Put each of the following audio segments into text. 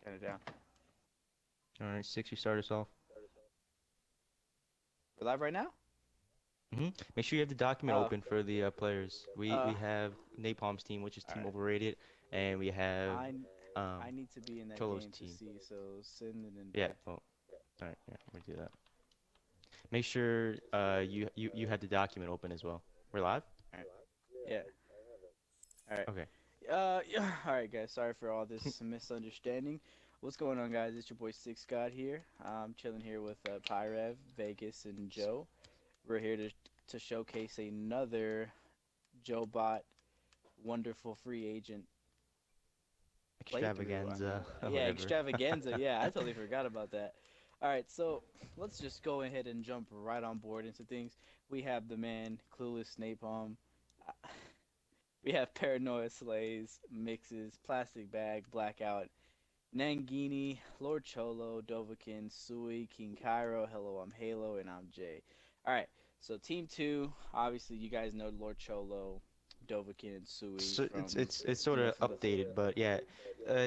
Turn it down. All right, 6, you start us off. We're live right now? Make sure you have the document Oh, open for the players. We uh, have Napalm's team, which is all team right. overrated, and we have I um I need to be in that Cholo's game to team. see. So send an Yeah. invite. Well, all right. Yeah, we'll do that. Make sure you have the document open as well. We're live. All right. Yeah. All right. Okay. Yeah. All right, guys. Sorry for all this misunderstanding. What's going on, guys? It's your boy Six God here. I'm chilling here with Pyrev, Vegas, and Joe. We're here to showcase another Joebot wonderful free agent playthrough. I mean, Extravaganza, yeah, whatever. extravaganza. Yeah, I totally forgot about that. All right, so let's just go ahead and jump right on board into things. We have the man, Clueless Napalm. uh, We have Paranoia Slays, Mixes, Plastic Bag, Blackout, Nangini, Lord Cholo, Dovahkiin, Sui, King Cairo, Hello, I'm Halo, and I'm Jay. All right, so Team 2, obviously you guys know Lord Cholo, Dovahkiin, and Sui So it's from, it's it's sort of from the updated, but yeah,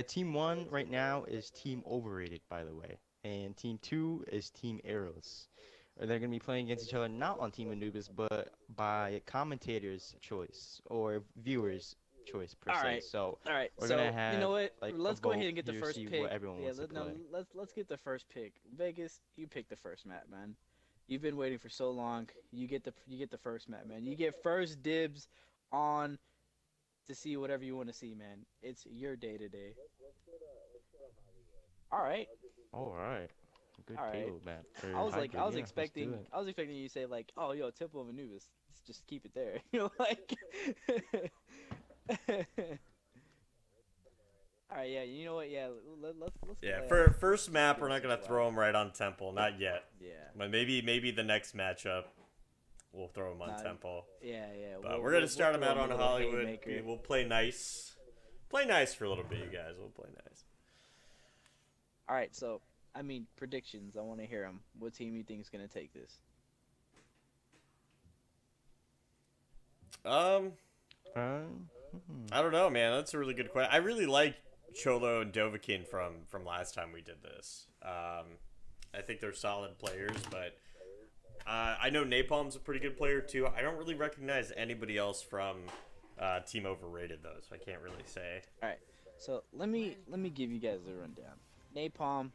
team 1 right now is team overrated, by the way, and team 2 is team Arrows. They're gonna be playing against each other not on Team Anubis, but by commentators' choice or viewers' choice per All se. right. So All right. we're gonna So, you know have what? like a Let's go ahead vote and get the here to first see what pick. everyone Yeah, wants to play. let's get the first pick. Vegas, you pick the first map, man. You've been waiting for so long. You get the first map, man. You get first dibs on to see whatever you want to see, man. It's your day today. All right. All right, good All right. payload map or I hybrid. was Yeah, let's do it. expecting you to say like, "Oh, yo, Temple of Anubis. Let's just keep it there." You know, like All right, yeah, you know what? Yeah, let's Yeah, for let's first just map, give we're it not some gonna swag. throw him right on Temple, not yet. Yeah. But maybe the next matchup we'll throw him on Nah, Temple. yeah, yeah. But we're gonna We'll start him throw out him a on little Hollywood. haymaker. We'll play nice for a little bit, you guys. We'll play nice. All right, so I mean predictions. I want to hear them. What team you think is gonna take this? Um, Uh, hmm. I don't know, man. That's a really good question. I really like Cholo and Dovahkiin from last time we did this. I think they're solid players, but I know Napalm's a pretty good player too. I don't really recognize anybody else from Team Overrated though, so I can't really say. All right, so let me give you guys a rundown. Napalm,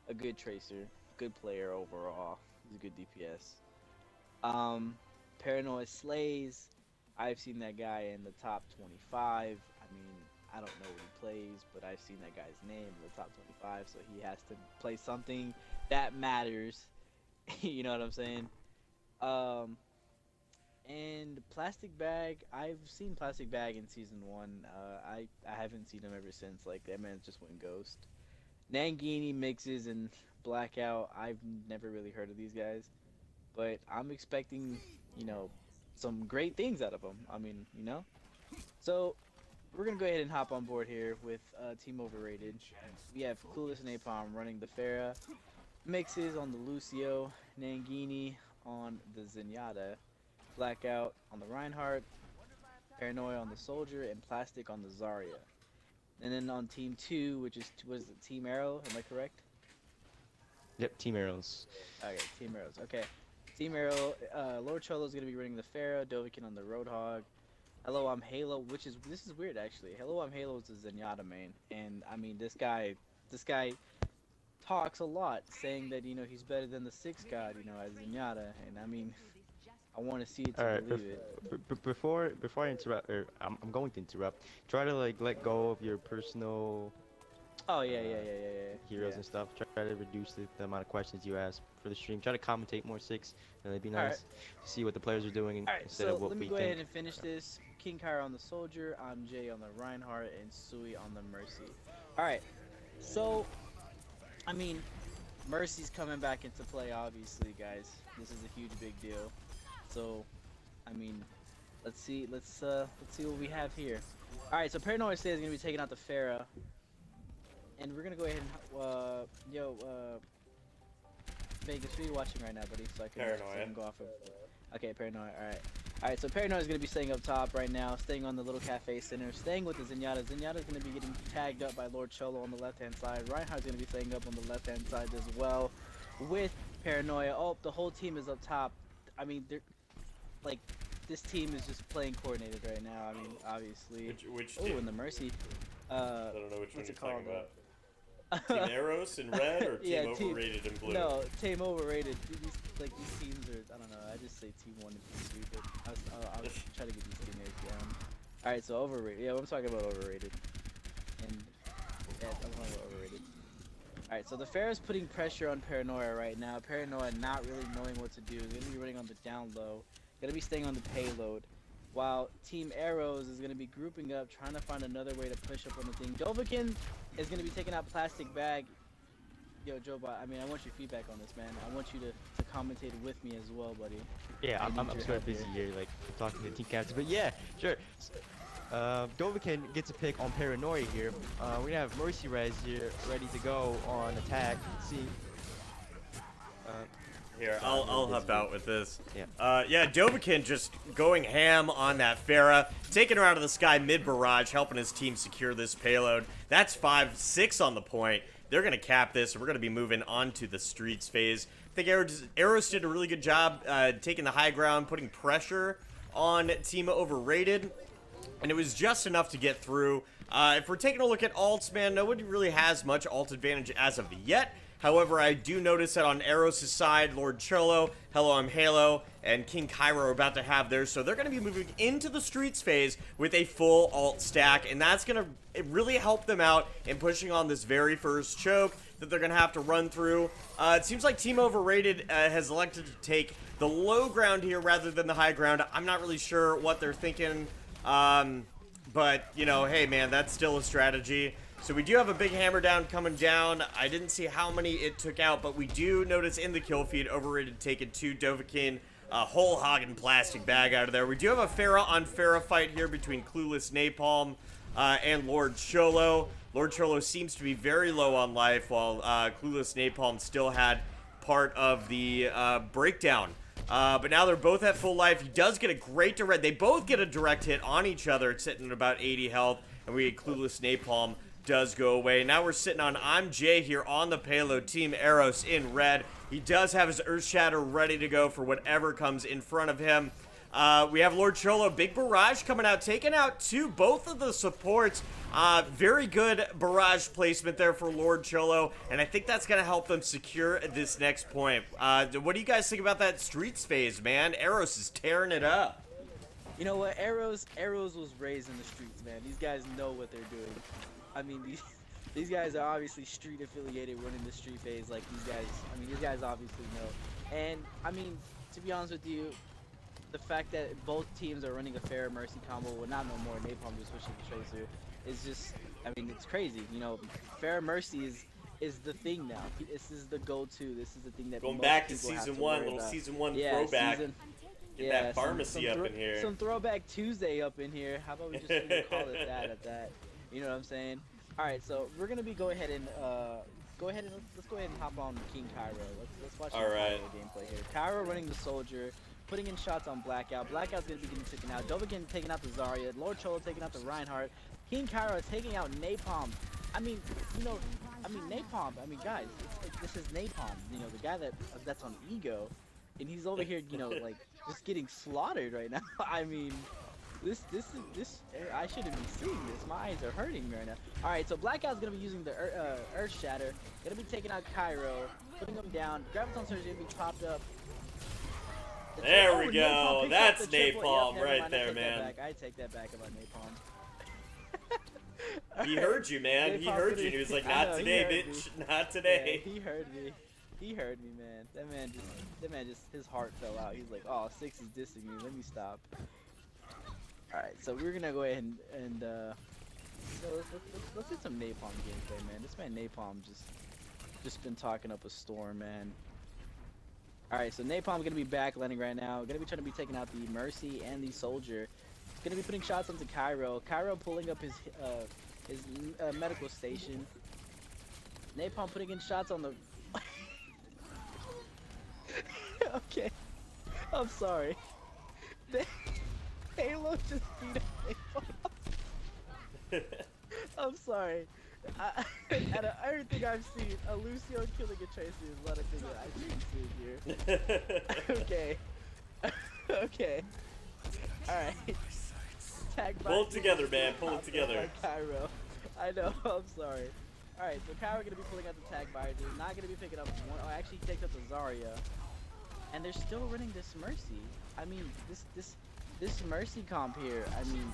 a good tracer, good player overall. He's a good DPS. Um, Paranoid Slays. I've seen that guy in the top 25. I mean, I don't know what he plays, but I've seen that guy's name in the top 25, so he has to play something that matters. You know what I'm saying? Um, and Plastic Bag. I've seen Plastic Bag in season one. I haven't seen him ever since. Like that man just went ghost. Nangini mixes and Blackout. I've never really heard of these guys, but I'm expecting, you know, some great things out of them. I mean, you know. So we're gonna go ahead and hop on board here with Team Overrated. We have Clueless and Napalm running the Farah, Mixes on the Lucio, Nangini on the Zenyatta, Blackout on the Reinhardt, Paranoia on the Soldier, and Plastic on the Zarya. And then on Team 2, which is was it Team Arrow? Am I correct? Yep, team Arrows. Okay, Team Arrows. Okay, Team Arrow. Lord Cholo is gonna be running the Pharaoh, Dovahkiin on the Roadhog. Hello, I'm Halo, which is this is weird actually. Hello, I'm Halo is a Zenyatta main, and I mean this guy talks a lot, saying that you know he's better than the Six God, you know, as Zenyatta, and I mean I want to see it All to right, believe it. before I interrupt, or I'm going to interrupt. Try to like let go of your personal Oh yeah, yeah, uh, yeah, yeah, yeah, heroes yeah. and stuff. Try to reduce the amount of questions you ask for the stream. Try to commentate more 6, and it'd be All right, nice to see what the players are doing all right. instead of So what let me we go ahead think. and finish this. King Kyra on the Soldier, I'm Jay on the Reinhardt, and Sui on the Mercy. All right. So I mean, Mercy's coming back into play, obviously, guys. This is a huge big deal. So I mean, let's see what we have here. All right. So Paranoia State is gonna be taking out the Pharah, and we're gonna go ahead and Vegas, who are you watching right now, buddy? So I can Paranoia. go off of. Okay, Paranoia. All right. Alright, so Paranoia is going to be staying up top right now, staying on the little cafe center, staying with the Zenyatta. Zenyatta is going to be getting tagged up by Lord Cholo on the left-hand side. Reinhardt's going to be staying up on the left-hand side as well with Paranoia. Oh, the whole team is up top. I mean, they're like, this team is just playing coordinated right now. I mean, obviously. Which Oh, team? and the Mercy. I don't know which one What's you're it talking called? about. Team Eros in red or Team Yeah, Overrated in blue? No, Team Overrated. These teams are, I don't know, I just say Team 1 and Team 2, but I'll try to get these teammates down. Alright, so Overrated. Yeah, I'm talking about Overrated. And, yeah, I'm talking about Overrated. Alright, so the Pharaoh's putting pressure on Paranoia right now. Paranoia not really knowing what to do. Gonna be running on the down low. Gonna be staying on the payload. While Team Arrows is gonna be grouping up, trying to find another way to push up on the thing. Dovahkiin is gonna be taking out plastic bag. Yo, Joebot, I mean, I want your feedback on this, man. I want you to commentate with me as well, buddy. Yeah, I'm need your sort of help busy here, like talking to the team captains, but yeah, sure. Dovahkiin gets a pick on Paranoia here. We're gonna have Mercy Res here, ready to go on attack. Let's see. Here, I'll help out with this. Yeah. Yeah, Dovahkiin just going ham on that Pharah, taking her out of the sky mid-barrage, helping his team secure this payload. That's 5-6 on the point. They're going to cap this. We're going to be moving on to the streets phase. I think Eros did a really good job taking the high ground, putting pressure on Team Overrated, and it was just enough to get through. If we're taking a look at alts, man, nobody really has much alt advantage as of yet. However, I do notice that on Eros' side, Lord Cholo, Hello I'm Halo, and King Cairo are about to have theirs, so they're going to be moving into the streets phase with a full alt stack, and that's going to really help them out in pushing on this very first choke that they're going to have to run through. It seems like Team Overrated has elected to take the low ground here rather than the high ground. I'm not really sure what they're thinking, but, you know, hey, man, that's still a strategy. So we do have a big hammer down coming down. I didn't see how many it took out, but we do notice in the kill feed, Overrated taking 2, Dovahkiin, whole hogging plastic bag out of there. We do have a Pharah on Pharah fight here between Clueless Napalm and Lord Cholo. Lord Cholo seems to be very low on life, while Clueless Napalm still had part of the breakdown. But now they're both at full life. He does get a great direct. They both get a direct hit on each other. It's sitting at about 80 health, and we get Clueless Napalm does go away. Now we're sitting on I'm Jay here on the payload, Team Eros in red. He does have his Earth Shatter ready to go for whatever comes in front of him. We have Lord Cholo, big barrage coming out, taking out both of the supports. Very good barrage placement there for Lord Cholo, and I think that's going to help them secure this next point. What do you guys think about that streets phase, man? Eros is tearing it up. You know what? Arrows was raised in the streets, man. These guys know what they're doing. I mean, these guys are obviously street affiliated, running the street phase. Like these guys, I mean, these guys obviously know. And I mean, to be honest with you, the fact that both teams are running a Pharah Mercy combo with not no more Napalm just switching to Tracer is just, I mean, it's crazy. You know, Pharah Mercy is the thing now. This is the go-to. This is the thing that going most back to people have season to one, worry little about. season one Yeah, throwback. Get that pharmacy up in here. Some throwback Tuesday up in here. How about we just call it that at that? You know what I'm saying? All right, so we're gonna be let's go ahead and hop on King Cairo. Let's watch All right. gameplay here. Cairo running the soldier, putting in shots on Blackout. Blackout's gonna be getting taken out. Dovahkiin taking out the Zarya. Lord Cholo taking out the Reinhardt. King Cairo taking out Napalm. I mean, you know, Napalm. I mean, guys, this is Napalm. You know, the guy that's on Ego, and he's over here, you know, like just getting slaughtered right now. I mean. This I shouldn't be seeing this. My eyes are hurting right now. All right, so Blackout's gonna be using the Earth Shatter. Gonna be taking out Cairo, putting him down. Graviton Surge gonna be popped up. There we go. Napalm That's Napalm right there, man. I take that back about Napalm. He heard you, man. He heard you. And he was like, "Not today, bitch. Not today." Yeah, he heard me. He heard me, man. That man just his heart fell out. He's like, "Oh, 6 is dissing me. Let me stop." Alright, so we're gonna go ahead and let's hit some Napalm gameplay, man. This man Napalm just been talking up a storm, man. Alright, so Napalm gonna be back landing right now. Gonna be trying to be taking out the Mercy and the Soldier. Gonna be putting shots onto Cairo. Cairo pulling up his medical station. Napalm putting in shots on the. Okay, I'm sorry. Halo just beat up Napalm. I'm sorry. Out of everything I've seen, a Lucio killing a Tracer is not a thing that I've seen here. Okay. Okay. Alright. Tag Pull it by together, man. Lucio, Pull it popped up together. by Cairo. I know. I'm sorry. Alright, so Cairo gonna be pulling out the tag buyers. He's not gonna be picking up one. Oh, actually, he takes up the Zarya. And they're still running this Mercy. I mean, this Mercy comp here. I mean,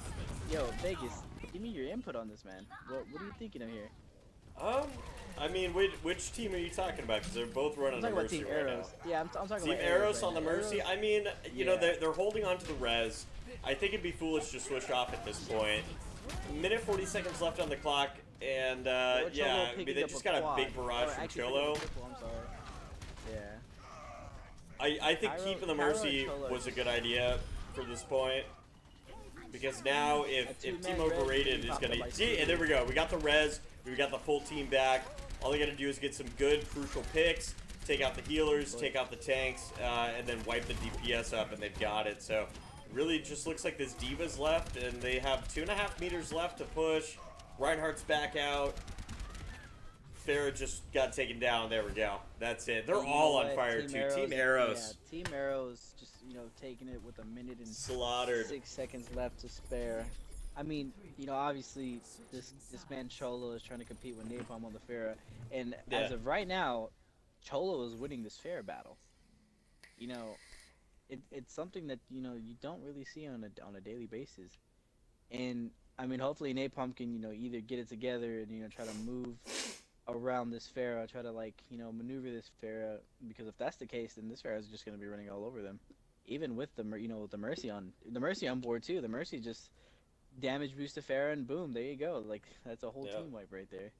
yo, Vegas, give me your input on this, man. What are you thinking of here? I mean, which team are you talking about? Because they're both running the I'm talking about Mercy Team right now. Arrows. Yeah, I'm talking Team about Arrows right on the now. Mercy. Arrows- I mean, you know, Yeah. they're holding on to the res. I think it'd be foolish to switch off at this point. Minute 40 seconds left on the clock, and Cholo yeah, I mean, picking they up just a got a quad. big barrage Or from actually Cholo. picking up a triple, I'm sorry. Yeah. I think Cairo- keeping the Cairo and Mercy Cholo was a just- good idea for this point. Because now, A if two-man Team res Overrated being is popped up gonna by see, two. and there we go. We got the res. We got the full team back. All they gotta do is get some good crucial picks, take out the healers, take out the tanks, and then wipe the DPS up, and they've got it. So, really, it just looks like this Diva's left, and they have 2.5 meters left to push. Reinhardt's back out. Farah just got taken down. There we go. That's it. They're And you all know on what? fire too. Team Arrows Yeah, Team Arrows just, taking it with a minute and slaughtered. 6 seconds left to spare. I mean, obviously this man Cholo is trying to compete with Napalm on the Pharah, and as Yeah. of right now, Cholo is winning this Pharah battle. It's something that you don't really see on a daily basis, and I mean hopefully Napalm can either get it together and try to move around this Pharah, try to maneuver this Pharah, because if that's the case, then this Pharah is just going to be running all over them, even with the with the Mercy on board too. The Mercy just damage boost to Pharah, and boom, there you go. Like, that's a whole Yeah. team wipe right there.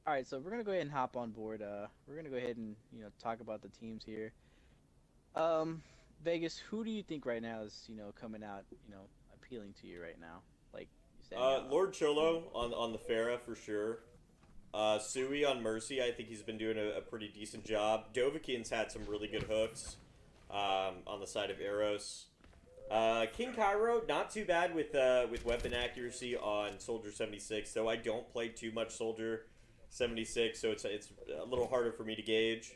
Alright, so we're gonna go ahead and hop on board. We're gonna go ahead and talk about the teams here. Vegas, who do you think right now is coming out appealing to you right now? Like you said, Lord Cholo on the Pharah for sure. Sui on Mercy, I think he's been doing a pretty decent job. Dovahkiin's had some really good hooks on the side of Eros. King Cairo, not too bad with weapon accuracy on Soldier 76, though I don't play too much Soldier 76, so it's a little harder for me to gauge.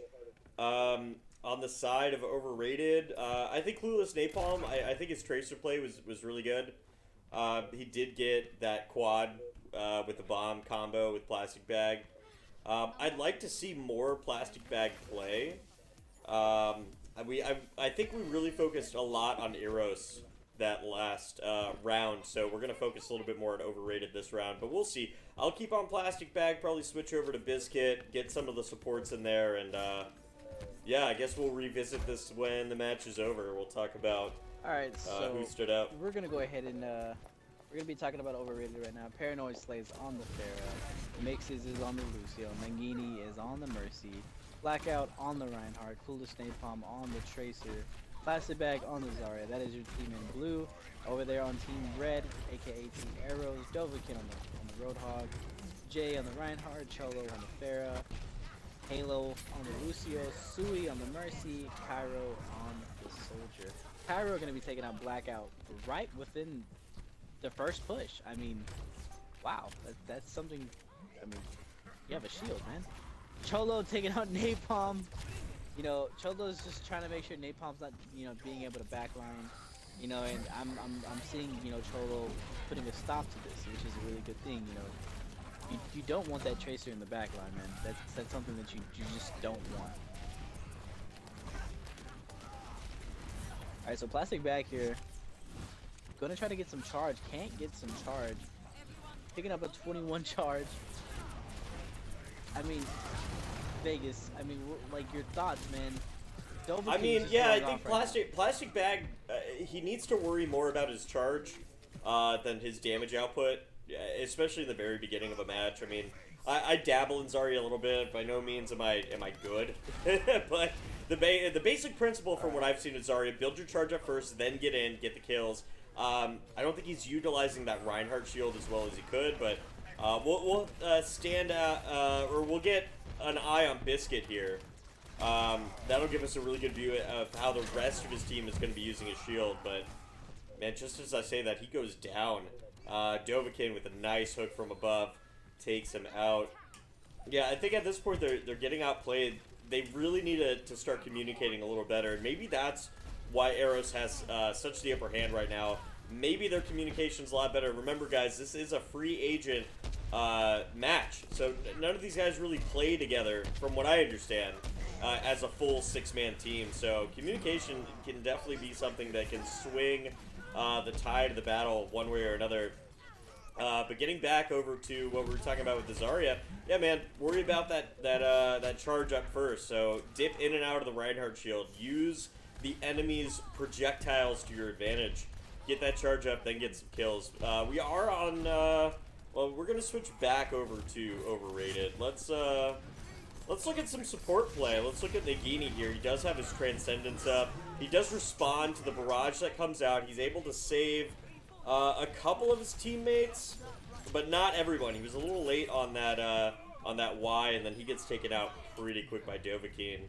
On the side of Overrated, I think Clueless Napalm, I think his Tracer play was really good. He did get that quad with the bomb combo with Plastic Bag. I'd like to see more Plastic Bag play. I think we really focused a lot on Eros that last round, so we're going to focus a little bit more on Overrated this round, but we'll see. I'll keep on Plastic Bag, probably switch over to Biscuit, get some of the supports in there, and yeah, I guess we'll revisit this when the match is over. We'll talk about Alright, so who stood out. we're gonna go ahead and we're gonna be talking about Overrated right now. Paranoid Slays on the Pharah, Mixes is on the Lucio, Mangini is on the Mercy, Blackout on the Reinhardt, Clueless Napalm on the Tracer, Plastic Bag on the Zarya. That is your team in blue. Over there on Team Red, aka Team Arrows, Dovahkiin on the Roadhog, Jay on the Reinhardt, Cholo on the Pharah, Halo on the Lucio, Sui on the Mercy, Cairo on the Soldier. Cairo going to be taking out Blackout right within the first push. I mean, wow, that's something. I mean, you have a shield, man. Cholo taking out Napalm. Cholo's just trying to make sure Napalm's not, being able to backline. And I'm seeing, Cholo putting a stop to this, which is a really good thing. You don't want that Tracer in the backline, man. That's something that you just don't want. Alright, so Plastic Bag here. Gonna try to get some charge. Can't get some charge. Picking up a 21 charge. I mean, Vegas. I mean, like, your thoughts, man. I mean, yeah, I think Plastic Bag, he needs to worry more about his charge than his damage output, especially in the very beginning of a match. I mean, I dabble in Zarya a little bit. By no means am I good, but the basic principle from what I've seen with Zarya: build your charge up first, then get in, get the kills. I don't think he's utilizing that Reinhardt shield as well as he could, but we'll we'll get an eye on Biscuit here. That'll give us a really good view of how the rest of his team is going to be using his shield, but Man, just as I say that, he goes down. Dovahkiin with a nice hook from above takes him out. Yeah, I think at this point they're getting outplayed. They really need to start communicating a little better, and maybe that's why Eros has such the upper hand right now. Maybe their communication's a lot better. Remember, guys, this is a free agent match, so none of these guys really play together, from what I understand, as a full six-man team. So communication can definitely be something that can swing the tide of the battle one way or another. But getting back over to what we were talking about with the Zarya, yeah, man, worry about that charge up first. So dip in and out of the Reinhardt shield. Use the enemy's projectiles to your advantage. Get that charge up, then get some kills. We are on. Well, we're gonna switch back over to overrated. Let's look at some support play. Let's look at Nagini here. He does have his Transcendence up. He does respond to the barrage that comes out. He's able to save a couple of his teammates, but not everyone. He was a little late on that Y, and then he gets taken out pretty quick by Dovahkiin.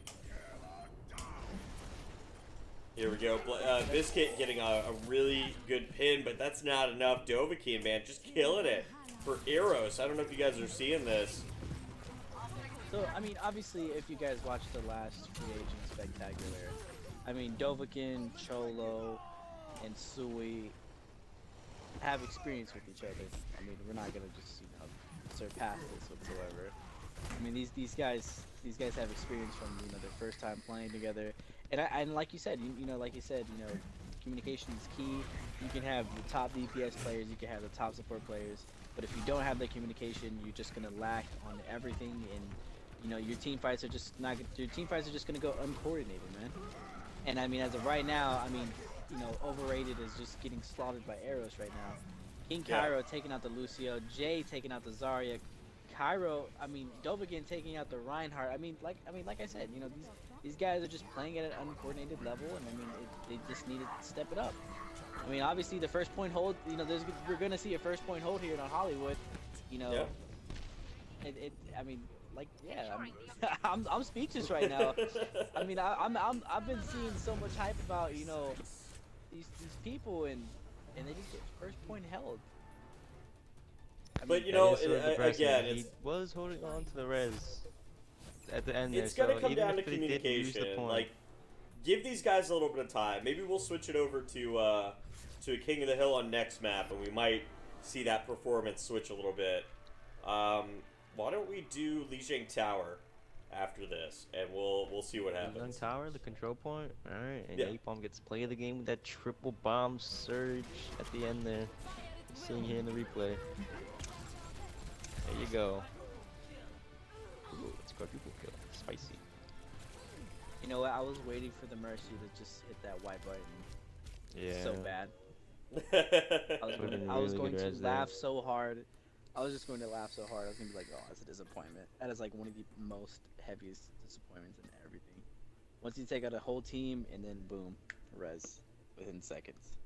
Here we go. Biscuit getting a really good pin, but that's not enough. Dovahkiin, man, just killing it for Eros. I don't know if you guys are seeing this. So, I mean, obviously, if you guys watched the last Free Agent Spectacular, I mean, Dovahkiin, Cholo, and Sui have experience with each other. I mean, we're not gonna just, surpass this whatsoever. I mean, these guys have experience from, their first time playing together. And like you said, communication is key. You can have the top DPS players, you can have the top support players, but if you don't have the communication, you're just gonna lack on everything, and your team fights are just gonna go uncoordinated, man. And I mean, as of right now, I mean, overrated is just getting slaughtered by Eros right now. King Cairo taking out the Lucio, Jay taking out the Zarya, Cairo, I mean, Dovahkiin taking out the Reinhardt. I mean, like I said, these guys are just playing at an uncoordinated level, and I mean, they just need to step it up. I mean, obviously the first point hold, we're gonna see a first point hold here on Hollywood. Yeah. I mean, I'm speechless right now. I mean, I've been seeing so much hype about these people, and they just get first point held. But again, he was holding on to the res at the end. It's there, gonna so come down to even if they did lose the communication. point- Like, give these guys a little bit of time. Maybe we'll switch it over to a King of the Hill on next map, and we might see that performance switch a little bit. Why don't we do Lijiang Tower after this, and we'll see what happens. Lijiang Tower, the control point. All right, and Yeah. Napalm gets play of the game with that triple bomb surge at the end there. Seeing here in the replay. There you go. Ooh, let's go people kill. Spicy. You know what? I was waiting for the Mercy to just hit that white button. Yeah. So bad. I was Would've been going really good to res there. laugh so hard. I was just going to laugh so hard. I was going to be like, oh, that's a disappointment. That is like one of the most heaviest disappointments in everything. Once you take out a whole team, and then boom, res within seconds.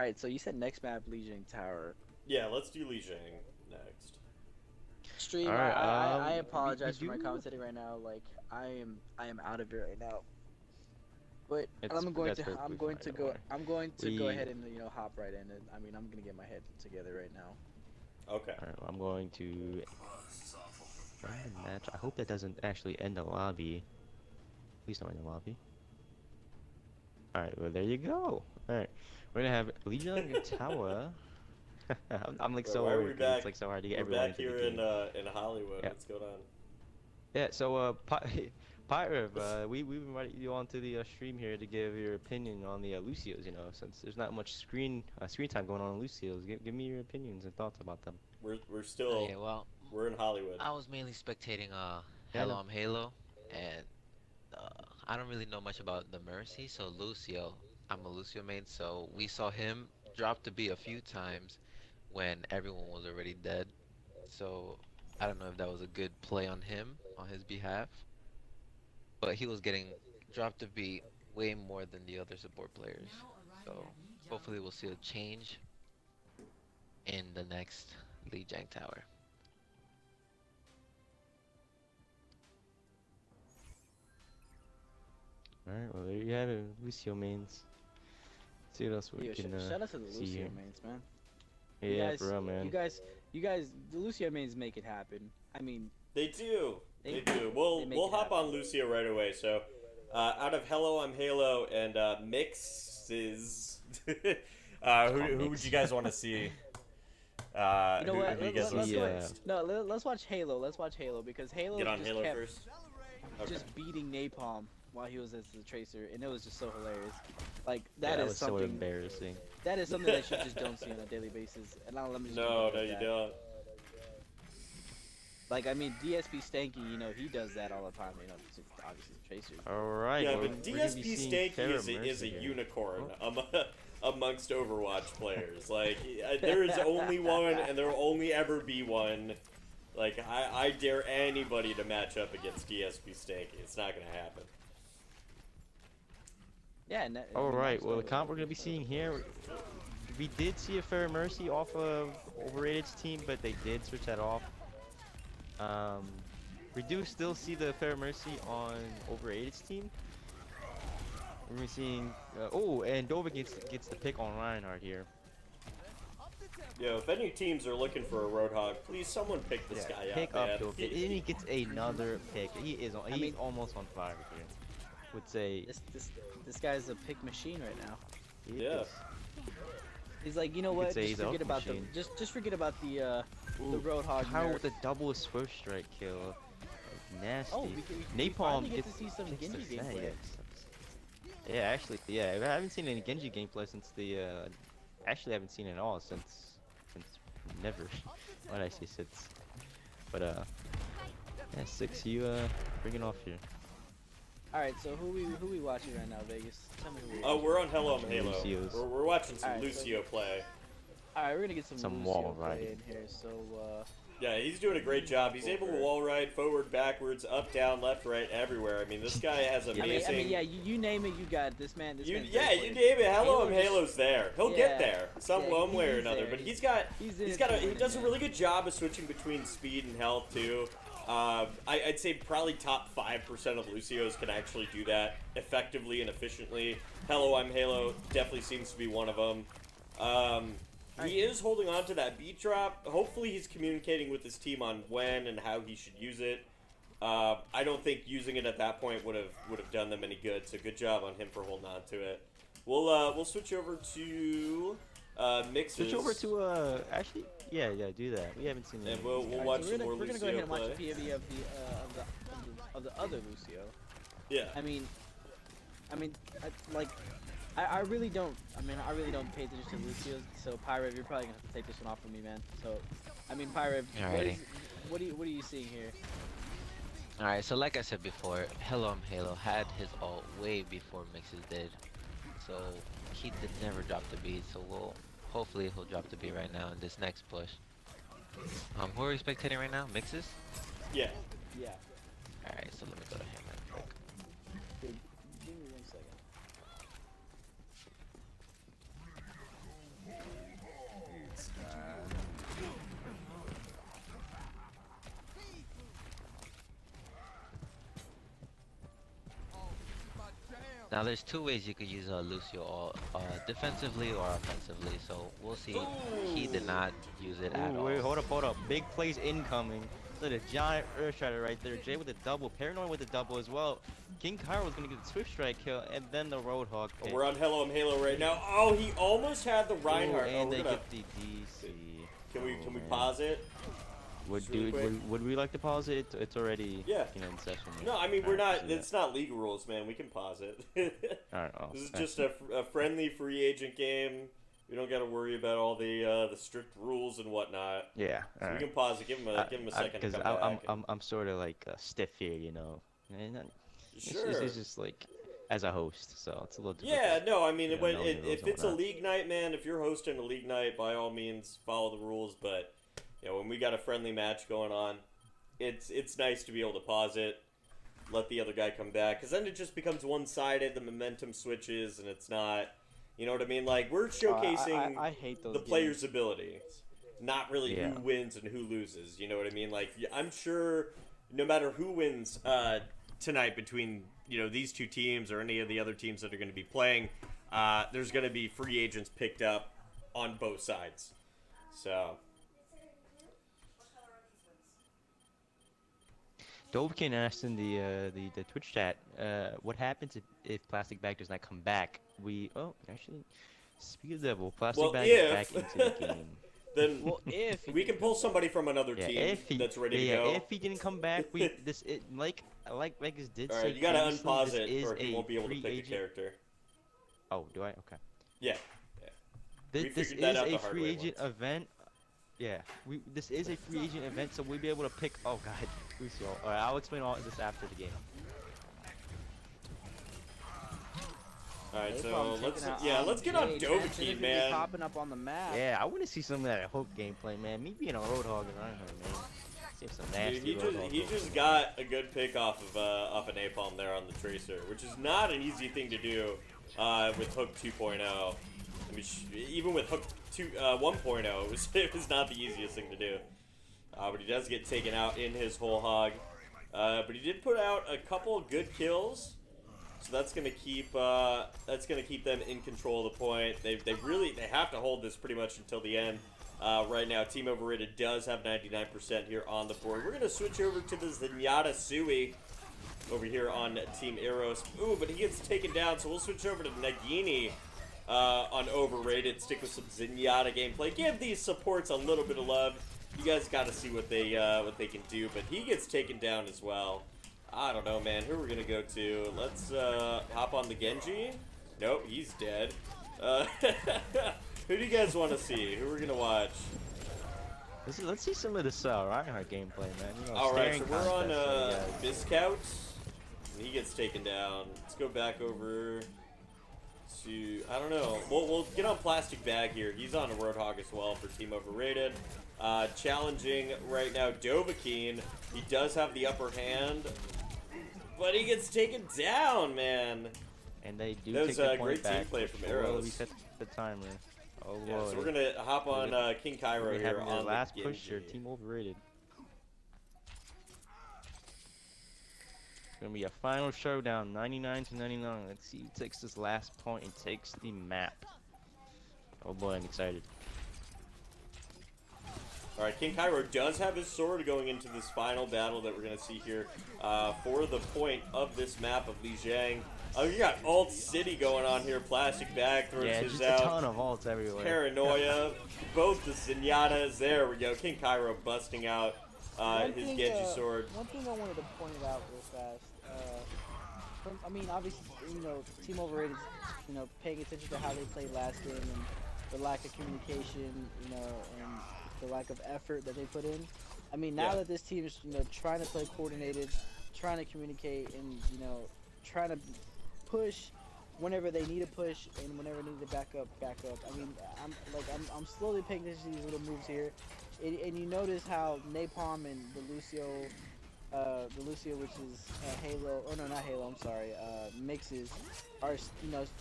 Alright, so you said next map, Lijiang Tower. Yeah, let's do Lijiang next. Stream, Alright, I we apologize for my do- commentating right now. Like, I am out of it right now. But That's I'm going to perfectly go fine, don't worry. go We- ahead and hop right in. And, I mean, I'm gonna get my head together right now. Okay. Alright, well, I'm going to end the match. I hope that doesn't actually end the lobby. Please don't end the lobby. Alright, well, there you go. Alright, we're gonna have Lijiang Tower. I'm like so Why are we worried 'cause back? it's like so hard to get We're everyone back into here the game. in Hollywood. Yeah. What's going on? Yeah, so Pyrev, we invited you onto the stream here to give your opinion on the Lucios. Since there's not much screen time going on Lucios, give me your opinions and thoughts about them. We're still Okay, well, we're in Hollywood. I was mainly spectating Yeah, Hello, no. I'm Halo, and I don't really know much about the Mercy, so Lucio, I'm a Lucio main, so we saw him drop to B a few times when everyone was already dead, so I don't know if that was a good play on him, on his behalf, but he was getting dropped to B way more than the other support players, so hopefully we'll see a change in the next Lijiang Tower. Alright, well there you have it, Lucio mains. See what else we Yo, can shout out to the see Lucio here. mains, man. Yeah, for real, man. You guys, the Lucio mains make it happen. I mean, They do. They do. they We'll make we'll it hop happen. on Lucio right away. So, out of Hello, I'm Halo and Mixes, who would you guys want to see? You know what? Who you guys want to see next? Let's watch Halo. Let's watch Halo because Halo Get on just Halo kept first. Okay. just beating Napalm while he was as the tracer, and it was just so hilarious. Like Yeah, that is was so something. embarrassing. That is something that you just don't see on a daily basis. And I'll let me. just No, leave it no, at you that. don't. Like I mean, DSP Stanky, you know, he does that all the time. You know, it's obviously the tracer. Alright, Yeah, well, but we're gonna be DSP seeing Stanky Terra is a Mercy here. unicorn amongst Overwatch players. Like, there is only one, and there will only ever be one. Like, I dare anybody to match up against DSP Stanky. It's not gonna happen. Yeah. And that, I All mean, right. that's Well, the what- comp we're gonna be seeing here, we did see a Fair Mercy off of Overrated's team, but they did switch that off. We do still see the Fair Mercy on Overrated's team. We're gonna be seeing. Oh, and Dova gets the pick on Reinhardt here. Yo, if any teams are looking for a Roadhog, please someone pick this guy Pick up, up man. Dova, and he gets another pick. He's mean- almost on fire here. Would say. This guy's a pick machine right now. he Yeah. is. He's like, you know You could what? say Just he's a forget hook about machine. just forget about the Ooh, Roadhog. Kyle nerf. with a double swift strike kill. Nasty. Oh, we Napalm finally get gets to see some gets Genji the gameplay. Yes. Yeah, actually, yeah, I haven't seen any Genji gameplay since the. Actually, I haven't seen it at all since never. Why did I say since? But yeah, 6, you bring it off here. All right, so who we watching right now, Vegas? Tell me who we Oh, we're on Hello, I'm Halo. Lucio's. We're watching some Alright, so- Lucio play. All right, we're gonna get some Some Lucio wall play riding. in here. So Yeah, he's doing a great job. He's able to wall ride forward, backwards, up, down, left, right, everywhere. I mean, this guy has I amazing. mean, yeah, you name it, you got it. This man. You, man's yeah, very you quick. name it. Hello, Halo I'm just- Halo's there. He'll Yeah. get there some Yeah, one way or he's another. there. But He's in he it to he win it, does a man. really good job of switching between speed and health too. I'd say probably top 5% of Lucio's can actually do that effectively and efficiently. Hello, I'm Halo definitely seems to be one of them. He is holding on to that beat drop. Hopefully he's communicating with his team on when and how he should use it. I don't think using it at that point would have done them any good. So good job on him for holding on to it. We'll switch over to mixes. Switch over to actually, yeah, do that. We haven't seen. And any we'll of these watch guys. we're some more gonna Lucio go ahead and watch play. a POV of the other Lucio. Yeah. I mean, I really don't. I mean, I really don't pay attention to Lucio's. So Pyrev, you're probably gonna have to take this one off from me, man. So, I mean, Pyrev, Alrighty. what are you seeing here? Alright, so like I said before, Hello I'm Halo had his ult way before Mixes did. So he did never drop the beat, so hopefully he'll drop the beat right now in this next push. Who are we spectating right now? Mixes? Yeah. Yeah. Alright, so let me go to him real quick. Dude, give me 1 second. Now there's two ways you could use Lucio ult, defensively or offensively, so we'll see. He did not use it at Ooh, all. wait, hold up. Big plays incoming. Look at a giant Earth Strider right there. Jay with a double. Paranoid with a double as well. King Kyra was going to get the Swift Strike kill, and then the Roadhog pick. We're on Hello, I'm Halo right now. Oh, he almost had the Reinhardt. Ooh, Oh, and we're they gonna, get the DC. can we Oh, man. pause it? Would, Just really quick? would we like to pause it? It's already Yeah. in session. No, I mean we're Alright, not. so It's not legal rules, man. We can pause it. Alright, oh, This is okay. just a friendly free agent game. We don't got to worry about all the strict rules and whatnot. Yeah, So alright. we can pause it. Give him a second to Because come back. I'm sort of like stiff here, you know. And Sure. It's just like as a host, so it's a little difficult. Yeah, no, I mean, Yeah, when no, the rules if and it's a whatnot. league night, man, if you're hosting a league night, by all means, follow the rules. But, you know, when we got a friendly match going on, it's nice to be able to pause it, let the other guy come back, because then it just becomes one-sided, the momentum switches, and it's not, you know what I mean? Like, we're showcasing I hate those the games. player's ability, not really Yeah. who wins and who loses, you know what I mean? Like, I'm sure no matter who wins, tonight between these two teams or any of the other teams that are going to be playing, there's going to be free agents picked up on both sides. So. Dovekin asked in the Twitch chat, what happens if Plastic Bag does not come back? Actually, speak of the devil, Plastic Bag is back into the game. Then Well, if we can pull somebody from another team that's ready to go. If he didn't come back, like Vegas did All say. right, you gotta previously, unpause this it, is or he a won't be able to free pick agent. a character. Oh, do I? Okay. Yeah. This figured is that out the a hard free way agent once. event. Yeah, this is a free agent event, so we'll be able to pick. Oh God, Lucio. All right, I'll explain all this after the game. All right, Napalm so taking out let's get on Jay. Dovahkiin, Transcendence is man. popping up on the map. Yeah, I want to see some of that Hook gameplay, man. Me being a Roadhog and Reinhardt, man. See some nasty Dude, he just got a good pick off of Napalm there on the Tracer, which is not an easy thing to do with Hook 2.0. I mean, even with Hook 1.0, it was not the easiest thing to do. But he does get taken out in his whole hog. But he did put out a couple good kills, so that's gonna keep them in control of the point. They have to hold this pretty much until the end. Right now, Team Overrated does have 99% here on the board. We're gonna switch over to the Zenyatta Sui over here on Team Eros. Ooh, but he gets taken down, so we'll switch over to Nagini on Overrated. Stick with some Zenyatta gameplay. Give these supports a little bit of love. You guys got to see what they can do, but he gets taken down as well. I don't know, man. Who we're gonna go to? Let's hop on the Genji. Nope, he's dead. Who do you guys want to see? Who we're gonna watch? Let's see some of this Reinhardt gameplay, man. You know, All right, so staring we're on contest, Viscout. And he gets taken down. Let's go back over to, I don't know. We'll get on Plastic Bag here. He's on a Roadhog as well for Team Overrated. Challenging right now Dovahkiin. He does have the upper hand, but he gets taken down, man. And they do That take was the a point great back. team play from before Eros. We set the timer. Oh, Yeah, boy. so we're gonna hop on King Cairo We're here having on the last the push here. Genji. Team Overrated. It's gonna be a final showdown, 99 to 99. Let's see who takes this last point and takes the map. Oh boy, I'm excited. All right, King Cairo does have his sword going into this final battle that we're going to see here for the point of this map of Lijiang. Oh, you got Alt City going on here. Plastic Bag throws Yeah, his just out. a ton of ults everywhere. Paranoia. Both the Zenyatas. There we go. King Cairo busting out his Genji sword. One thing I wanted to point out real fast. I mean, obviously, Team Overrated, paying attention to how they played last game and the lack of communication, and the lack of effort that they put in. I mean, now that this team is, trying to play coordinated, trying to communicate, and trying to push whenever they need to push and whenever they need to back up. I mean, I'm slowly paying attention to these little moves here, and you notice how Napalm and the Lucio, which is Halo. Oh no, not Halo. I'm sorry. Mixes are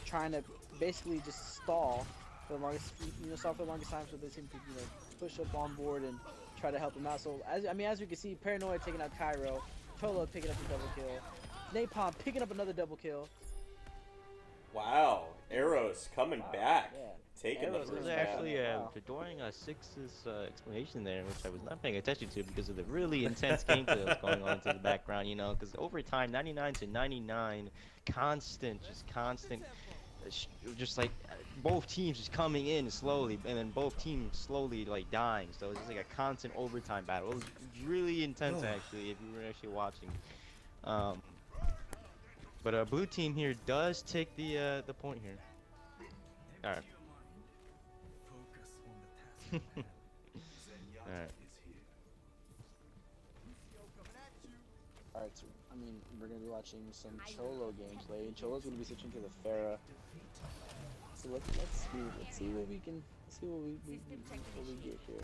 trying to basically just stall for the longest, time, so they seem to push up on board and try to help them out. So as we can see, Paranoia taking out Cairo, Cholo picking up a double kill, Napalm picking up another double kill. Wow. Eros coming back. Yeah. Taking Eros the This first is map. actually during Six's explanation there, which I was not paying attention to because of the really intense gameplay that was going on into the background, because over time, 99 to 99, constant, just like both teams just coming in slowly, and then both teams slowly like dying. So it's just like a constant overtime battle. It was really intense actually, if you were actually watching. But blue team here does take the point here. All right. Alright. Alright, so we're gonna be watching some Cholo gameplay. Cholo's gonna be switching to the Pharah. So let's see what we can get here.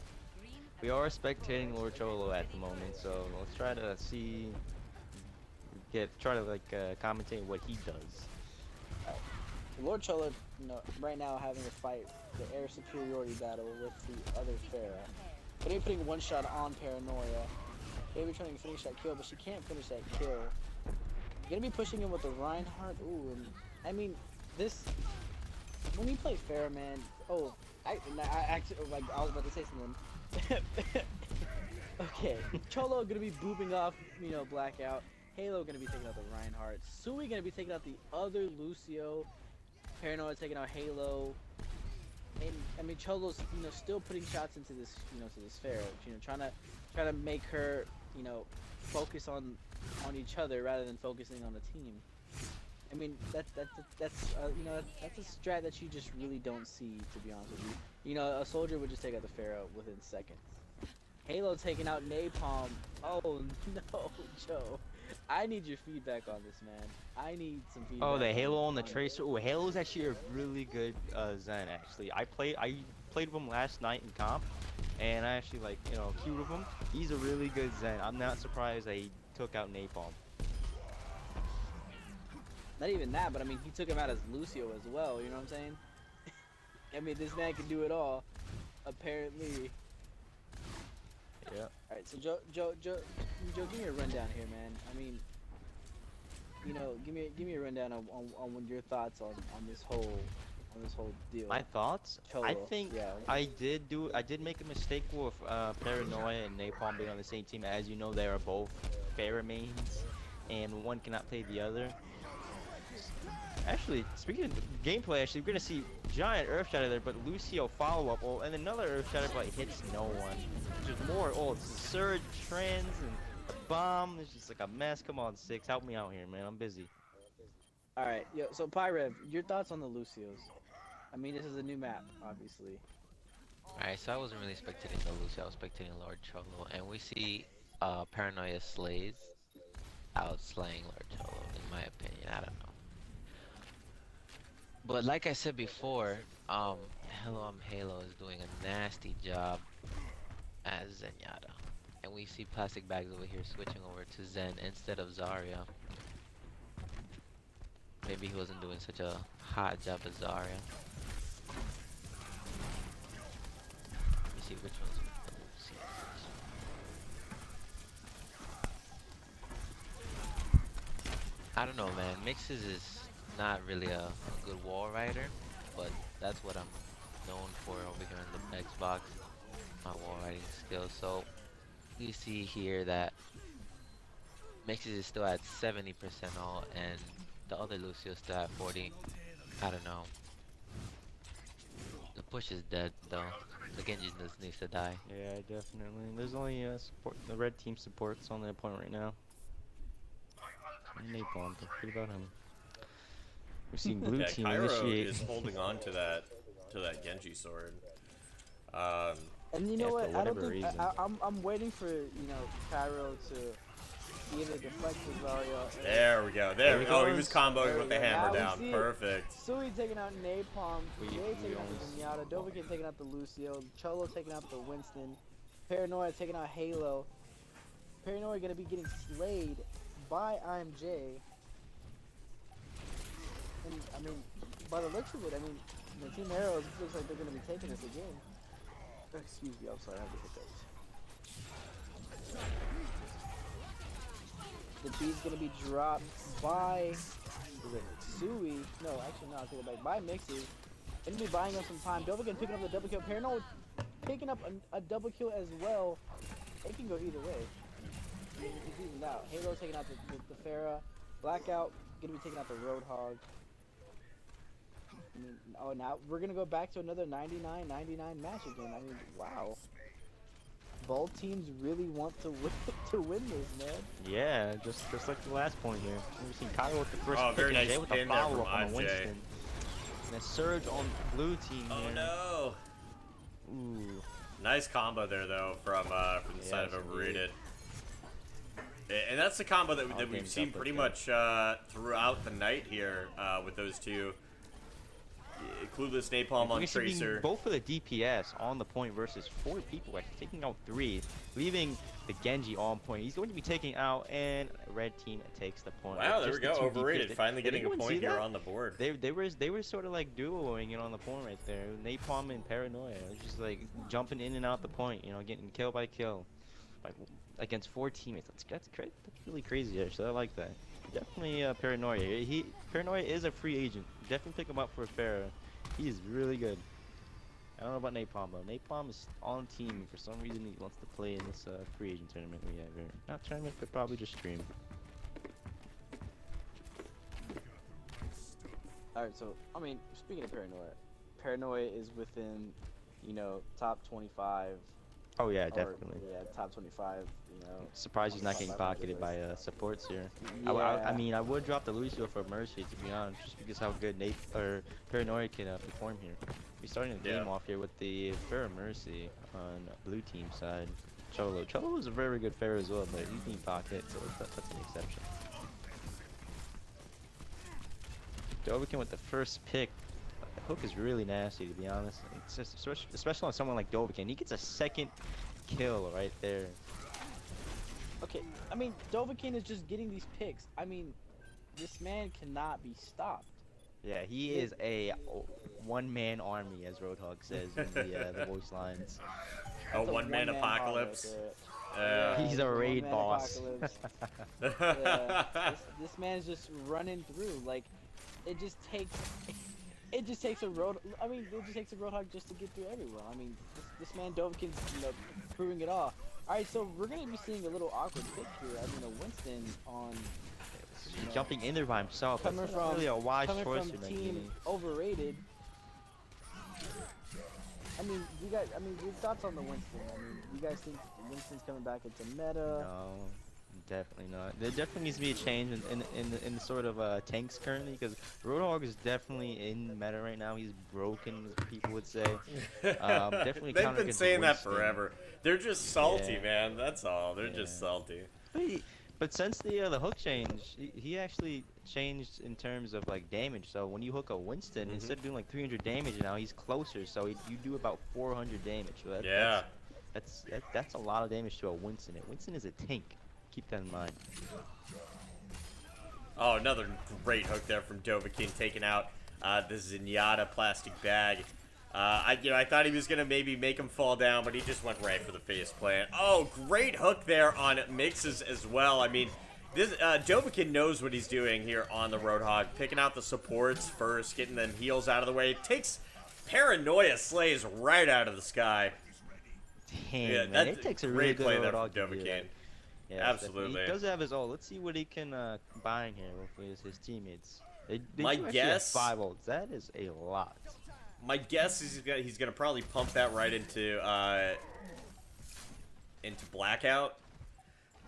We are spectating Lord Cholo at the moment, so let's try to commentate what he does. Lord Cholo, right now having to fight the air superiority battle with the other Pharah. But they're putting one shot on Paranoia. Maybe trying to finish that kill, but she can't finish that kill. Gonna be pushing him with the Reinhardt. Ooh, and I mean, this when you play fair, man. Oh, I actually like I was about to say something. Okay, Cholo gonna be booping off, Blackout. Halo gonna be taking out the Reinhardt. Sui gonna be taking out the other Lucio. Paranoia taking out Halo. And I mean Cholo's, still putting shots into this, to this fair. Trying to make her, focus on each other rather than focusing on the team. I mean that's that's a strat that you just really don't see, to be honest with you. A soldier would just take out the Pharaoh within seconds. Halo taking out Napalm. Oh no, Joe. I need your feedback on this, man. I need some feedback. Oh, the Halo on on the it. Tracer. Oh, Halo's actually a really good Zen. Actually, I played with him last night in comp, and I actually queued with him. He's a really good Zen. I'm not surprised that he took out Napalm. Not even that, but I mean, he took him out as Lucio as well. You know what I'm saying? I mean, this man can do it all, apparently. Yeah. All right, so Joe, give me a rundown here, man. I mean, give me a rundown on your thoughts on this whole deal. My thoughts? Cholo, I think yeah. I did make a mistake with Paranoia and Napalm being on the same team. As you know, they are both Pharah mains, and one cannot play the other. Actually, speaking of gameplay, we're gonna see giant Earth Shatter there, but Lucio follow-up, and another Earth Shatter, but hits no one. There's more, it's a Surge, Trends, and a bomb. It's just like a mess. Come on, Six, help me out here, man. I'm busy. All right, yo. So Pyrev, your thoughts on the Lucios? I mean, this is a new map, obviously. Alright, so I wasn't really spectating the Lucio, I was spectating Lord Cholo, and we see Paranoia Slays outslaying Lord Cholo, in my opinion. I don't know. But like I said before, Hello, I'm Halo is doing a nasty job as Zenyatta. And we see Plastic Bags over here switching over to Zen instead of Zarya. Maybe he wasn't doing such a hot job as Zarya. Let me see which one's the I don't know, man. Mixes is not really a good wall rider, but that's what I'm known for over here on the Xbox, my wall riding skills. So you see here that Mixes is still at 70% all, and the other Lucio's still at 40. I don't know. The push is dead though. The Genji just needs to die. Yeah, definitely. There's only support. The red team support's on their point right now. And Napalm, but what about him? We're seeing blue Yeah, team Cairo initiate. is holding on to that Genji sword. And you know Yeah, what? for I don't whatever think reason. I'm waiting for Cairo to either deflect the Zarya. There we go. There he Oh, he goes. was comboing There with we the go. hammer Now we down. see it. Perfect. Sui taking out Napalm, We Jay taking out almost- the Zenyatta, Dovakin taking out the Lucio, Cholo taking out the Winston, Paranoia taking out Halo. Paranoia gonna be getting slayed by IMJ. And I mean, by the looks of it, I mean, the Team Arrows looks like they're gonna be taking this again. Excuse me, I'm sorry, I have to hit those. The beat's gonna be dropped by Sui. No, actually no, I'll take it back. By Mixes. Gonna be buying him some time. Dovakin picking up the double kill. Paranoid picking up a double kill as well. It can go either way. I mean, it's evened out. Halo taking out the Pharah. Blackout gonna be taking out the Roadhog. I mean, oh, now we're gonna go back to another 99-99 match again. I mean, wow. Both teams really want to win this, man. Yeah, just like the last point here. We've seen Kyle with the first Oh, pick very and nice Jay with a pin there from follow-up on a Aj. Winston. And a surge on blue team Oh here. no. Ooh. Nice combo there though from the side of Yes, Overrated. And that's the combo that we've game's seen up pretty with much throughout the night here with those two. Clueless Napalm on We're seeing Tracer. both for the DPS on the point versus 4 people, actually taking out 3, leaving the Genji on point. He's going to be taking out, and red team takes the point. Wow, there Just we the go. 2 Overrated. DPS. Finally Did getting a anyone see point here that? on the board. They were sort of like duoing it on the point right there. Napalm and Paranoia. It was just like jumping in and out the point, getting kill by kill. Like against 4 teammates. That's really crazy actually. I like that. Definitely Paranoia. Paranoia is a free agent. Definitely pick him up for Farah. He's really good. I don't know about Napalm though. Napalm is on team. For some reason, he wants to play in this free agent tournament we have here. Not tournament, but probably just stream. Alright, so, I mean, speaking of Paranoia, Paranoia is within, you know, top 25. Oh yeah, Or, definitely. yeah, top 25, you know. Surprised he's not getting 500 pocketed by list. supports here. Yeah. I mean, I would drop the Lucio for Mercy to be honest, just because how good Nate or Paranoia can perform here. We're starting the game off here with the Fair Mercy on blue team side. Cholo. Cholo is a very good fair as well, but he's being pocketed, so that's an exception. Dovikin with the first pick. The hook is really nasty, to be honest. It's just, especially on someone like Dovikin. He gets a second kill right there. Okay, I mean, Dovahkiin is just getting these picks. I mean, this man cannot be stopped. Yeah, he is a one-man army, as Roadhog says in the voice lines. A one-man apocalypse. He's a raid boss. Yeah, this man's just running through. Like, it just takes a Roadhog just to get through everyone. I mean, this man Dovahkiin's, you know, proving it all. All right, so we're gonna be seeing a little awkward pick here. I mean, a Winston on, you know, jumping in there by himself. coming That's from not really a wise coming choice from for team Overrated. I mean, your thoughts on the Winston? I mean, you guys think Winston's coming back into meta? No, definitely not. There definitely needs to be a change in the sort of tanks currently, because Roadhog is definitely in meta right now. He's broken, as people would say. Definitely They've been saying that Winston. forever. They're just salty, Yeah. man. That's all. They're just salty. But since the hook change, he actually changed in terms of like damage. So when you hook a Winston, instead of doing like 300 damage now, he's closer. So you do about 400 damage. So that's a lot of damage to a Winston. And Winston is a tank. Keep that in mind. Oh, another great hook there from Dovahkiin, taking out the Zenyatta plastic bag. I thought he was gonna maybe make him fall down, but he just went right for the face plant. Oh, great hook there on Mixes as well. I mean, this Dovahkiin knows what he's doing here on the Roadhog, picking out the supports first, getting them heals out of the way. Takes Paranoia slays right out of the sky. Damn, Yeah, man, it takes a really good Roadhog to do Dovahkiin. that. Yes, Absolutely. He does have his ult. Let's see what he can combine here with his teammates. They My do actually have guess- 5 ults. That is a lot. My guess is he's gonna probably pump that right into Blackout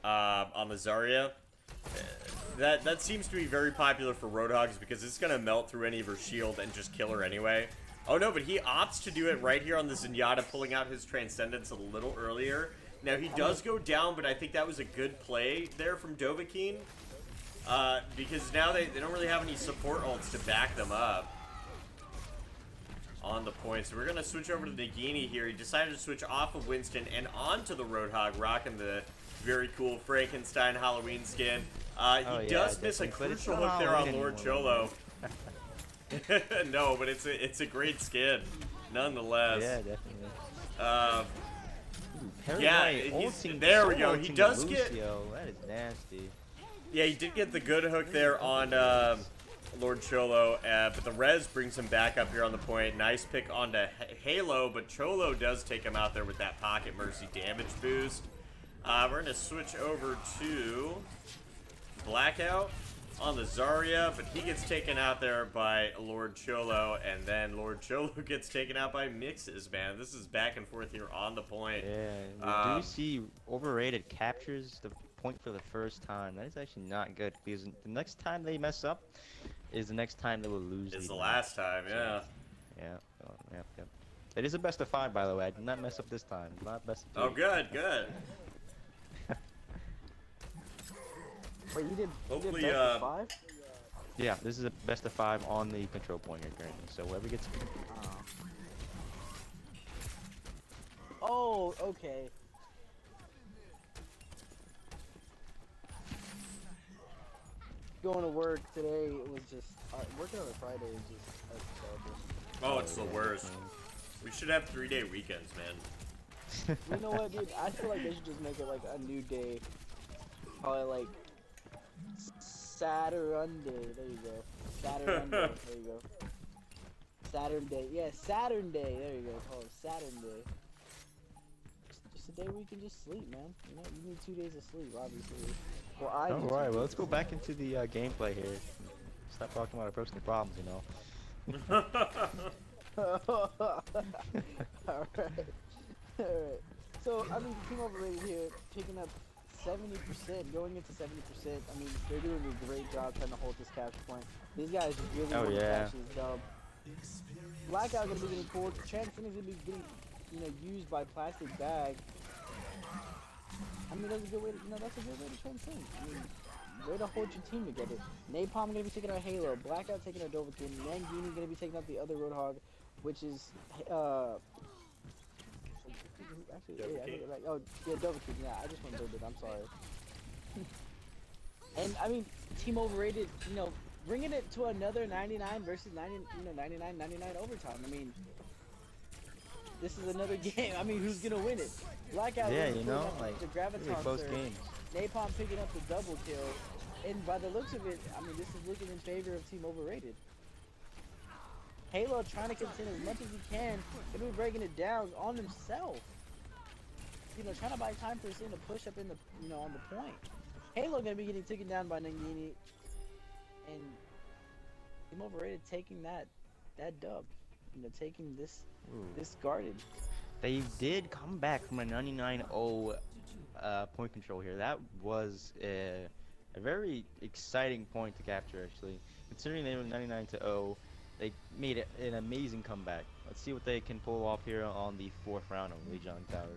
on the Zarya. That seems to be very popular for Roadhogs because it's gonna melt through any of her shield and just kill her anyway. Oh no, but he opts to do it right here on the Zenyatta, pulling out his Transcendence a little earlier. Now he does go down, but I think that was a good play there from Dovahkiin. Because now they don't really have any support ults to back them up on the point. So we're going to switch over to Nagini here. He decided to switch off of Winston and onto the Roadhog, rocking the very cool Frankenstein Halloween skin. He does miss a crucial hook there on Lord Cholo. No, but it's a great skin, nonetheless. Yeah, definitely. Yeah, there we go. He does get... That is nasty. Yeah, he did get the good hook there on Lord Cholo, but the res brings him back up here on the point. Nice pick onto Halo, but Cholo does take him out there with that Pocket Mercy damage boost. We're going to switch over to Blackout on the Zarya, but he gets taken out there by Lord Cholo, and then Lord Cholo gets taken out by Mixes, man. This is back and forth here on the point. Yeah, we do see Overrated captures the point for the first time. That is actually not good, because the next time they mess up is the next time they will lose. It's the last time, yeah. Yeah. It is a best of 5, by the way. I did not mess up this time. Not best of 3. Oh, good. Wait, you did Hopefully, best of 5? Yeah, this is a best of 5 on the control point here currently. So whoever gets... Oh, okay. Going to work today, it was just working on a Friday is just terrible. Oh, it's the worst. We should have 3-day weekends, man. You know what, dude? I feel like they should just make it like a new day. Probably like Saturday. There you go. Saturday. There you go. Saturday. Yeah, Saturday. There you go. Oh, Saturday. Just a day where you can just sleep, man. You know, you need 2 days of sleep, obviously. Well, I All need right, 2 well, days let's of go sleep. back into the gameplay here. Stop talking about our personal problems, you know. Alright. Alright. So, I mean, Team Overrated here, picking up 70%, going into 70%. I mean, they're doing a great job trying to hold this capture point. These guys really Oh, want to yeah. catch this dub. Blackout gonna be getting pulled. Transcend is gonna be getting, used by Plastic Bag. I mean, that's a good way to, that's a good way to transcend. I mean, way to hold your team together. Napalm gonna be taking out Halo. Blackout taking out Dovahkiin. Nangini gonna be taking out the other Roadhog, which is, actually, yeah, I think it right. Oh, yeah, Dovahkiin. Yeah, I just went Dovahkiin. I'm sorry. And I mean, Team Overrated, bringing it to another 99 versus 99 overtime. I mean, this is another game. I mean, who's gonna win it? Blackout Yeah, really you pulling know, up like, the really graviton close surge. games. Napalm picking up the double kill, and by the looks of it, I mean, this is looking in favor of Team Overrated. Halo trying to contend as much as he can, gonna be breaking it down on himself. Trying to buy time for his team to push up in the, on the point. Halo gonna be getting taken down by Nangini, and Team Overrated taking that dub. Taking this guarded. They did come back from a 99-0 point control here. That was a very exciting point to capture, actually. Considering they were 99-0, they made an amazing comeback. Let's see what they can pull off here on the 4th round of Lijiang Tower.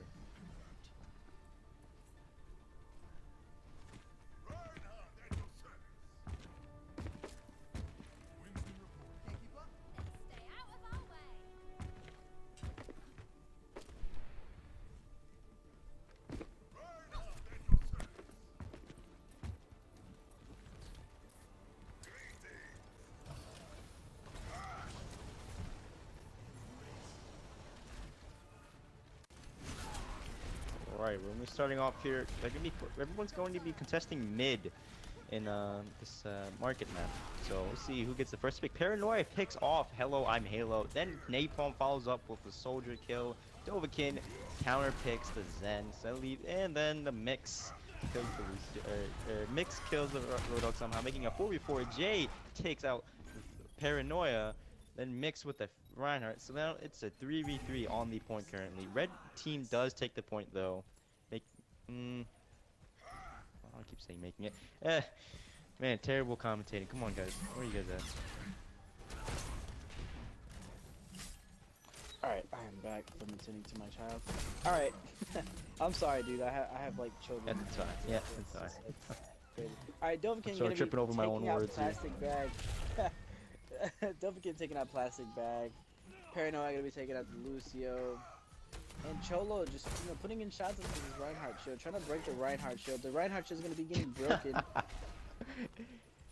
Alright, we're starting off here. Everyone's going to be contesting mid in this market map. So we'll see who gets the first pick. Paranoia picks off Hello, I'm Halo. Then Napalm follows up with the soldier kill. Dovahkiin counter picks the Zen. And then the Mix kills the Mix kills the Roadhog somehow, making a 4v4. Jay takes out Paranoia. Then Mix with the Reinhardt. So now it's a 3v3 on the point currently. Red team does take the point though. I keep saying making it. Man, terrible commentating. Come on, guys. Where are you guys at? Alright, I am back from attending to my child. Alright. I'm sorry, dude. I have like children. That's fine. Yeah, that's fine. Alright, Dovahkiin gonna be tripping over my own taking out words here. Plastic Bag. Dovahkiin taking out Plastic Bag. Paranoia gonna be taking out the Lucio. And Cholo just, putting in shots into his Reinhardt shield, trying to break the Reinhardt shield. The Reinhardt shield is gonna be getting broken.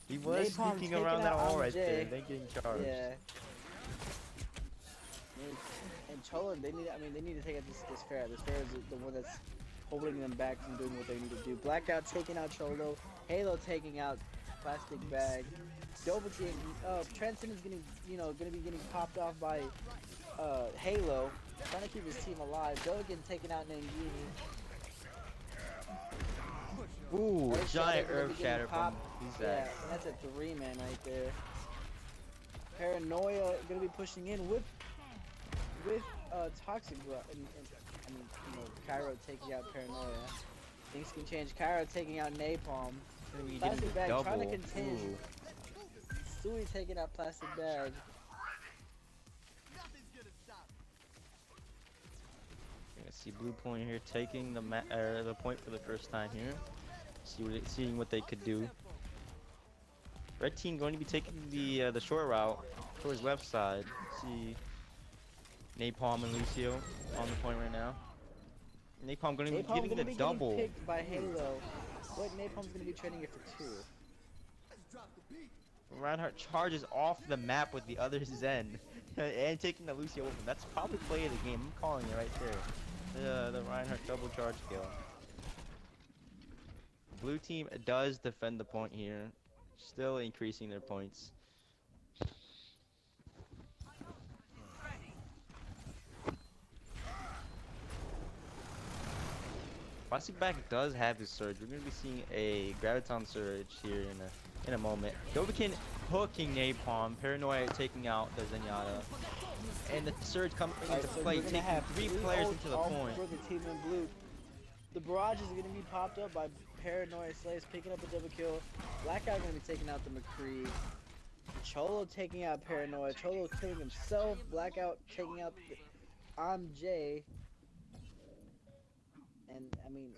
He was Napalm sneaking taking around that out wall right there. Jay. They getting charged. Yeah. And Cholo, they need to take out this Pharah. This Pharah is the one that's holding them back from doing what they need to do. Blackout taking out Cholo. Halo taking out Plastic Bag. Dovahkiin, Transcend is gonna be getting popped off by Halo, trying to keep his team alive. Dovahkiin taking out Nangini. Ooh, Earth giant Shatter gonna be Earth getting Shatter from popped. Yeah, Zach. and that's a 3-man right there. Paranoia gonna be pushing in with Toxic Cairo taking out Paranoia. Things can change. Cairo taking out Napalm. Plastic Bag trying to contend. Ooh. Stewie taking out Plastic Bag. Gonna see Blue Point here taking the point for the first time here. Seeing what they could do. Red team going to be taking the short route towards left side. See Napalm and Lucio on the point right now. Napalm going to be getting the double. Getting picked by Halo. What Napalm's going to be trading it for 2. Reinhardt charges off the map with the other Zen and taking the Lucio with him. That's probably play of the game. I'm calling it right there. The Reinhardt double charge kill. Blue team does defend the point here. Still increasing their points. Plastic Bag does have his surge. We're gonna be seeing a Graviton surge here in a moment. Dovakin hooking Napalm, Paranoia taking out the Zenyatta, and the surge coming Alright, into so play, we're gonna taking have 3 three players ults into the all point. for the team in blue. The barrage is gonna be popped up by Paranoia Slays picking up a double kill. Blackout gonna be taking out the McCree. Cholo taking out Paranoia. Cholo killing himself. Blackout taking out the Jay. And I mean,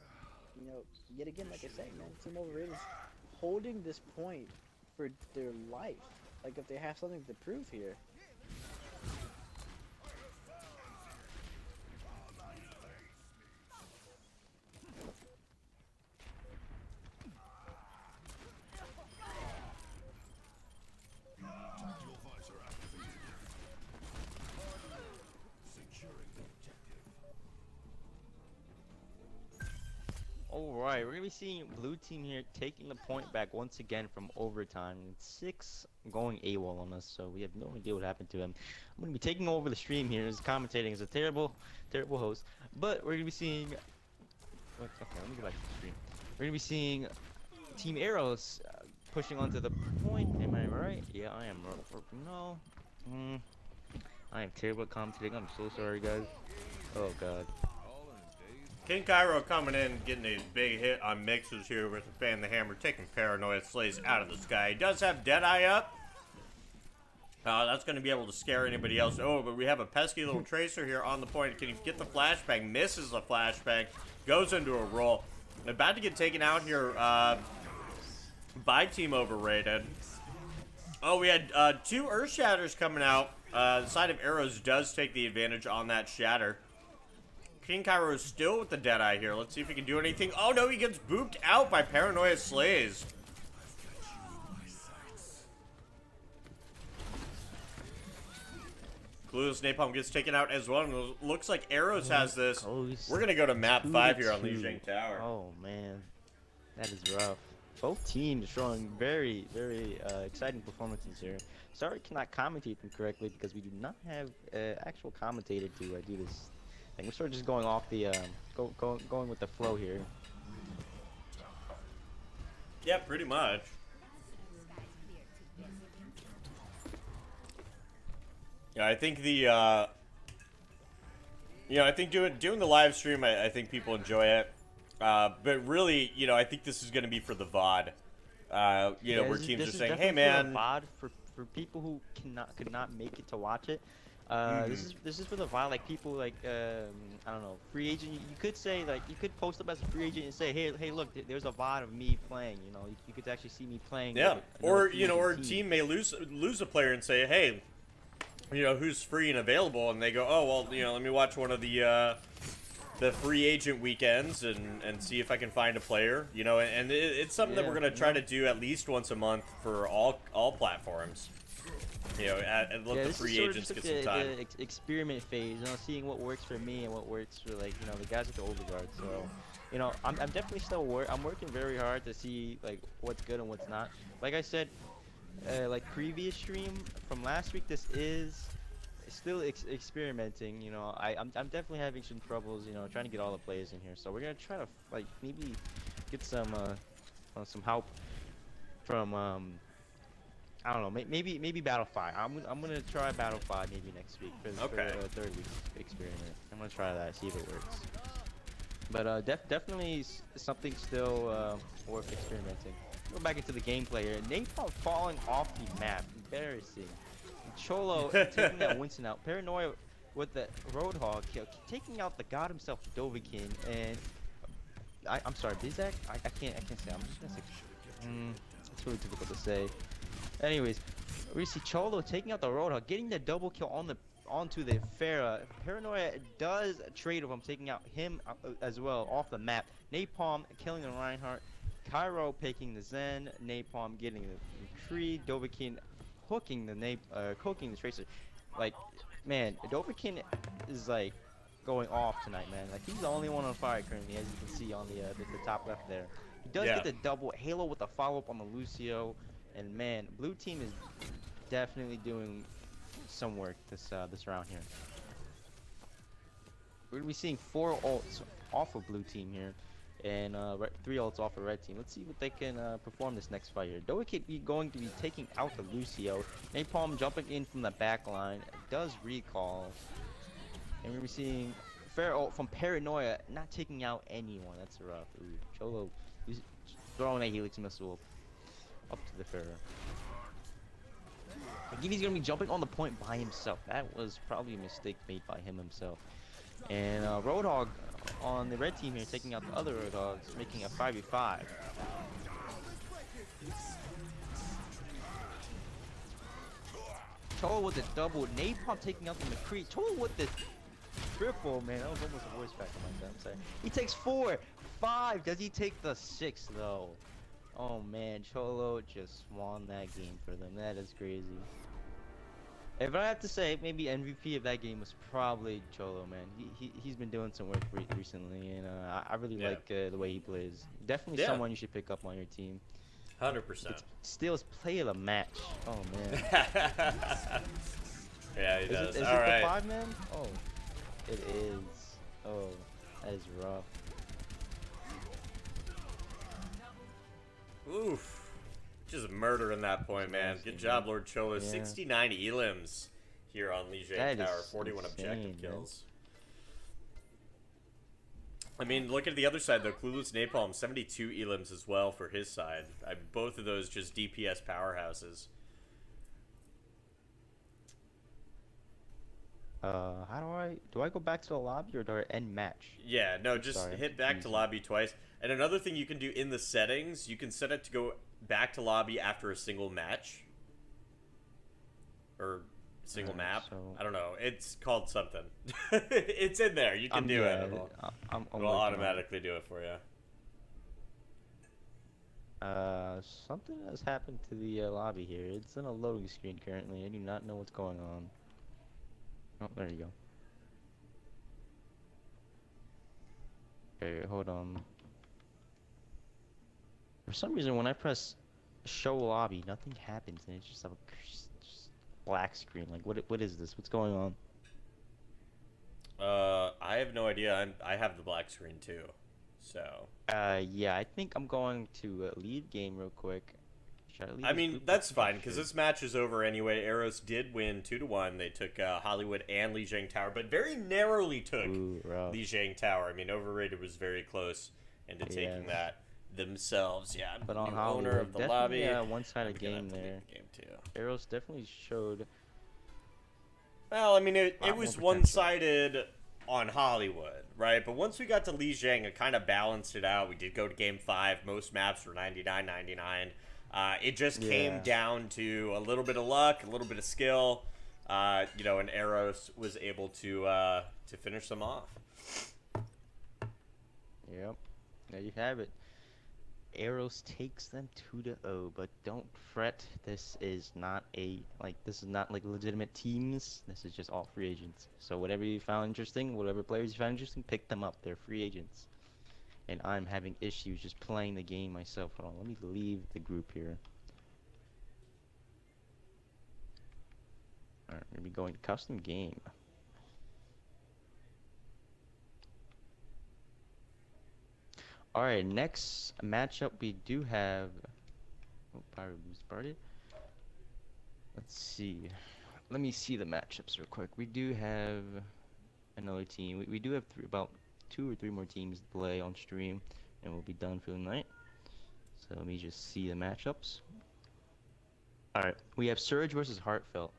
you know, yet again, like I said, man, Team Overrated is holding this point for their life. Like if they have something to prove here. Alright, we're gonna be seeing blue team here taking the point back once again from overtime. 6 going AWOL on us, so we have no idea what happened to him. I'm gonna be taking over the stream here as commentating as a terrible host. But we're gonna be seeing okay, let me go back to the stream. We're gonna be seeing Team Arrows pushing onto the point. Am I right? Yeah, I am. No. I am terrible at commentating. I'm so sorry, guys. Oh god. King Cairo coming in, getting a big hit on mixes here with the Fan the Hammer, taking Paranoia Slays out of the sky. He does have Deadeye up. That's going to be able to scare anybody else. Oh, but we have a pesky little Tracer here on the point. Can he get the flashbang? Misses the flashbang. Goes into a roll. About to get taken out here by Team Overrated. Oh, we had 2 Earth Shatters coming out. The side of Arrows does take the advantage on that Shatter. King Cairo is still with the Deadeye here. Let's see if he can do anything. Oh no, he gets booped out by Paranoia Slays. Clueless Napalm gets taken out as well. And it looks like Arrows has this. We're going to go to map 5 here on Lijiang Tower. Oh man, that is rough. Both teams showing very, very exciting performances here. Sorry, cannot commentate them correctly because we do not have actual commentator to do this. We're sort of just going off the going with the flow here. Yeah, pretty much. Yeah, I think the I think doing the live stream, I think people enjoy it. But really, I think this is going to be for the VOD. Where teams are saying, "Hey, man." VOD for people who could not make it to watch it. This is for the VOD, like people like I don't know, free agent. You could say like you could post up as a free agent and say, hey look, there's a VOD of me playing. You could actually see me playing. Yeah, or or a team may lose a player and say, hey, who's free and available, and they go, oh well, let me watch one of the free agent weekends and see if I can find a player. And it's something that we're gonna try to do at least once a month for all platforms. And let the free agents get some time. The experiment phase, seeing what works for me and what works for the guys at the Overguard. So, I'm definitely still I'm working very hard to see like what's good and what's not. Like I said, like previous stream from last week, this is still experimenting. I'm definitely having some troubles. Trying to get all the players in here. So we're gonna try to maybe get some help from I don't know, maybe Battle 5. I'm gonna try Battle 5 maybe next week for the third week experiment. I'm gonna try that, see if it works. But definitely something still worth experimenting. Go back into the gameplay here. Napalm falling off the map, embarrassing. Cholo taking that Winston out. Paranoia with the Roadhog kill, taking out the god himself, Dovakin, and I'm sorry, Bizak. I can't say. I'm just gonna say. It's really difficult to say. Anyways, we see Cholo taking out the Roadhog, getting the double kill onto the Pharah. Paranoia does trade of him, taking out him as well off the map. Napalm killing the Reinhardt. Cairo picking the Zen. Napalm getting the McCree. Dovakin hooking the Tracer. Like, man, Dovakin is going off tonight, man. He's the only one on fire currently, as you can see on the top left there. He does get the double Halo with the follow-up on the Lucio. And man, blue team is definitely doing some work this round here. We're gonna be seeing 4 ults off of blue team here, and 3 ults off of red team. Let's see what they can perform this next fight here. Joebot going to be taking out the Lucio. Napalm jumping in from the back line, does recall, and we're seeing fair ult from Paranoia, not taking out anyone. That's rough. Ooh, Cholo he's throwing a Helix missile up to the Pharaoh. Nagini's gonna be jumping on the point by himself. That was probably a mistake made by him himself. And Roadhog on the red team here taking out the other Roadhogs, making a 5v5. Cholo with the double, Napalm taking out the McCree. Cholo with the triple, man. That was almost a voice crack on my side. He takes 4, 5. Does he take the 6 though? Oh man, Cholo just won that game for them. That is crazy. If I have to say, maybe MVP of that game was probably Cholo, man. He's been doing some work recently, and I really like the way he plays. Definitely someone you should pick up on your team. 100%. Steals play of the match. Oh man. Yeah, he does. Is it All right. the 5-man? Oh, it is. Oh, that is rough. Oof. Just murdering that point, man. Good job, Lord Cholo. Yeah. 69 elims here on Li Jing That Tower. is 41 insane, objective man. kills. I mean, look at the other side, though. Clueless Napalm, 72 elims as well for his side. Both of those just DPS powerhouses. How do I go back to the lobby or do I end match? Yeah, no, just Sorry, hit back to confusing. lobby twice. And another thing you can do in the settings, you can set it to go back to lobby after a single match. Or single map. So I don't know. It's called something. It's in there. You can do it. It'll I'm it'll working on it. automatically do it for you. Something has happened to the lobby here. It's in a loading screen currently. I do not know what's going on. Oh, there you go. Okay, hold on. For some reason, when I press show lobby, nothing happens, and it's just a just black screen. Like, what is this? What's going on? I have no idea. I have the black screen too. So. Yeah, I think I'm going to leave game real quick. Should leave I this mean, group? that's I'm fine, not because sure. this match is over anyway. Eros did win 2-1. They took Hollywood and Li Jing Tower, but very narrowly took Ooh, rough. Li Jing Tower. I mean, Overrated was very close into taking that themselves. Yeah, But new on owner Hollywood, of the definitely lobby. a one-sided I'm gonna have game to leave there. the game too. Arrows definitely showed. Well, I mean, it Lot was more potential. one-sided on Hollywood, right? But once we got to Li Jing, it kind of balanced it out. We did go to Game 5. Most maps were 99-99. It just came down to a little bit of luck, a little bit of skill, you know, and Eros was able to finish them off. Yep. There you have it. Arrows takes them 2-0, but don't fret. This is not like legitimate teams. This is just all free agents. So whatever you found interesting, whatever players you found interesting, pick them up. They're free agents. And I'm having issues just playing the game myself. Hold on, let me leave the group here. Alright, we're gonna be going to custom game. Alright, next matchup we do have. Oh, Pyro Boost started. Let's see. Let me see the matchups real quick. We do have another team. We do have about 2 or 3 more teams to play on stream, and we'll be done for the night. So let me just see the matchups. Alright, we have Surge versus Heartfelt.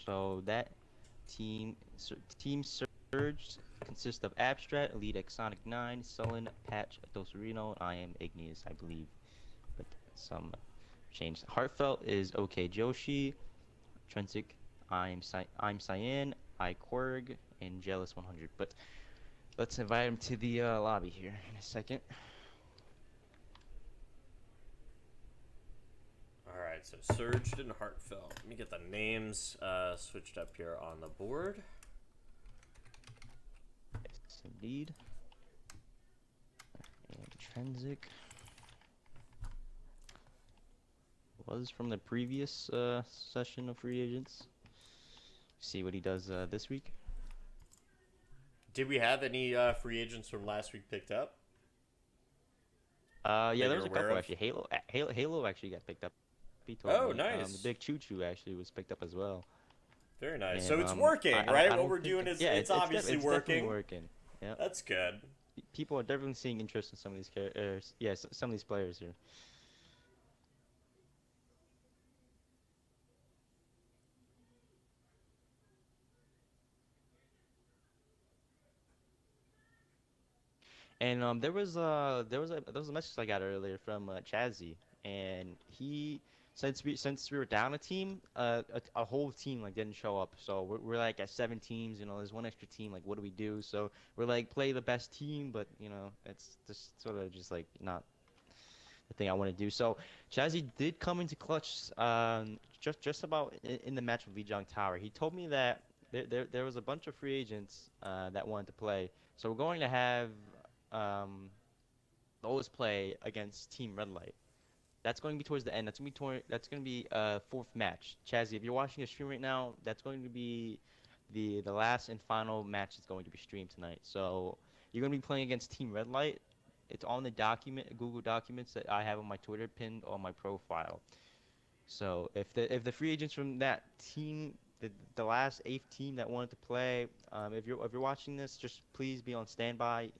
So that team Surge consists of Abstract, Elite Exonic 9, Sullen, Patch, Dosarino, and I am Igneous, I believe. But some changed. Heartfelt is OK Joshi, Trensic, I'm Cyan, I Quirg, and Jealous 100. But let's invite him to the lobby here in a second. Alright, so Surged and Heartfelt. Let me get the names switched up here on the board. Yes, indeed. And Trensic. was from the previous session of free agents. See what he does this week. Did we have any free agents from last week picked up Yeah, that there you're was a aware couple of? actually. Halo actually got picked up. He told Oh, me. The nice. big Choo Choo actually was picked up as well. Very nice. And So it's working, right? I What don't we're think doing is yeah, it's obviously it's definitely working. working. Yeah, That's good. people are definitely seeing interest in some of these characters. Yeah, some of these players here. And there was a message I got earlier from Chazzy, and he since we were down a team, a whole team like didn't show up. So we're like at 7 teams. There's one extra team. Like, what do we do? So we're like play the best team, but it's just sort of just like not the thing I want to do. So Chazzy did come into clutch just about in the match with Lee Jong Tower. He told me that there was a bunch of free agents that wanted to play. So we're going to have um, those play against Team Red Light. That's going to be towards the end. That's going to be fourth match. Chazzy, if you're watching the stream right now, that's going to be the last and final match that's going to be streamed tonight. So you're going to be playing against Team Red Light. It's on the Google Documents that I have on my Twitter pinned on my profile. So if the free agents from that team, the last eighth team that wanted to play, if you're watching this, just please be on standby.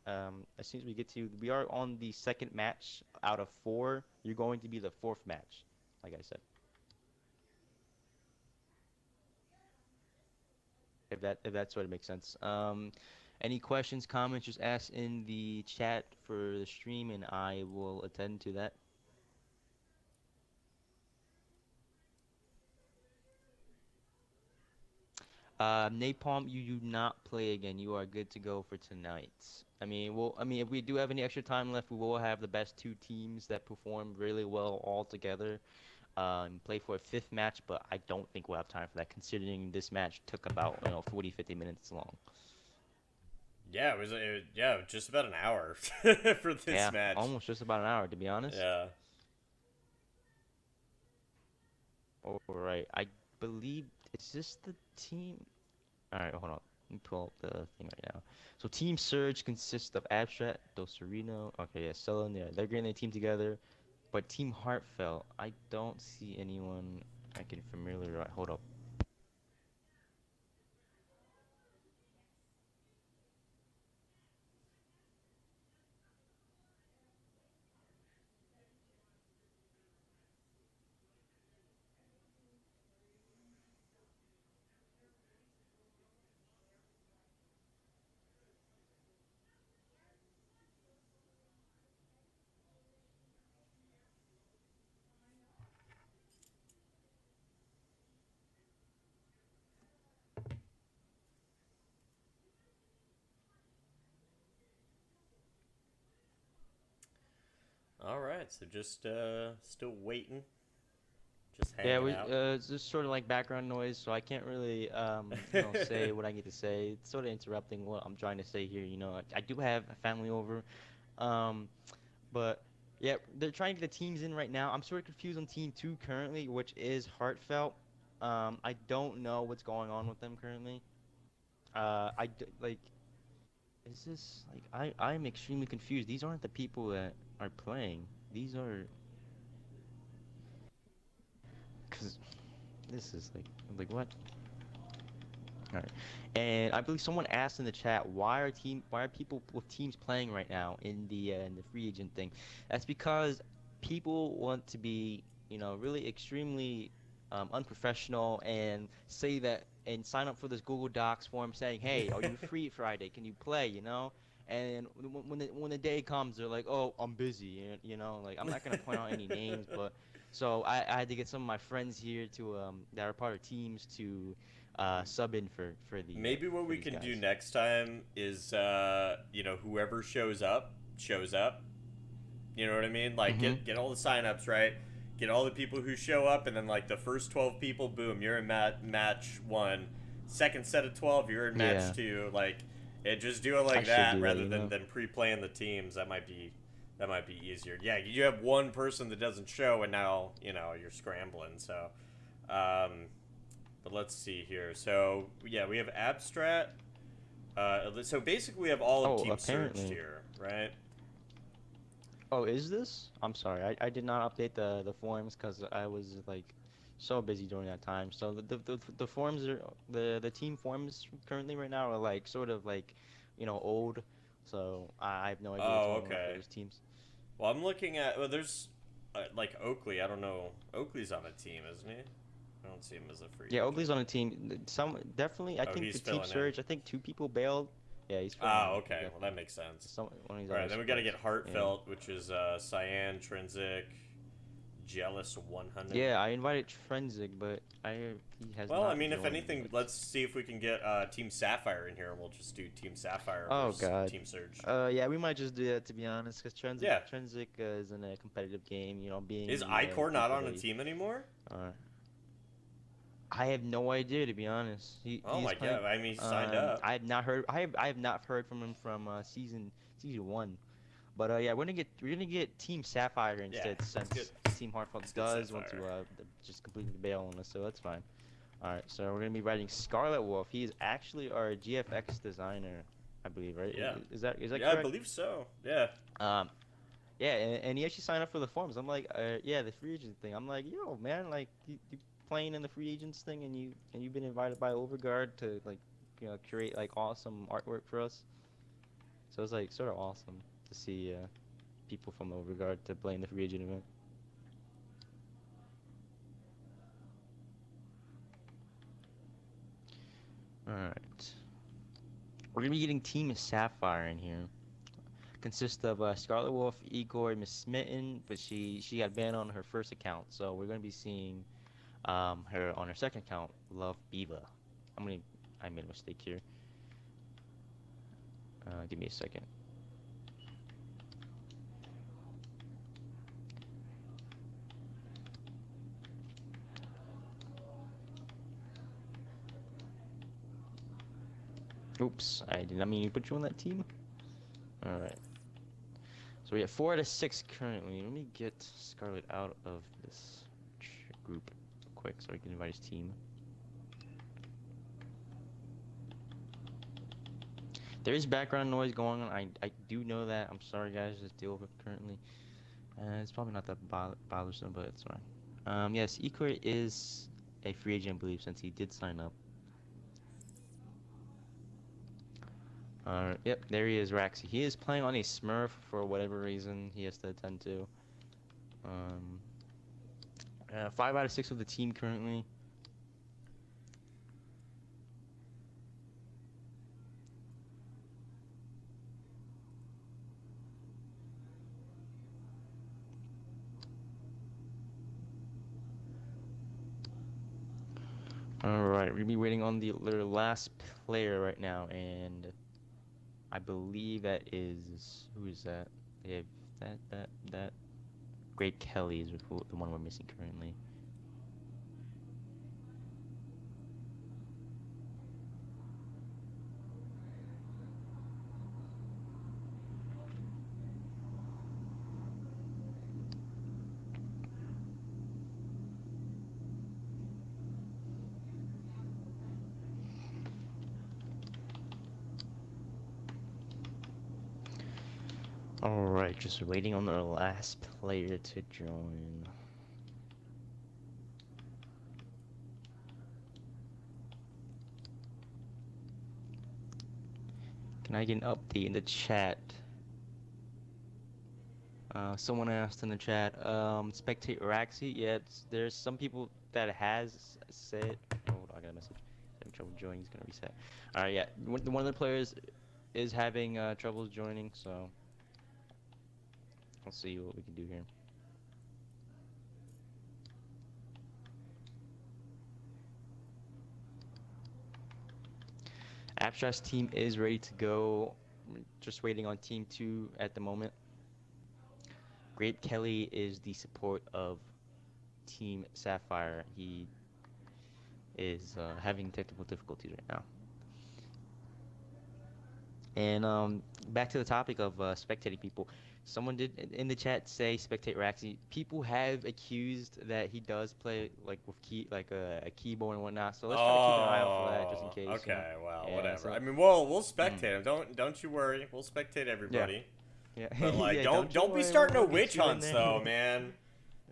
As soon as we get to, we are on the second match out of four. You're going to be the fourth match, like I said. If that sort of makes sense. Any questions, comments, just ask in the chat for the stream, and I will attend to that. Napalm, you do not play again. You are good to go for tonight. If we do have any extra time left, we will have the best two teams that perform really well all together. Play for a fifth match, but I don't think we'll have time for that, considering this match took about 40, 50 minutes long. Yeah, yeah, just about an hour for this Yeah, match. almost just about an hour, to be honest. Yeah. All right, I believe is this the team? All right, hold on. Let me pull up the thing right now. So Team Surge consists of Abstract, Docerino, okay, yeah, Sullen, yeah, they're getting a team together. But Team Heartfelt, I don't see anyone I can familiarize. Hold up. All right, so just still waiting, just Yeah, hanging out. it's just sort of like background noise, so I can't really say what I need to say. It's sort of interrupting what I'm trying to say here. I do have a family over. Um, but yeah, they're trying to get the teams in right now. I'm sort of confused on Team 2 currently, which is Heartfelt. I don't know what's going on with them currently. Like, is this like I'm extremely confused. These aren't the people that are playing. These are, cause this is like what? All right. And I believe someone asked in the chat, why are people with teams playing right now in the free agent thing? That's because people want to be, really extremely unprofessional and say that and sign up for this Google Docs form saying, "Hey, are you free Friday? Can you play?" And when the day comes, they're like, "Oh, I'm busy." Like I'm not gonna point out any names, but so I had to get some of my friends here to that are part of teams to sub in Maybe what for we these can do guys. next time is, whoever shows up, shows up. You know what I mean? Like, Mm-hmm. get all the signups, right? Get all the people who show up, and then, like, the first 12 people, boom, you're in match one. Second set of 12, you're in match Yeah, two. Like, just do it I like should that do that. rather than pre-playing the teams. That might be That might be easier. Yeah, you have one person that doesn't show, and now you're scrambling. So, um, but let's see here. So yeah, we have abstract. So basically, we have all of Oh, Team Surged apparently. here, right? Oh, is this? I'm sorry. I did not update the forums because I was like so busy during that time. So the forums are the team forums currently right now are like sort of like, old. So I have no idea what's Oh, going on with okay. those teams. Well, I'm looking at. Well, there's like Oakley. I don't know. Oakley's on a team, isn't he? I don't see him as a free Yeah, agent. Oakley's on a team. Some definitely. I Oh, think the he's team filling in. surge. I think two people bailed. Yeah, he's filling Ah, in okay. Well, that definitely. makes sense. Some one of these All other right, then we got to get supports. Yeah. Heartfelt, which is Cyan, Trinsic, Jealous 100. Yeah, I invited Forensic, but he has Well, I not mean, if joined. anything, But let's see if we can get Team Sapphire in here, and we'll just do Team Sapphire oh versus god. Team Surge. Yeah, we might just do that to be honest, because Yeah. Trinsic is in a competitive game. Being Is the Icor not people on that a team anymore? uh, I have no idea to be honest. Oh He's my playing. god! I mean, he signed up. I have not heard. I have not heard from him from season one. But yeah, we're gonna get Team Sapphire Yeah, instead let's get since Team Heartfelt let's get does want Sapphire. to just completely bail on us, so that's fine. All right, so we're gonna be writing Scarlet Wolf. He is actually our GFX designer, I believe, right? Yeah. Is that Yeah, I correct? believe so. Yeah. Um, yeah, and he actually signed up for the forums. I'm like, yeah, the free agent thing. I'm like, yo, man, like you playing in the free agents thing, and you've been invited by Overguard to like, curate like awesome artwork for us. So it's like sort of awesome to see people from Overguard to play in the free agent event. All right, we're gonna be getting Team Sapphire in here. Consists of Scarlet Wolf, Igor, Miss Smitten, but she got banned on her first account, so we're gonna be seeing her on her second account, Love Biva. I made a mistake here. Give me a second. Oops, I did not mean to put you on that team. All right. So we have 4 out of 6 currently. Let me get Scarlet out of this group real quick so I can invite his team. There is background noise going on. I do know that. I'm sorry, guys. Just deal with it currently. It's probably not that bothersome, but it's fine. Yes, Ikor is a free agent, I believe, since he did sign up. Yep, there he is, Raxi. He is playing on a Smurf for whatever reason he has to attend to. 5 out of 6 of the team currently. Alright, we're gonna be waiting on their last player right now, and I believe that is who is that? They have that Great Kelly is the one we're missing currently. Alright, just waiting on our last player to join. Can I get an update in the chat? Someone asked in the chat, spectate Raxi. Yeah, there's some people that has said. Oh, I got a message. Having trouble joining. He's gonna reset. All right, yeah. One of the players is having troubles joining, so let's see what we can do here. Abstract's team is ready to go. Just waiting on team 2 at the moment. Great Kelly is the support of Team Sapphire. He is having technical difficulties right now. And back to the topic of spectating people. Someone did in the chat say spectate Raxi. People have accused that he does play like with a keyboard and whatnot. So let's try to keep an eye out for that just in Oh, case, you know. okay. Well, Yeah. whatever. I So mean, we'll mm, spectate him. Don't you worry. We'll spectate yeah, everybody. yeah, But like, yeah. don't Don't you don't be worry, starting no we'll get witch you in hunts though, there. man.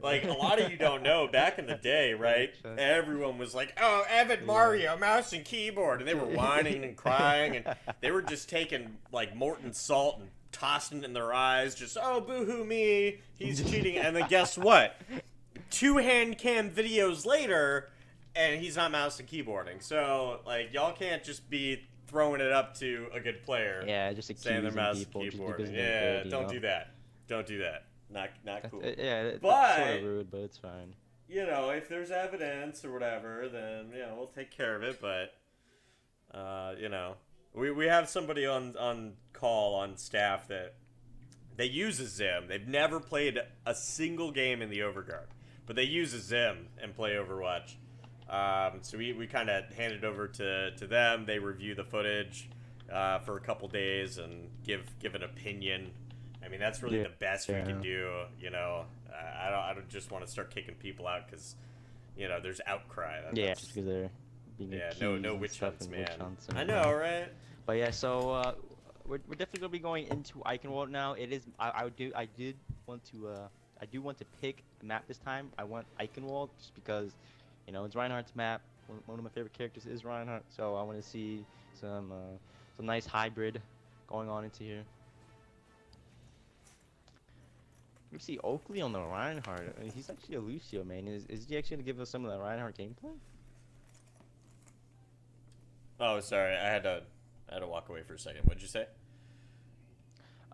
Like a lot of you don't know, back in the day, right? Witch hunt. Everyone was like, "Oh, Evan Yeah. Mario, mouse and keyboard," and they were whining and crying, and they were just taking like Morton salt and tossing it in their eyes, just "Oh, boo-hoo me, he's cheating." And then guess what? 2 hand cam videos later, and he's not mouse and keyboarding. So like, y'all can't just be throwing it up to a good player, Yeah, just saying they're accusing mouse and people just keyboarding. because Yeah, they're good, you don't know. do that. Don't do that. Not cool. Yeah, that's sort But of rude, but it's fine. you know, if there's evidence or whatever, then we'll take care of it. But you know, we have somebody on call on staff that they use a Zim. They've never played a single game in the Overguard, but they use a Zim and play Overwatch. So we kind of hand it over to them. They review the footage for a couple days and give an opinion. I mean, that's really Yeah. the best we Yeah. can do. You know, I don't just want to start kicking people out because there's outcry. Yeah, That's- just because they're being yeah, accused no and witch stuff hunts, and man. witch hunts and I whatnot. know, right? But yeah, so we're definitely gonna be going into Eichenwald now. It is I do want to pick a map this time. I want Eichenwald just because it's Reinhardt's map. One of my favorite characters is Reinhardt, so I want to see some nice hybrid going on into here. We see Oakley on the Reinhardt. He's actually a Lucio, man. Is he actually gonna give us some of that Reinhardt gameplay? Oh, sorry, I had to walk away for a second. What'd you say?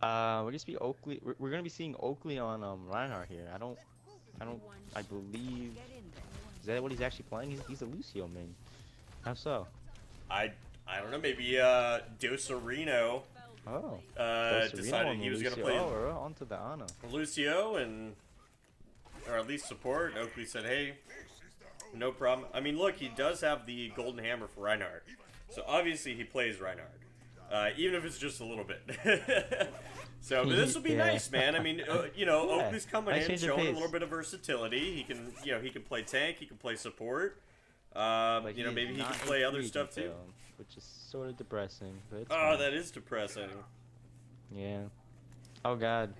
We're gonna see Oakley. We're gonna be seeing Oakley on Reinhardt here. I believe. Is that what he's actually playing? He's a Lucio main. How so? I don't know. Maybe Dosarino Oh. decided he was gonna play Oh, we're onto the Ana. Lucio or at least support. Oakley said, "Hey, no problem." I mean, look, he does have the golden hammer for Reinhardt, so obviously he plays Reinhardt, even if it's just a little bit. So, but this will be Yeah. nice, man. I mean, Yeah. Oakley's coming Nice in, change of showing a pace. little bit of versatility. He can, he can play tank, he can play support. But he is Maybe he not can play other in stuff too. detail, which is sort of depressing. But it's Oh, fine. that is depressing. Yeah. Oh God.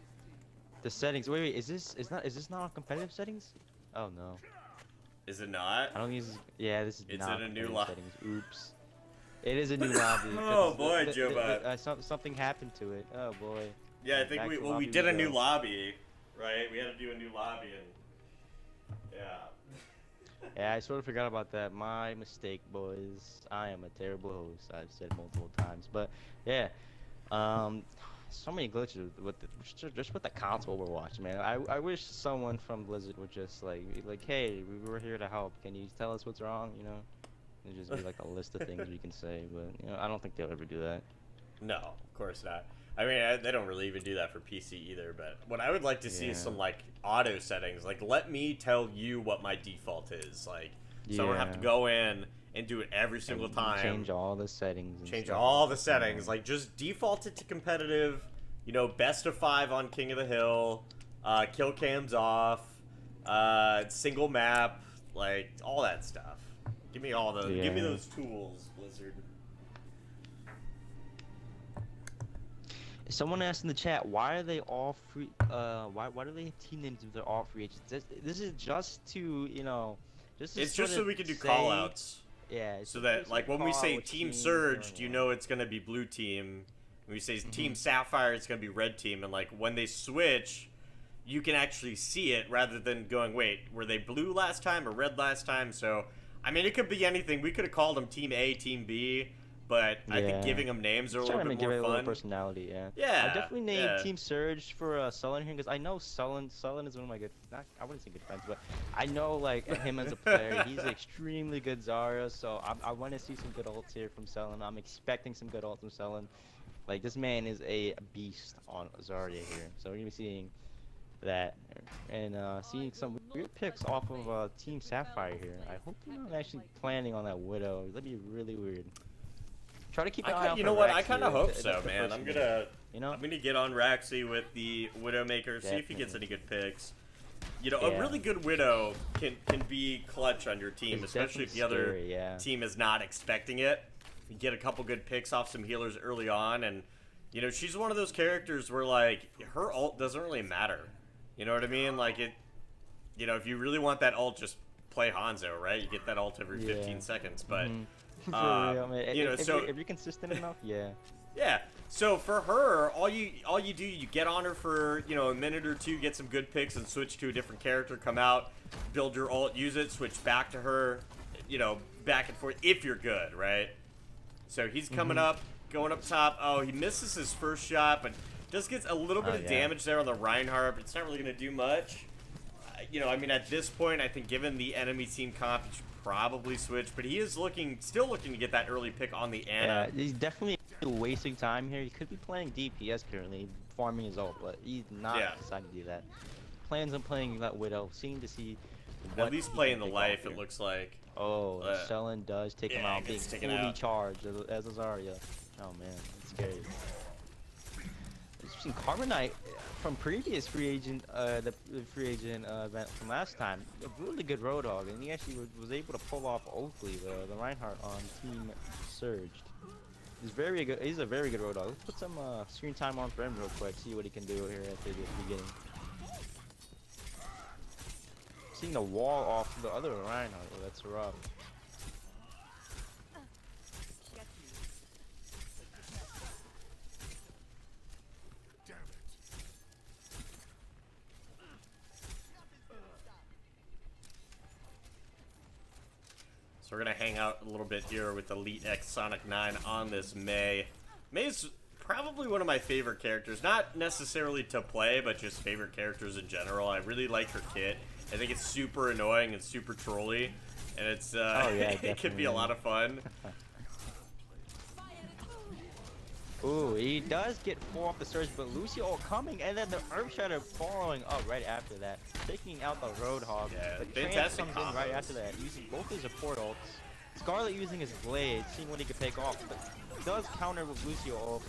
The settings. Wait. Is this not on competitive settings? Oh no. Is it not? I don't think this is. Yeah, this is It's not in a new competitive lobby. settings. Oops. It is a new lobby. Oh, because boy, Joebot. something happened to it. Oh boy. Yeah, I think Back we to we lobby did a new go. lobby, right? We had to do a new lobby, and yeah. Yeah, I sort of forgot about that. My mistake, boys. I am a terrible host. I've said multiple times, but yeah. So many glitches just with the console we're watching, man. I wish someone from Blizzard would just like, hey, we were here to help. Can you tell us what's wrong? It'd just be like a list of things we can say, but I don't think they'll ever do that. No, of course not. I mean, they don't really even do that for PC either. But what I would like to see is Yeah. some like auto settings. Like, let me tell you what my default is. Like, so I don't have to Yeah. go in and do it every single And time. change all the settings. And Change stuff. all the settings. Like, just default it to competitive. Best of 5 on King of the Hill. Kill cams off. Single map. Like, all that stuff. Give me all those. Give me Yeah. those tools, Blizzard. Someone asked in the chat, why are they all free? Why do they have team names if they're all free agents? This is just to just to It's sort just so of we can do say- call outs. Yeah. it's So just that, to like, when we call out say which Team teams Surged, are you on. know it's going to be blue team. When we say Team Sapphire, it's going to be red team. And, like, when they switch, you can actually see it rather than going, wait, were they blue last time or red last time? So, I mean, it could be anything. We could have called them Team A, Team B. But I think Yeah. giving them names are a Trying little to bit give it more a little fun. personality, yeah. Yeah, I definitely named yeah. Team Surge for Sullen here because I know Sullen is one of my good. I wouldn't say good friends, but I know like him as a player. He's extremely good Zarya, so I want to see some good ults here from Sullen. I'm expecting some good ults from Sullen. Like this man is a beast on Zarya here, so we're gonna be seeing that and seeing some weird picks off of Team Sapphire here. I hope you're not actually planning on that Widow. That'd be really weird. try to keep an eye out You for know what? I Raxi kind of hope the so, man. first I'm game. gonna You know? I'm gonna get on Raxi with the Widowmaker, see if he gets any good picks. You know, a Yeah. really good Widow can be clutch on your team, It's especially if the definitely other scary, yeah. team is not expecting it. You get a couple good picks off some healers early on, and you know she's one of those characters where like her ult doesn't really matter. You know what I mean? Like it. You know, if you really want that ult, just play Hanzo, right? You get that ult every 15 seconds, but. For real, man. You know, if you're consistent enough, yeah. Yeah. So for her, all you do, you get on her for, you know, a minute or two, get some good picks, and switch to a different character, come out, build your ult, use it, switch back to her, you know, back and forth, if you're good, right? So he's coming up, going up top. Oh, he misses his first shot, but just gets a little bit of damage there on the Reinhardt, but it's not really going to do much. You know, I mean, at this point, I think given the enemy team comp, you should probably switch, but he is still looking to get that early pick on the Ana. Yeah, he's definitely wasting time here. He could be playing DPS currently, farming his ult, but he's not deciding to do that. Plans on playing that Widow, seeing to see what At least he playing can the pick life, off here. it looks like. Oh, Selen does take him out, being gets taken fully out. charged as a Zarya. Oh man, it's scary. We've seen Carbonite from previous free agent, the free agent event from last time. A really good road dog, and he actually was able to pull off Oakley, the Reinhardt on Team Surged. He's very good. He's a very good road dog. Let's put some screen time on for him real quick. See what he can do here at the beginning. Seeing the wall off the other Reinhardt. Oh, that's rough. So we're going to hang out a little bit here with Elite X Sonic 9 on this Mei. Mei's probably one of my favorite characters. Not necessarily to play, but just favorite characters in general. I really like her kit. I think it's super annoying and super trolly. And it's it can be a lot of fun. Ooh, he does get 4 off the surge, but Lucio coming, and then the Earthshatter following up right after that, taking out the Roadhog. Yeah, The fantastic Trance comes in right combos. after that, using both his support ults. Scarlet using his blade, seeing what he can take off, but does counter with Lucio ult.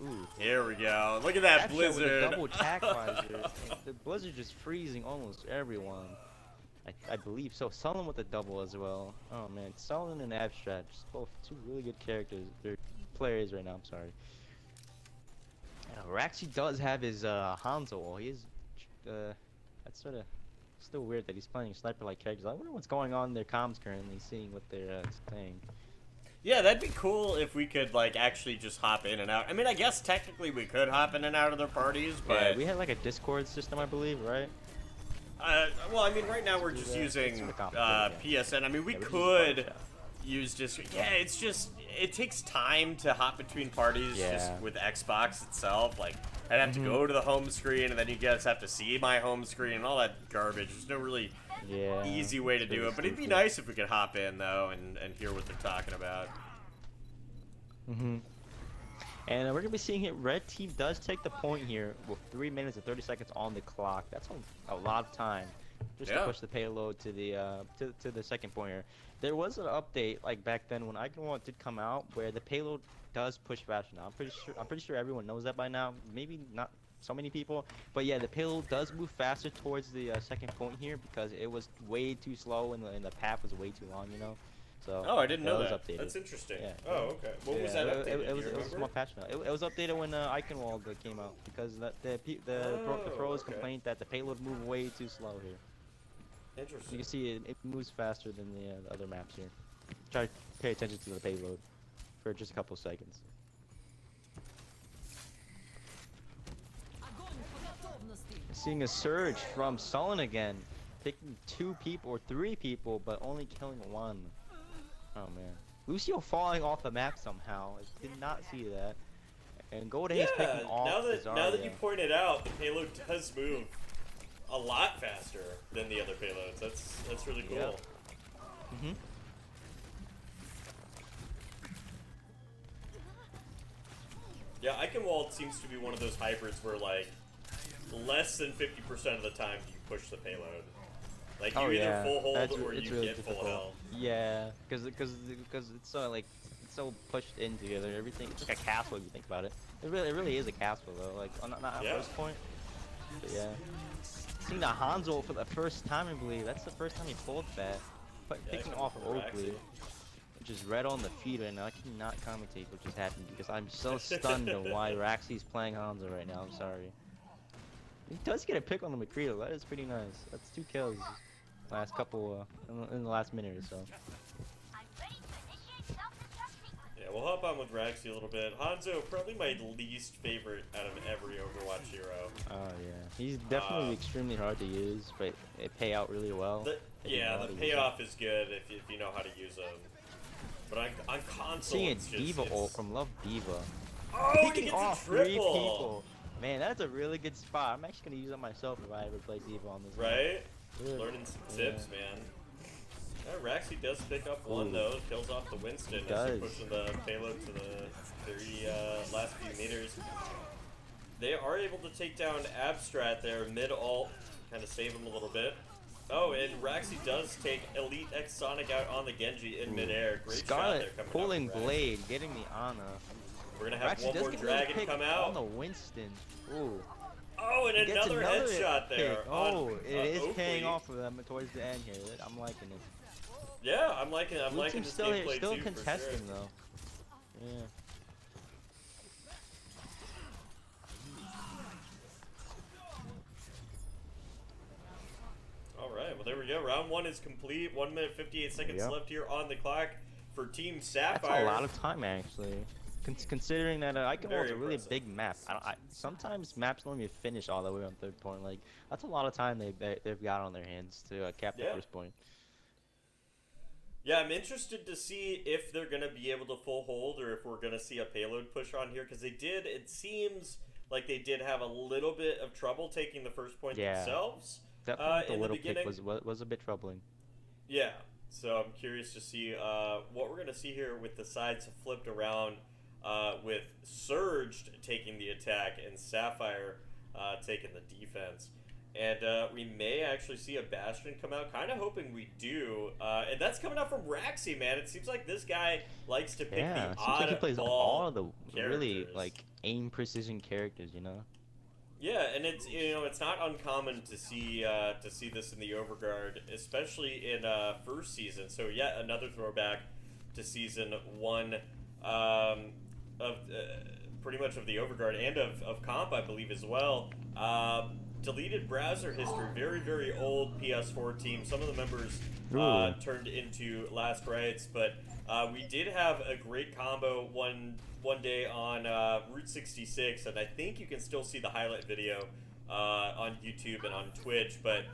Ooh. Here we go. Look at that With a Blizzard. double tack visor. The Blizzard just freezing almost everyone. I believe so. Sullen with a double as well. Oh man, Sullen and Abstract, just both two really good characters. They're players right now. I'm sorry. Raxi does have his Hanzo. He is. That's sort of still weird that he's playing sniper-like characters. I wonder what's going on in their comms currently, seeing what they're saying. Yeah, that'd be cool if we could, like, actually just hop in and out. I mean, I guess technically we could hop in and out of their parties, but... Yeah, we had like a Discord system, I believe, right? Well, I mean, right now we're just using sort of complicated, PSN. I mean, we Yeah, we're just could using use Discord. Yeah, it's just... It takes time to hop between parties just with Xbox itself. Like, I'd have to go to the home screen, and then you guys have to see my home screen and all that garbage. There's no really easy way to do it. But it'd be nice if we could hop in, though, and hear what they're talking about. And we're going to be seeing here, red team does take the point here with 3 minutes and 30 seconds on the clock. That's a lot of time just to push the payload to the to the second point here. There was an update like back then when Iconwall did come out where the payload does push faster now. I'm pretty sure everyone knows that by now. Maybe not so many people, but yeah, the payload does move faster towards the second point here because it was way too slow and the path was way too long, you know. So Oh, I didn't know was that. updated. That's interesting. Yeah. Oh, okay. What was that updated? It was Do you a remember? small patch now. It was updated when Iconwall came out because the pros complained that the payload moved way too slow here. You Interesting. can see it moves faster than the other maps here. Try to pay attention to the payload for just a couple seconds. Seeing a surge from Sullen again, picking 2 people or 3 people, but only killing 1. Oh man, Lucio falling off the map somehow. I did not see that. And Golden Haze picking off now that you pointed out, the payload does move a lot faster than the other payloads. That's really cool. Yep. Yeah, Eichenwald seems to be one of those hybrids where, like, less than 50% of the time you push the payload. Like, you either full hold or you really get full difficult. health. Yeah, because it's like so pushed in together. Everything, it's like a castle if you think about it. It really is a castle though. Like not at first point, but yeah. Seeing the Hanzo for the first time, I believe that's the first time he pulled that, picking off Oakley, which is red on the feed right now. I cannot commentate what just happened because I'm so stunned on why Raxi's playing Hanzo right now. I'm sorry. He does get a pick on the McCree though. That is pretty nice. That's 2 kills last couple in the last minute or so. Yeah, we'll hop on with Raxi a little bit. Hanzo, probably my least favorite out of every Overwatch hero. Oh yeah, he's definitely extremely hard to use, but it pay out really well. The payoff is good if you know how to use them. But on console, seeing a it's Diva ult from Love Diva. Oh, Picking he gets off a triple. 3 people. Man, that's a really good spot. I'm actually gonna use that myself if I ever play Diva on this. Right? Map. Learning some tips, man. Raxi does pick up one though, kills off the Winston as they're pushing the payload to the very last few meters. They are able to take down Abstrat there mid-ult, kind of save him a little bit. Oh, and Raxi does take Elite X Sonic out on the Genji in midair. Great shot there coming pulling out from Raxi. Blade, getting the Ana. We're gonna have Raxi one does more get dragon pick come out. on the Winston. Ooh. Oh, and another headshot there. Oh, it is Oakley. paying off for them towards the end here. I'm liking it. Yeah, I'm liking this gameplay still too, contesting for sure. though. Yeah. All right, well there we go. Round 1 is complete. 1 minute 58 seconds left here on the clock for Team Sapphire. That's a lot of time actually. Considering that Iconwall's a really big map. Sometimes maps don't even finish all the way on 3rd point. Like that's a lot of time they've got on their hands to cap the 1st point. Yeah, I'm interested to see if they're going to be able to full hold or if we're going to see a payload push on here because it seems like they did have a little bit of trouble taking the 1st point themselves. Definitely the in little the beginning. pick was a bit troubling. Yeah, so I'm curious to see what we're going to see here with the sides flipped around with Surged taking the attack and Sapphire taking the defense. And we may actually see a Bastion come out. Kind of hoping we do. And that's coming out from Raxi, man. It seems like this guy likes to pick the odd he plays ball all of the characters. really like aim precision characters, you know. Yeah, and it's not uncommon to see this in the Overguard, especially in first season. So yet another throwback to season 1 of pretty much of the Overguard and of Comp, I believe as well. Deleted browser history, very, very old PS4 team. Some of the members turned into last rites, but we did have a great combo one day on Route 66, and I think you can still see the highlight video on YouTube and on Twitch. But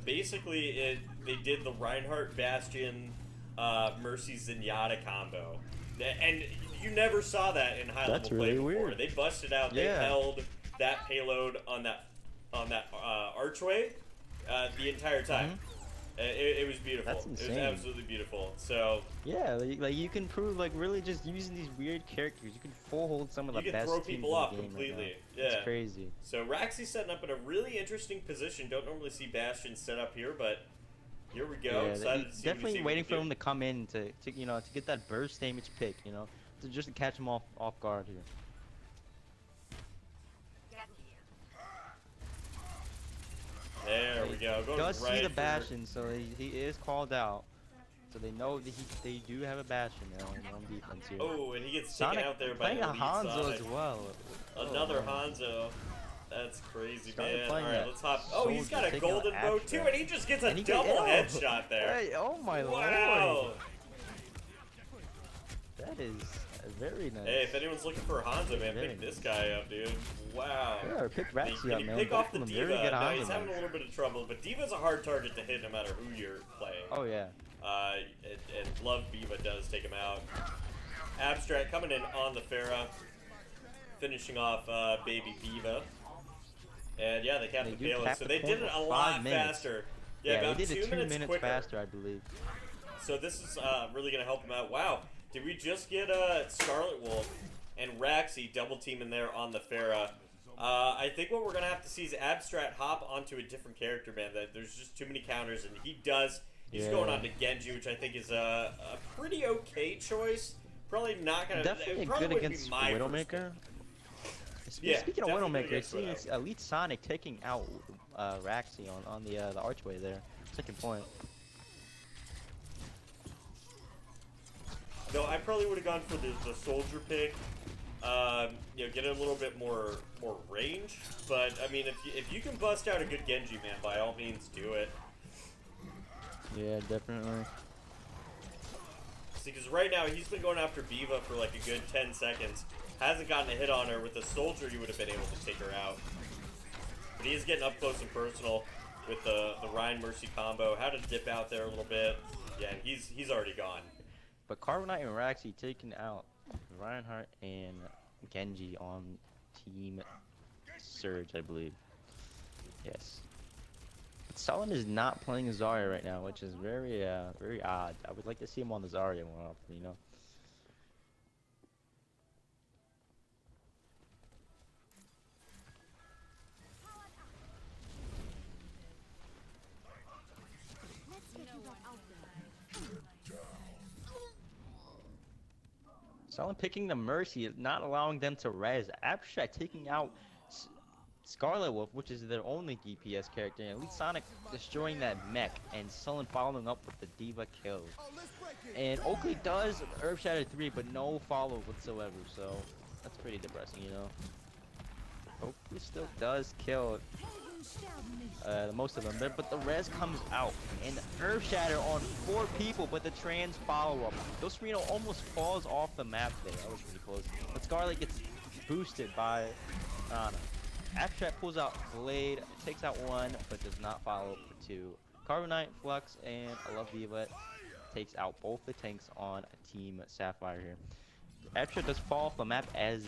basically, they did the Reinhardt Bastion Mercy Zenyatta combo, and you never saw that in high level play before. Weird. They busted out. They held that payload on that archway the entire time. It was beautiful. That's insane. It was absolutely beautiful. So yeah, like you can prove like really just using these weird characters, you can full hold some of the best. You can throw people off completely. Right, yeah, it's crazy. So Raxi's setting up in a really interesting position. Don't normally see Bastion set up here, but here we go. Yeah, Excited to see definitely what waiting for do. him to come in to get that burst damage pick, to just catch him off guard here. There we go. Going Does right see the for- Bastion, so he is called out. So they know that they do have a Bastion now on defense here. Oh, and he gets taken out there by playing a Elite Hanzo Sonic. as well. Another man. Hanzo. That's crazy, Started man. playing Alright, that let's hop. Oh, he's got a taking out golden bow too, Abstract. and he just gets a And he double gets- headshot there. Hey, oh my Wow. lord. That is very nice. Hey, if anyone's looking for a Hanzo, man, Very pick this guy up, dude. Wow. Yeah, pick Raxi up, Can you man. pick Both off the of them very Diva? good No, Hanzo he's having a man. little bit of trouble, but Diva's a hard target to hit no matter who you're playing. Oh yeah. And Love Diva does take him out. Abstract coming in on the Pharah, finishing off Baby Diva. And yeah, they capped They the do payload, cap so the they point did it in a lot 5 minutes. faster. Yeah, about they did it 2 minutes quicker. faster, I believe. So this is really going to help him out. Wow, did we just get Scarlet Wolf and Raxi double teaming there on the Pharah? I think what we're going to have to see is Abstract hop onto a different character, man. There's just too many counters, and he does. He's going on to Genji, which I think is a pretty okay choice. Probably not gonna. Definitely probably good wouldn't be against my first Widowmaker. Yeah, Speaking of definitely good Widowmaker, against seeing Widow. Elite Sonic taking out Raxi on the archway there. Second point. No, I probably would have gone for the soldier pick. You know, get a little bit more range. But I mean, if you can bust out a good Genji, man, by all means, do it. Yeah, definitely. See, because right now he's been going after Viva for like a good 10 seconds. Hasn't gotten a hit on her. With the soldier, he would have been able to take her out. But he is getting up close and personal with the Ryan Mercy combo. Had to dip out there a little bit. Yeah, and he's already gone. But Carbonite and Raxi taking out Reinhardt and Genji on Team Surge, I believe. Yes. But Sullen is not playing Zarya right now, which is very very odd. I would like to see him on the Zarya more often, you know. Sullen picking the Mercy, not allowing them to res. Abstract taking out Scarlet Wolf, which is their only DPS character, and Elite Sonic destroying that mech, and Sullen following up with the Diva kill. And Oakley does Herb Shatter 3, but no follow whatsoever, so that's pretty depressing, you know. Oakley still does kill most of them, but the res comes out, and Herb Shatter on 4 people, but the trans follow-up. Dosrino almost falls off the map there. That was pretty close. But Scarlet gets boosted by Ana. Abstract pulls out Blade, takes out 1, but does not follow up for 2. Carbonite, Flux, and I Love Diva takes out both the tanks on Team Sapphire here. Abstract does fall off the map as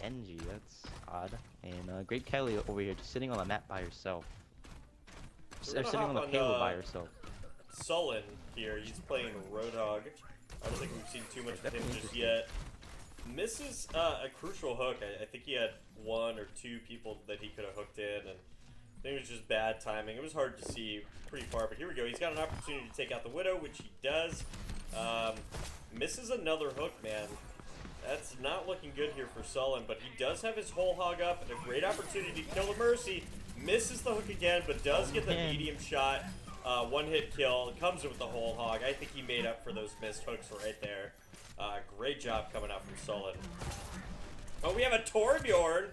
Genji. That's odd. And Great Kelly over here just sitting on the map by herself. Sitting on the payload by herself. Sullen here, he's playing Roadhog. I don't think we've seen too much of him just yet. Misses a crucial hook. I think he had 1 or 2 people that he could have hooked in, and I think it was just bad timing. It was hard to see pretty far, but here we go. He's got an opportunity to take out the Widow, which he does. Misses another hook, man. That's not looking good here for Sullen, but he does have his whole hog up and a great opportunity to kill the Mercy. Misses the hook again, but does get the medium shot. 1-hit kill. Comes with the whole hog. I think he made up for those missed hooks right there. Great job coming out from Sullen. Oh, we have a Torbjorn.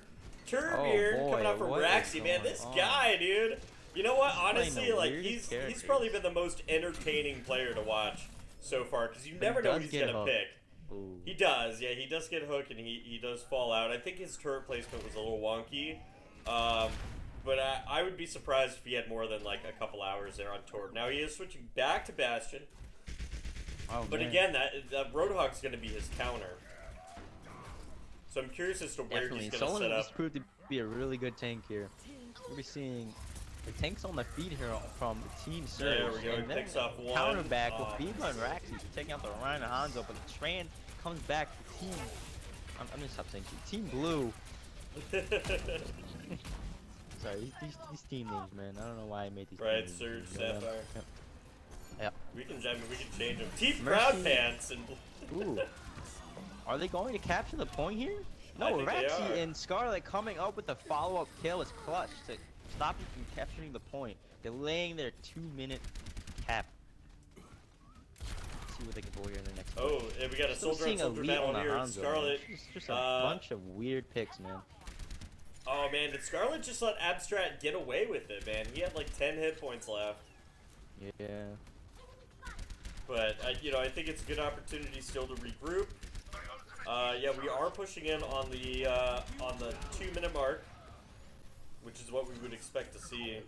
Coming out from Raxi. Man, this guy, dude. You know what? Honestly, like he's probably been the most entertaining player to watch so far, because you never know what he's gonna pick. Ooh. He does, yeah, he does get hooked and he does fall out. I think his turret placement was a little wonky, but I would be surprised if he had more than like a couple hours there on Torb. Now he is switching back to Bastion, but again, that Roadhog's going to be his counter. So I'm curious as to where he's going to set up. Sullen has proved to be a really good tank here. We'll be seeing the tanks on the feed here from Team Surge. There we go, and he picks off 1. Counter back with Viva and Raxi taking out the Ryan and Hanzo, but the Tran comes back to Team. I'm gonna stop saying Team Blue. Sorry, these team names, man. I don't know why I made these. Right, team Surge, names, Sapphire. Yep. We can change them. Team Proud Pants and. Ooh. Are they going to capture the point here? I No, think they Raxi are. and Scarlet coming up with the follow-up kill is clutch to stop him from capturing the point, delaying their 2-minute cap. Let's see what they can pull here in the next. Oh, yeah, we got a Still soldier on seeing soldier Elite on battle the here. Hanzo. Scarlet. Just a bunch of weird picks, man. Oh man, did Scarlet just let Abstract get away with it, man? He had like 10 hit points left. Yeah. But you know, I think it's a good opportunity still to regroup. Yeah, we are pushing in on the 2-minute mark, which is what we would expect to see.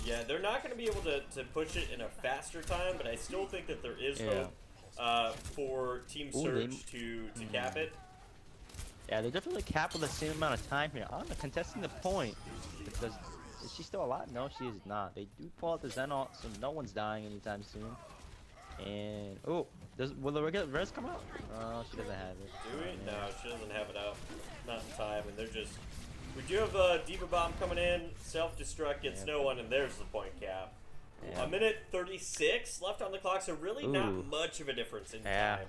Yeah, they're not going to be able to push it in a faster time, but I still think that there is hope for Team Surge to cap it. Yeah, they're definitely capped with the same amount of time here. Ana contesting the point. Because is she still alive? No, she is not. They do pull out the Xenalt, so no one's dying anytime soon. And will the res come out? Oh, she doesn't have it. Do we? No, she doesn't have it out. Not in time, and they're just We do have Diva Bomb coming in. Self-destruct gets no one, and there's the point cap. Yeah. A minute 36 left on the clock, so really not much of a difference in time.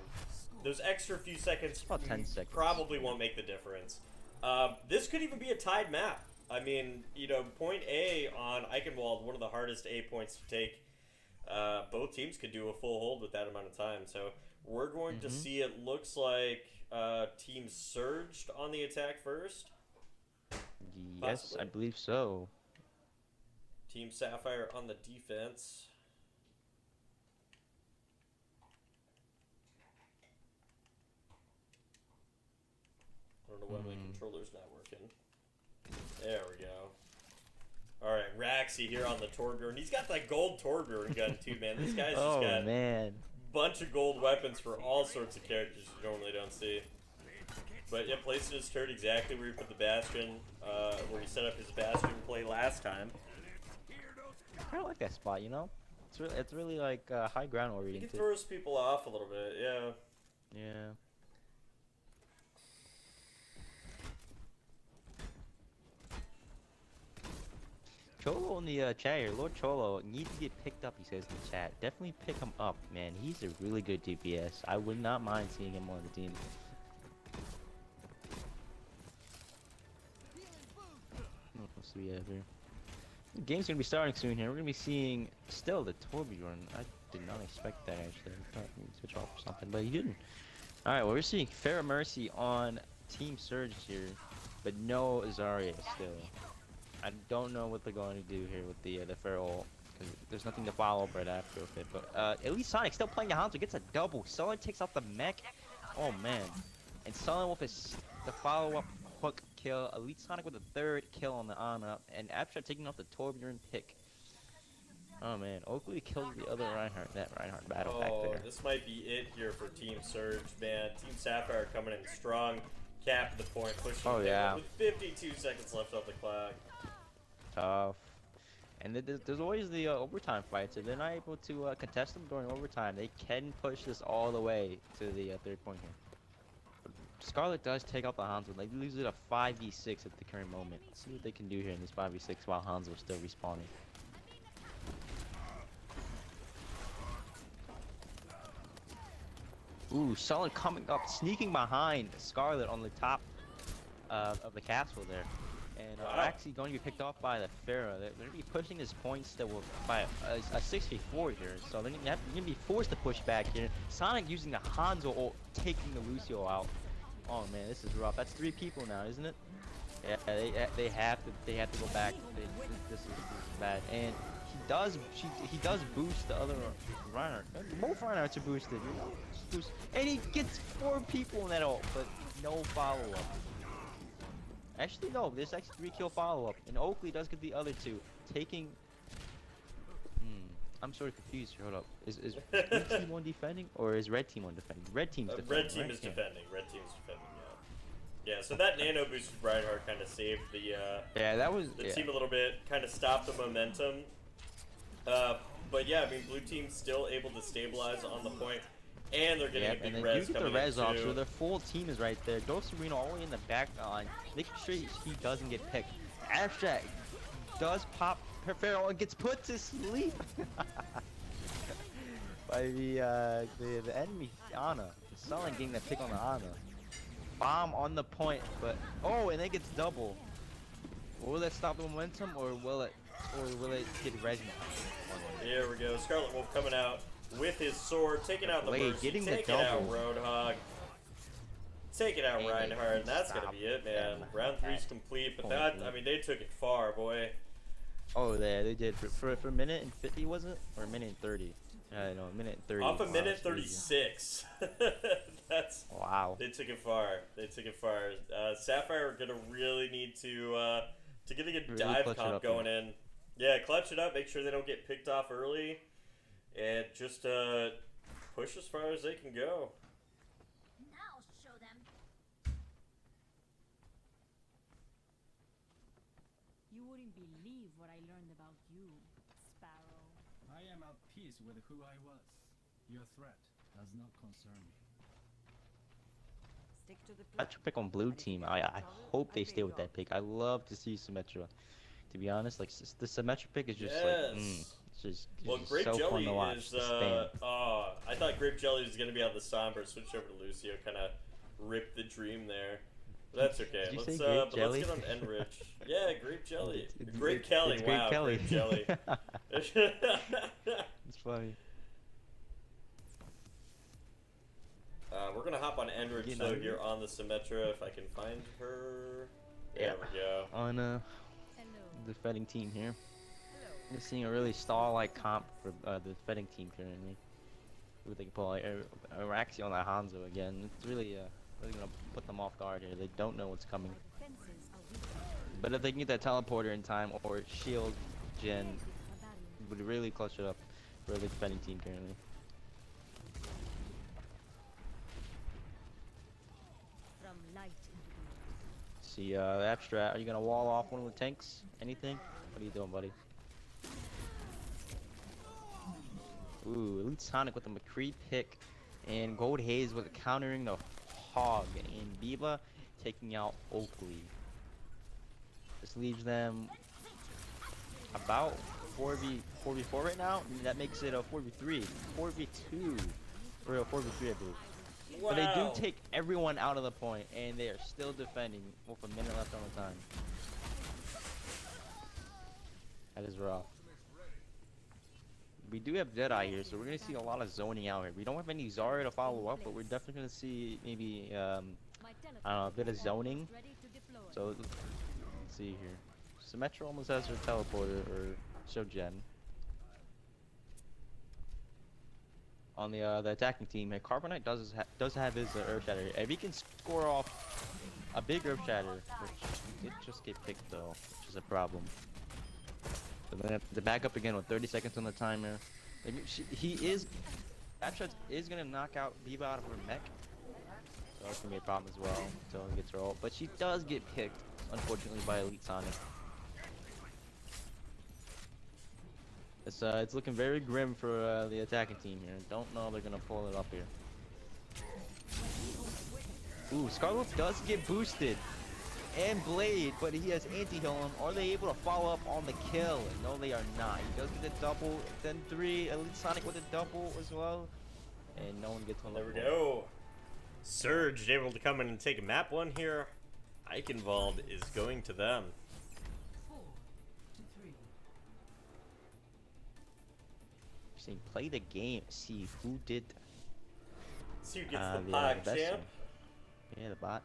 Those extra few seconds, About 10 seconds. probably won't make the difference. This could even be a tied map. I mean, you know, point A on Eichenwald, one of the hardest A points to take. Both teams could do a full hold with that amount of time. So we're going to see, it looks like Team Surged on the attack first. Yes, Possibly. I believe so. Team Sapphire on the defense. I don't know why my controller's not working. There we go. Alright, Raxi here on the Torbjorn. He's got that gold Torbjorn gun too, man. This guy's just got a bunch of gold weapons for all sorts of characters you normally don't see. But yeah, placing his turret exactly where he put the Bastion, where he set up his Bastion play last time. I kind of like that spot, you know? It's really like high ground oriented. It throws people off a little bit, yeah. Yeah. Cholo in the chat here, Lord Cholo needs to get picked up, he says in the chat. Definitely pick him up, man. He's a really good DPS. I would not mind seeing him on the team. What else do we have here? The game's gonna be starting soon here. We're gonna be seeing still the Torbjorn. I did not expect that actually. I thought he'd switch off or something, but he didn't. Alright, well we're seeing Pharah Mercy on Team Surge here, but no Zarya still. I don't know what they're going to do here with the Feral, because there's nothing to follow up right after with it. But at least Sonic still playing the Hanzo, gets a double. Sullen takes out the mech. Oh man. And Sullen with the follow-up hook kill. Elite Sonic with a third kill on the Ana. And Abstract taking off the Torbjorn pick. Oh man, Oakley kills the other Reinhardt. That Reinhardt battle back there. This might be it here for Team Surge, man. Team Sapphire coming in strong. Cap the point, pushing with 52 seconds left on the clock. Tough. And there's always the overtime fights. If they're not able to contest them during overtime, they can push this all the way to the third point here. But Scarlet does take out the Hanzo. They lose it a 5v6 at the current moment. Let's see what they can do here in this 5v6 while Hanzo is still respawning. Ooh, Sullen coming up, sneaking behind Scarlet on the top of the castle there. And actually going to be picked off by the Pharah. They're going to be pushing his points that will by a 6v4 here. So they're going to be forced to push back here. Sonic using the Hanzo ult, taking the Lucio out. Oh man, this is rough. That's 3 people now, isn't it? Yeah, they have to go back. This is bad. And he does boost the other Reinhardt. Both Reinhardts are boosted. And he gets 4 people in that ult, but no follow-up. Actually, no. There's actually 3 kill follow-up, and Oakley does get the other 2, taking. I'm sort of confused here. Hold up. Is blue team one defending, or is red team one defending? Red team's defending. Red team is defending. Red team's defending. Yeah. So that nano boosted Reinhardt kind of saved the team a little bit, kind of stopped the momentum. But yeah, I mean, blue team's still able to stabilize on the point. And they're getting a big res coming in, the res off, too. so their full team is right there. Dosarino all the way in the back line, making sure he doesn't get picked. Abstract does pop Feral and gets put to sleep by the enemy Ana. Sullen getting that pick on the Ana. Bomb on the point, but and it gets double. Will that stop the momentum, or will it get res now? Here we go. Scarlet Wolf coming out with his sword, taking out the Mercy, taking out Roadhog, taking out Reinhardt, and that's gonna be it, man. Round 3's complete, but I mean, they took it far, boy. Oh, they did for a minute and 50, was it, or a minute and 30? No, a minute and 30. Off a minute 36. That's wow. They took it far. They took it far. Sapphire are gonna really need to get a good dive comp going in. Yeah, clutch it up. Make sure they don't get picked off early. And just push as far as they can go. Now show them. You wouldn't believe what I learned about you, Sparrow. I am at peace with who I was. Your threat does not concern me. Stick to the plan. Symmetra pick on blue And if you team. get I into I trouble, hope I they pay stay you with off. that pick. I love to see Symmetra. To be honest, like the Symmetra pick is just like, Yes. it's Well, just Grape so fun Jelly to watch. is. To spam. Oh, I thought Grape Jelly was gonna be on the Somber. Switch over to Lucio. Kind of rip the dream there. But that's okay. Did you Let's say Grape but let's Jelly? get on Enrich. Yeah, Grape Jelly. Grape It's Kelly. Grape Wow, Kelly. Grape Jelly. It's funny. We're gonna hop on Enrich Getting though hungry? here on the Symmetra if I can find her. There Yeah. we go. On Hello. the defending team here. Hello. We're seeing a really stall-like comp for the defending team currently. If they can pull like Araxi on that Hanzo again, it's really really gonna put them off guard here. They don't know what's coming. Our defenses are weak. But if they can get that teleporter in time or shield gen, Creating a barrier. it would really clutch it up for the defending team currently. From light into See, Abstract, are you gonna wall off one of the tanks? Anything? What are you doing, buddy? Ooh, Elite Sonic with the McCree pick, and Gold Haze with countering the Hog, and Biba taking out Oakley. This leaves them about 4v4 right now. That makes it a 4v3, 4v2, or a 4v3, I believe. Wow. But they do take everyone out of the point, and they are still defending with a minute left on the time. That is rough. We do have Deadeye here, so we're going to see a lot of zoning out here. We don't have any Zarya to follow up, but we're definitely going to see maybe, my I don't know, a bit of zoning. ready to deploy. So, let's see here. Symmetra almost has her teleporter, or Shogen. On the attacking team, and Carbonite does have his Earth Shatter. If he can score off a big Earth Shatter, which he did just get picked though, which is a problem. So then the back up again with 30 seconds on the timer. Abstract is gonna knock out Diva out of her mech, so that's gonna be a problem as well until he gets her ult. But she does get picked, unfortunately, by Elite Sonic. It's looking very grim for the attacking team here. Don't know if they're gonna pull it up here. Ooh, Scarlet does get boosted. And Blade, but he has anti-heal on. Are they able to follow up on the kill? No, they are not. He does get the double, then 3. Elite Sonic with a double as well. And no one gets on the There we go. Surge able to come in and take map 1 here. Eichenwald is going to them. Saying play the game, see who did. See who gets the the Pog best Champ. one. Yeah, the pod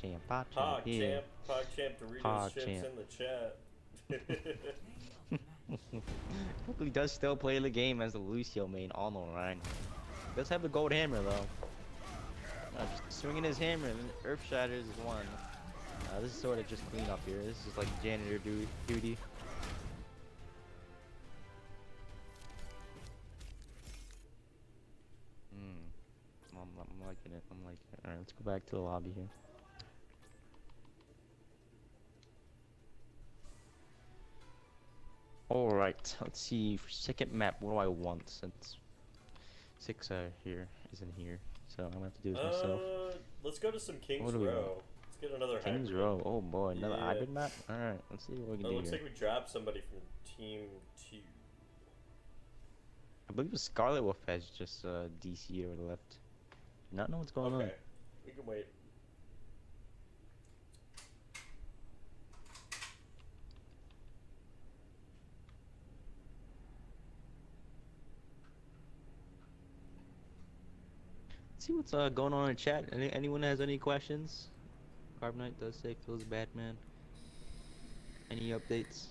champ, Pog yeah. Champ. Pog Champ Doritos Pog chips Champ. in the chat. He does still play the game as the Lucio main on the line. Does have the gold hammer though. Just swinging his hammer and Earth Shatters is one. This is sort of just clean up here. This is like janitor duty. I'm liking it. I'm liking it. Alright, let's go back to the lobby here. Alright, let's see. For second map, what do I want? Since 6 here isn't here, so I'm gonna have to do this myself. Let's go to some King's What do we Row. want? Let's get another Kings hybrid. Row. Oh boy, another Yeah. hybrid map. Alright, let's see what we can Oh, do looks here. like we dropped somebody from Team 2. I believe the Scarlet Wolf has just DC over the left. Not know what's going on. Okay, we can wait. Let's see what's going on in chat. Anyone has any questions? Carbonite does say feels bad, man. Any updates?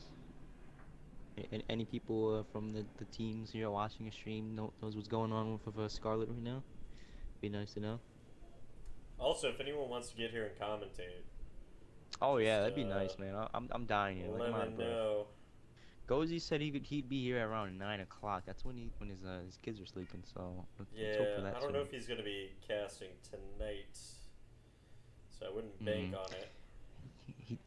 Any people from the teams here watching a stream knows what's going on with Scarlet right now? Be nice to know. Also, if anyone wants to get here and commentate, Oh yeah, that'd be Just, nice, man. I'm dying here. Like, let I'm out me of breath. know. Gozy said he'd be here around 9 o'clock. That's when his kids are sleeping. So let's Yeah, hope for that I don't know soon. if he's gonna be casting tonight, so I wouldn't bank on it.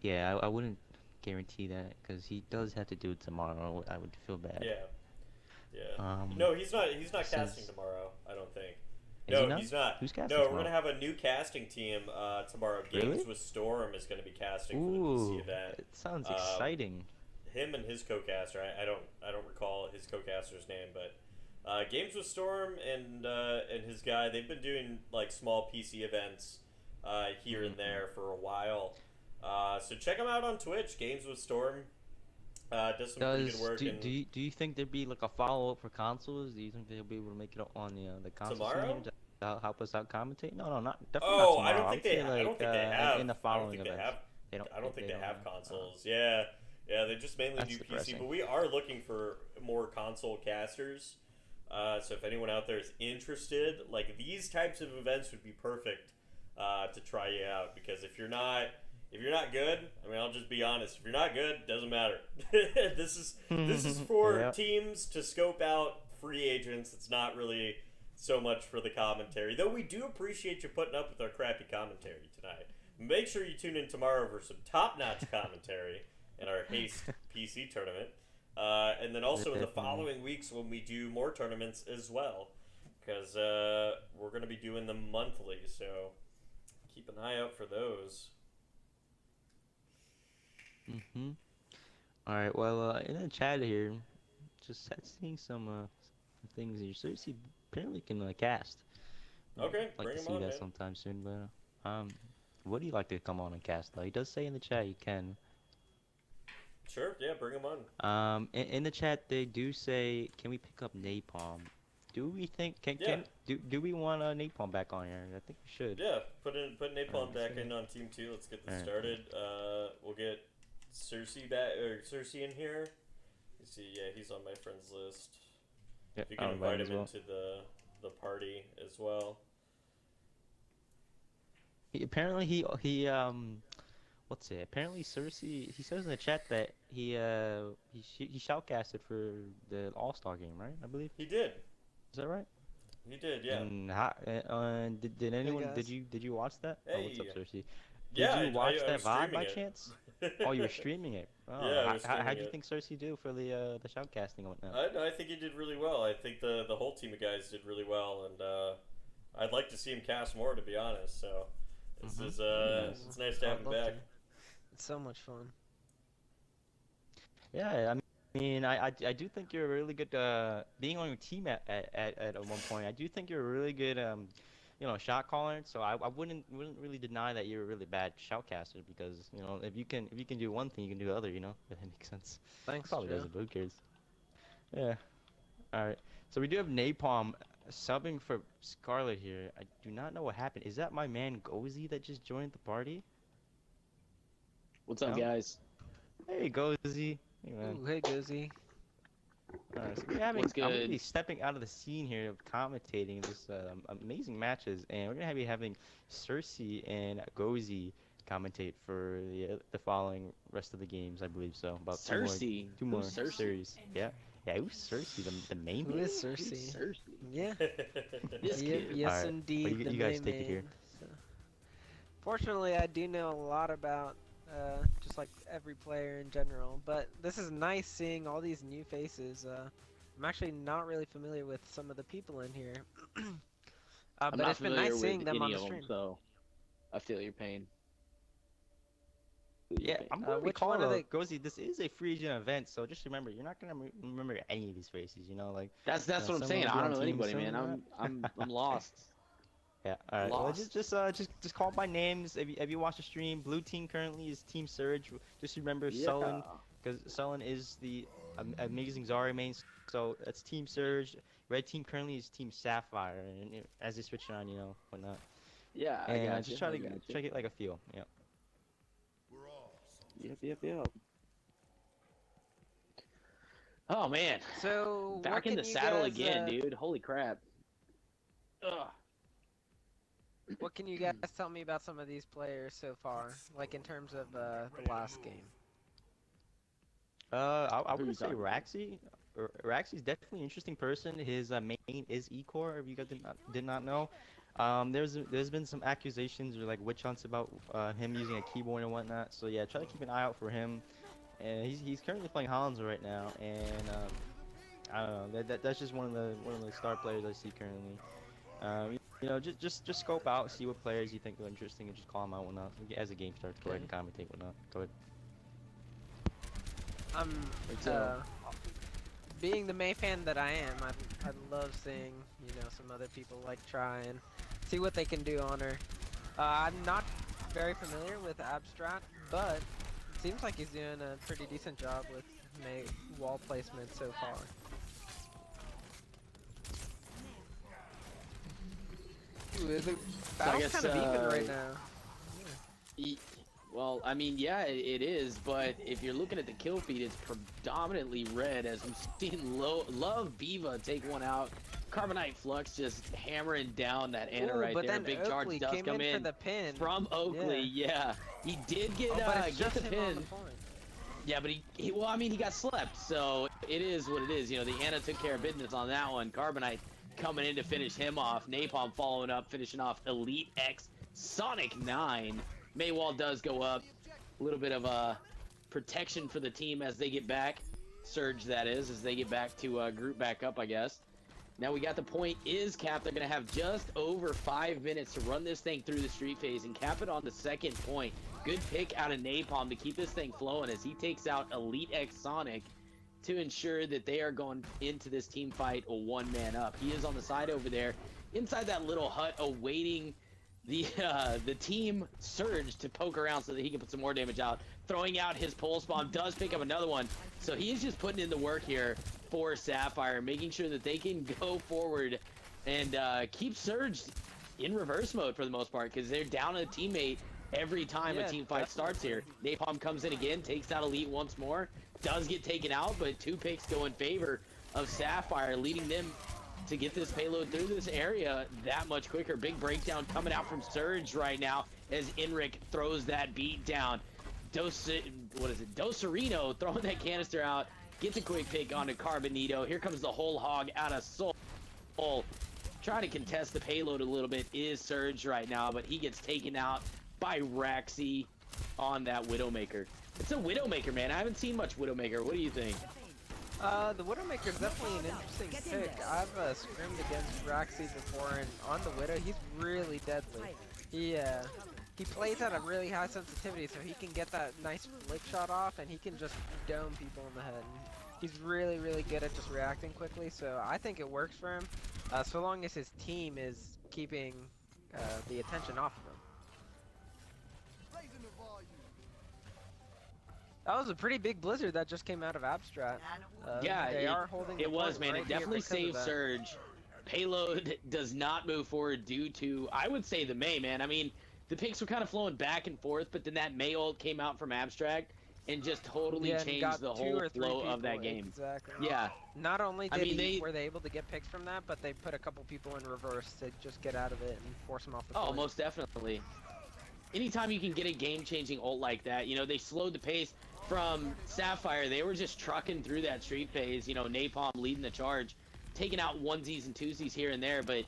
Yeah, I wouldn't guarantee that because he does have to do it tomorrow. I would feel bad. Yeah, yeah. Um, No, he's not. He's not since- casting tomorrow. I don't think. Is he No, not? he's not. Who's casting No, we're tomorrow? gonna have a new casting team tomorrow. Really? Games with Storm is gonna be casting for the Ooh, PC event. it sounds Um, exciting. Him and his co-caster. I don't recall his co-caster's name, but Games with Storm and his guy. They've been doing like small PC events here and there for a while. So check them out on Twitch. Games with Storm does some pretty good work. Do you think there'd be like a follow up for consoles? Do you think they'll be able to make it on the console scene Tomorrow? here to help us out commentate? No, not definitely not Oh, tomorrow. I don't think they. I don't think they have. in the following I don't think events. they have. They don't. I don't think they don't have consoles. Yeah, they just mainly That's do PC. depressing. But we are looking for more console casters. So if anyone out there is interested, like these types of events would be perfect to try you out. Because if you're not good, I mean, I'll just be honest. If you're not good, doesn't matter. this is for Yep. teams to scope out free agents. It's not really so much for the commentary, though. We do appreciate you putting up with our crappy commentary tonight. Make sure you tune in tomorrow for some top-notch commentary in our Haste PC tournament, and then also in the following weeks when we do more tournaments as well, because we're going to be doing them monthly. So keep an eye out for those. All right. Well, in the chat here, just seeing some things here. Cersei apparently can cast. Okay, I'd like bring to him see on, that man. sometime soon, but would you like to come on and cast though? He does say in the chat you can. Sure, yeah, bring him on. In the chat they do say, can we pick up Napalm? Do we think do we want Napalm back on here? I think we should. Yeah, put Napalm Alright, back so- in on team 2. Let's get this Alright. started. We'll get Cersei in here. Let's see, yeah, he's on my friends list. Yeah, You can I'll invite him as well. into the party as well. Apparently he what's it? Apparently Cersei, he says in the chat that he shoutcasted for the All-Star game, right? I believe. He did. Is that right? He did, yeah. And did anyone guys. did you watch that? Oh, what's up, Hey. Cersei? Did Yeah, you watch I that was VOD streaming by it. chance? Oh, you were streaming it. Oh, Yeah, I was how'd streaming you it. think Cersei do for the shoutcasting and whatnot? I think he did really well. I think the whole team of guys did really well, and I'd like to see him cast more, to be honest. So this is it's nice to have I'd him love back. to. It's so much fun. Yeah, I mean, I do think you're a really good being on your team at one point. I do think you're a really good shot caller. So I wouldn't really deny that you're a really bad shoutcaster because if you can do one thing, you can do the other. If that makes sense. Thanks, Probably Joe. doesn't, but who cares? Yeah. All right. So we do have Napalm subbing for Scarlet here. I do not know what happened. Is that my man Gozy that just joined the party? What's up, No? guys? Hey Gozy. Hey man. Ooh, hey, Goozy. Alright, so What's I'm gonna be good? stepping out of the scene here of commentating this amazing matches, and we're gonna be having Cersei and Gozy commentate for the following rest of the games, I believe so. About Cersei? two more Who's Cersei? series. Yeah, who's Cersei? The main. Who main? is Cersei? Cersei. Yeah. This Yep, kid. yes, Alright, indeed. well, you the guys main take it here. man. So. Fortunately, I do know a lot about just like every player in general, but this is nice seeing all these new faces. I'm actually not really familiar with some of the people in here, I'm but not it's been familiar nice seeing with them on any the of stream. them, so I feel your pain. Yeah, I'm gonna which recall one are though, they- Gozy. This is a free agent event, so just remember, you're not gonna remember any of these faces. Like. That's Yeah, what I'm some saying. will be I on don't know teams, anybody, some man. not. I'm lost. Yeah, alright. Well, Lost. just call by names. If you watch the stream, blue team currently is Team Surge. Just remember Sullen, because Sullen is the amazing Zarya main. So that's Team Surge. Red team currently is Team Sapphire, and as they switch on, whatnot. Yeah, I And got just you. try I to got you. get like a feel. Yeah. Yep. Oh man, So what back in can the you saddle guys, again, dude. Holy crap. Ugh. What can you guys tell me about some of these players so far, like in terms of the last game? I Who you would say talking about? Raxi. Raxi's definitely an interesting person. His main is E-Core, if you guys did not know. There's been some accusations or like witch hunts about him using a keyboard and whatnot. So yeah, try to keep an eye out for him. And he's currently playing Hollands right now, and I don't know. That's just one of the star players I see currently. You know, just scope out, see what players you think are interesting, and just call them out whatnot. As the game starts, go ahead and commentate whatnot. Go ahead. I'm being the May fan that I am. I love seeing some other people like try and see what they can do on her. I'm not very familiar with Abstract, but it seems like he's doing a pretty decent job with May wall placement so far. Ooh, the battle's kind of even right now. Well, I mean, yeah, it is, but if you're looking at the kill feed, it's predominantly red, as we've seen Love Viva take one out. Carbonite Flux just hammering down that Ana right but there. then Big charge does came come in in for the pin. from Oakley, yeah. He did get, but it's get just the him on pin. the point. Yeah, but well, I mean, he got slept, so it is what it is. You know, the Ana took care of business on that one. Carbonite coming in to finish him off. Napalm following up, finishing off Elite X Sonic 9. Maywall does go up. A little bit of protection for the team as they get back. Surge, that is, as they get back to group back up, I guess. Now we got the point is capped. They're going to have just over 5 minutes to run this thing through the street phase and cap it on the second point. Good pick out of Napalm to keep this thing flowing as he takes out Elite X Sonic to ensure that they are going into this team fight a one-man up. He is on the side over there inside that little hut awaiting the team Surge to poke around so that he can put some more damage out. Throwing out his pulse bomb, does pick up another one. So he is just putting in the work here for Sapphire, making sure that they can go forward and keep Surge in reverse mode for the most part, because they're down a teammate every time a team fight starts here. Napalm comes in again, takes out Elite once more, does get taken out, but 2 picks go in favor of Sapphire, leading them to get this payload through this area that much quicker. Big breakdown coming out from Surge right now as Enric throws that beat down. Doserino throwing that canister out, gets a quick pick onto Carbonito. Here comes the whole hog out of Soul. Trying to contest the payload a little bit is Surge right now, but he gets taken out by Raxi on that Widowmaker. It's a Widowmaker, man. I haven't seen much Widowmaker. What do you think? The Widowmaker is definitely an interesting pick. I've scrimmed against Raxi before, and on the Widow, he's really deadly. He plays at a really high sensitivity, so he can get that nice flick shot off, and he can just dome people in the head. And he's really, really good at just reacting quickly, so I think it works for him, so long as his team is keeping the attention off of him. That was a pretty big blizzard that just came out of Abstract. Yeah, they are holding the it was, point man. right It definitely here because saved of that. Surge. Payload does not move forward due to, I would say, the May, man. I mean, the picks were kind of flowing back and forth, but then that May ult came out from Abstract and just totally and changed got the 2 whole or 3 flow of that people, game. Exactly. Yeah. Not only I did mean, were they able to get picks from that, but they put a couple people in reverse to just get out of it and force them off the Oh, point. most definitely. Anytime you can get a game-changing ult like that, you know, they slowed the pace from Sapphire. They were just trucking through that street phase, you know, Napalm leading the charge, taking out onesies and twosies here and there, but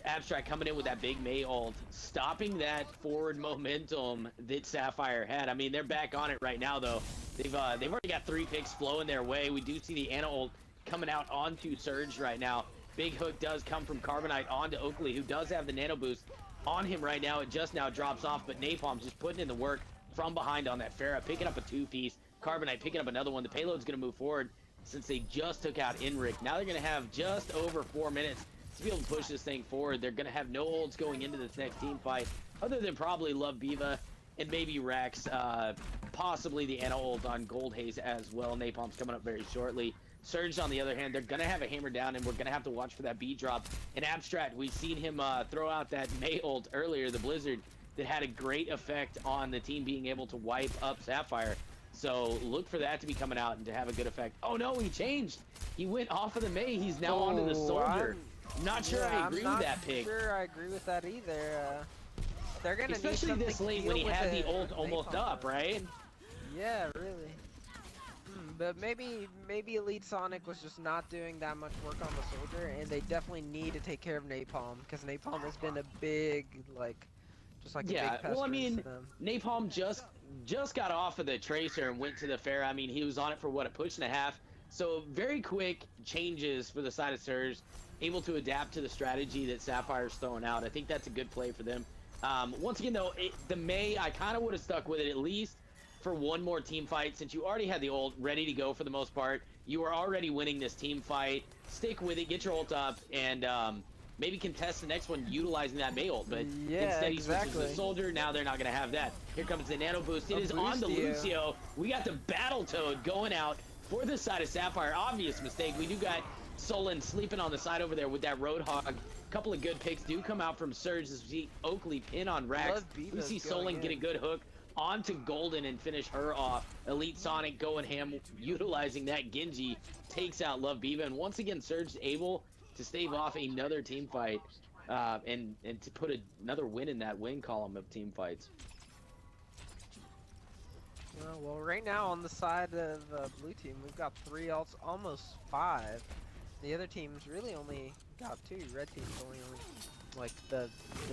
Abstract coming in with that big May ult, stopping that forward momentum that Sapphire had. I mean, they're back on it right now, though. They've already got 3 picks flowing their way. We do see the Ana ult coming out onto Surge right now. Big hook does come from Carbonite onto Oakley, who does have the nano boost on him right now. It just now drops off, but Napalm's just putting in the work from behind on that Pharah, picking up a 2-piece. Carbonite picking up another one. The payload's going to move forward since they just took out Enric. Now they're going to have just over 4 minutes to be able to push this thing forward. They're going to have no ults going into this next team fight, other than probably Love Viva and maybe Rex, possibly the Ana ult on Gold Haze as well. Napalm's coming up very shortly. Surge, on the other hand, they're going to have a hammer down, and we're going to have to watch for that B drop. In Abstract, we've seen him throw out that May ult earlier, the Blizzard, that had a great effect on the team being able to wipe up Sapphire. So look for that to be coming out and to have a good effect. Oh no, he changed. He went off of the May. He's now onto the Soldier. I'm not sure I agree with that pick. I'm not sure I agree with that either. They're gonna especially need this late when he had the ult almost up, right? Yeah, really. But maybe Elite Sonic was just not doing that much work on the Soldier, and they definitely need to take care of Napalm, because Napalm has been a big, just like a big pester well, I mean, to them. Napalm just got off of the Tracer and went to the Pharah. I mean, he was on it for, what, a push and a half. So very quick changes for the side of Surge. able to adapt to the strategy that Sapphire's throwing out. I think that's a good play for them. Once again, though, the Mei, I kind of would have stuck with it at least for one more team fight, since you already had the ult ready to go for the most part. You were already winning this team fight. Stick with it, get your ult up, and maybe contest the next one utilizing that Mei ult. But Yeah, instead he switches to exactly. the Soldier. Now they're not going to have that. Here comes the Nano Boost. It is on the Lucio. We got the Battletoad going out for the side of Sapphire. Obvious mistake. We do got Solon sleeping on the side over there with that Roadhog. A couple of good picks do come out from Surge as we see Oakley pin on Rex. We see Solon get a good hook onto Golden and finish her off. Elite Sonic going ham, utilizing that Genji, takes out Love Biba. And once again, Surge is able to stave off another team fight and to put another win in that win column of team fights. Well, right now on the side of blue team, we've got 3 ults, almost 5. The other teams really only got 2. Red team's only like the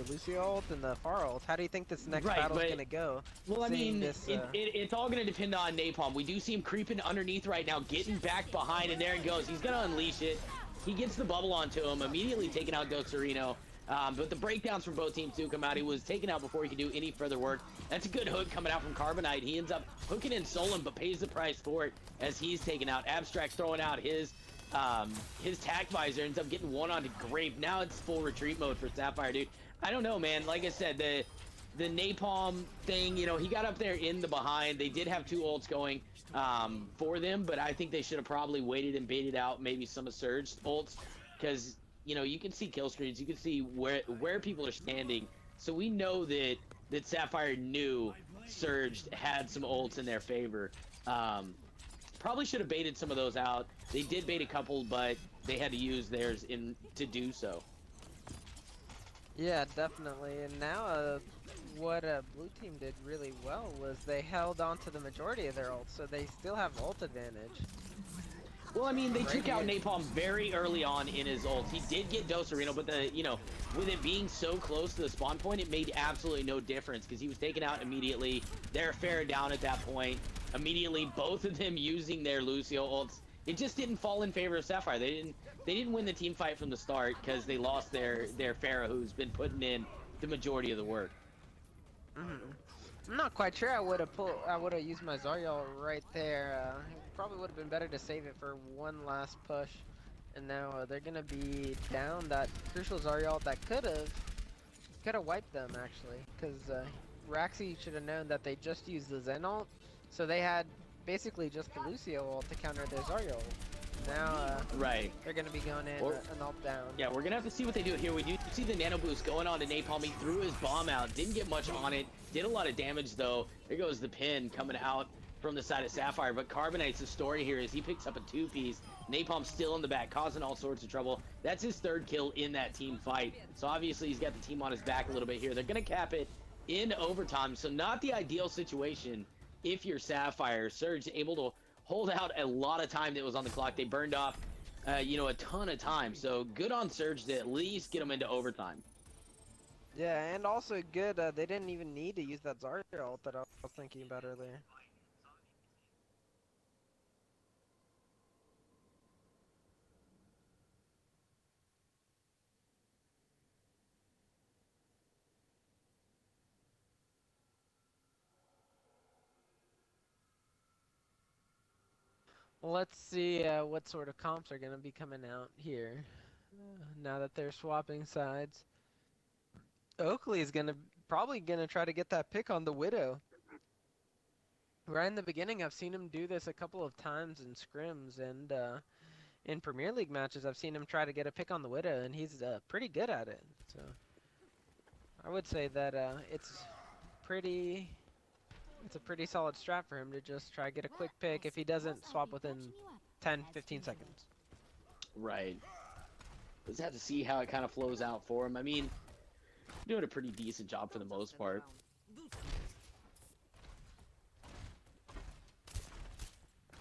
Lucio ult and the Pharah ult. How do you think this next battle's gonna go? Well, I mean, this, it's all gonna depend on Napalm. We do see him creeping underneath right now, getting back behind, and there it goes. He's gonna unleash it. He gets the bubble onto him, immediately taking out Ghosterino. But the breakdowns from both teams do come out. He was taken out before he could do any further work. That's a good hook coming out from Carbonite. He ends up hooking in Solon, but pays the price for it as he's taken out. Abstract throwing out his tack visor, ends up getting one onto Grape. Now it's full retreat mode for Sapphire, dude. I don't know, man. Like I said, the Napalm thing, you know, he got up there in the behind. They did have 2 ults going for them, but I think they should have probably waited and baited out maybe some of Surge's ults, because you know, you can see kill screens, you can see where people are standing. So we know that Sapphire knew Surge had some ults in their favor. Probably should have baited some of those out. They did bait a couple, but they had to use theirs to do so. Yeah, definitely. And now what blue team did really well was they held on to the majority of their ults, so they still have ult advantage. Well, I mean, they took out Napalm very early on in his ult. He did get Dosarino, but with it being so close to the spawn point, it made absolutely no difference because he was taken out immediately. They're Farah down at that point. Immediately, both of them using their Lucio ults. It just didn't fall in favor of Sapphire. They didn't win the team fight from the start because they lost their Farah, who's been putting in the majority of the work. I'm not quite sure. I would have used my Zarya right there. Probably would have been better to save it for one last push. And now they're gonna be down that crucial Zarya ult that could have wiped them actually, because Raxi should have known that they just used the Zen ult, so they had basically just the Lucio ult to counter their Zarya ult. Now they're gonna be going in an ult down. Yeah, we're gonna have to see what they do here. We do see the nano boost going on to Napalm. He threw his bomb out, didn't get much on it, did a lot of damage though. There goes the pin coming out from the side of Sapphire, but Carbonite's the story here is he picks up a 2-piece. Napalm still in the back, causing all sorts of trouble. That's his 3rd kill in that team fight. So obviously he's got the team on his back a little bit here. They're gonna cap it in overtime, so not the ideal situation if you're Sapphire. Surge able to hold out a lot of time that was on the clock. They burned off, a ton of time. So good on Surge to at least get them into overtime. Yeah, and also good, they didn't even need to use that Zarya ult that I was thinking about earlier. Let's see what sort of comps are going to be coming out here now that they're swapping sides. Oakley is probably going to try to get that pick on the Widow. Right in the beginning, I've seen him do this a couple of times in scrims, and in Premier League matches, I've seen him try to get a pick on the Widow, and he's pretty good at it. So I would say that it's a pretty solid strat for him to just try to get a quick pick if he doesn't swap within 10-15 seconds. Right. Just have to see how it kind of flows out for him. I mean, doing a pretty decent job for the most part.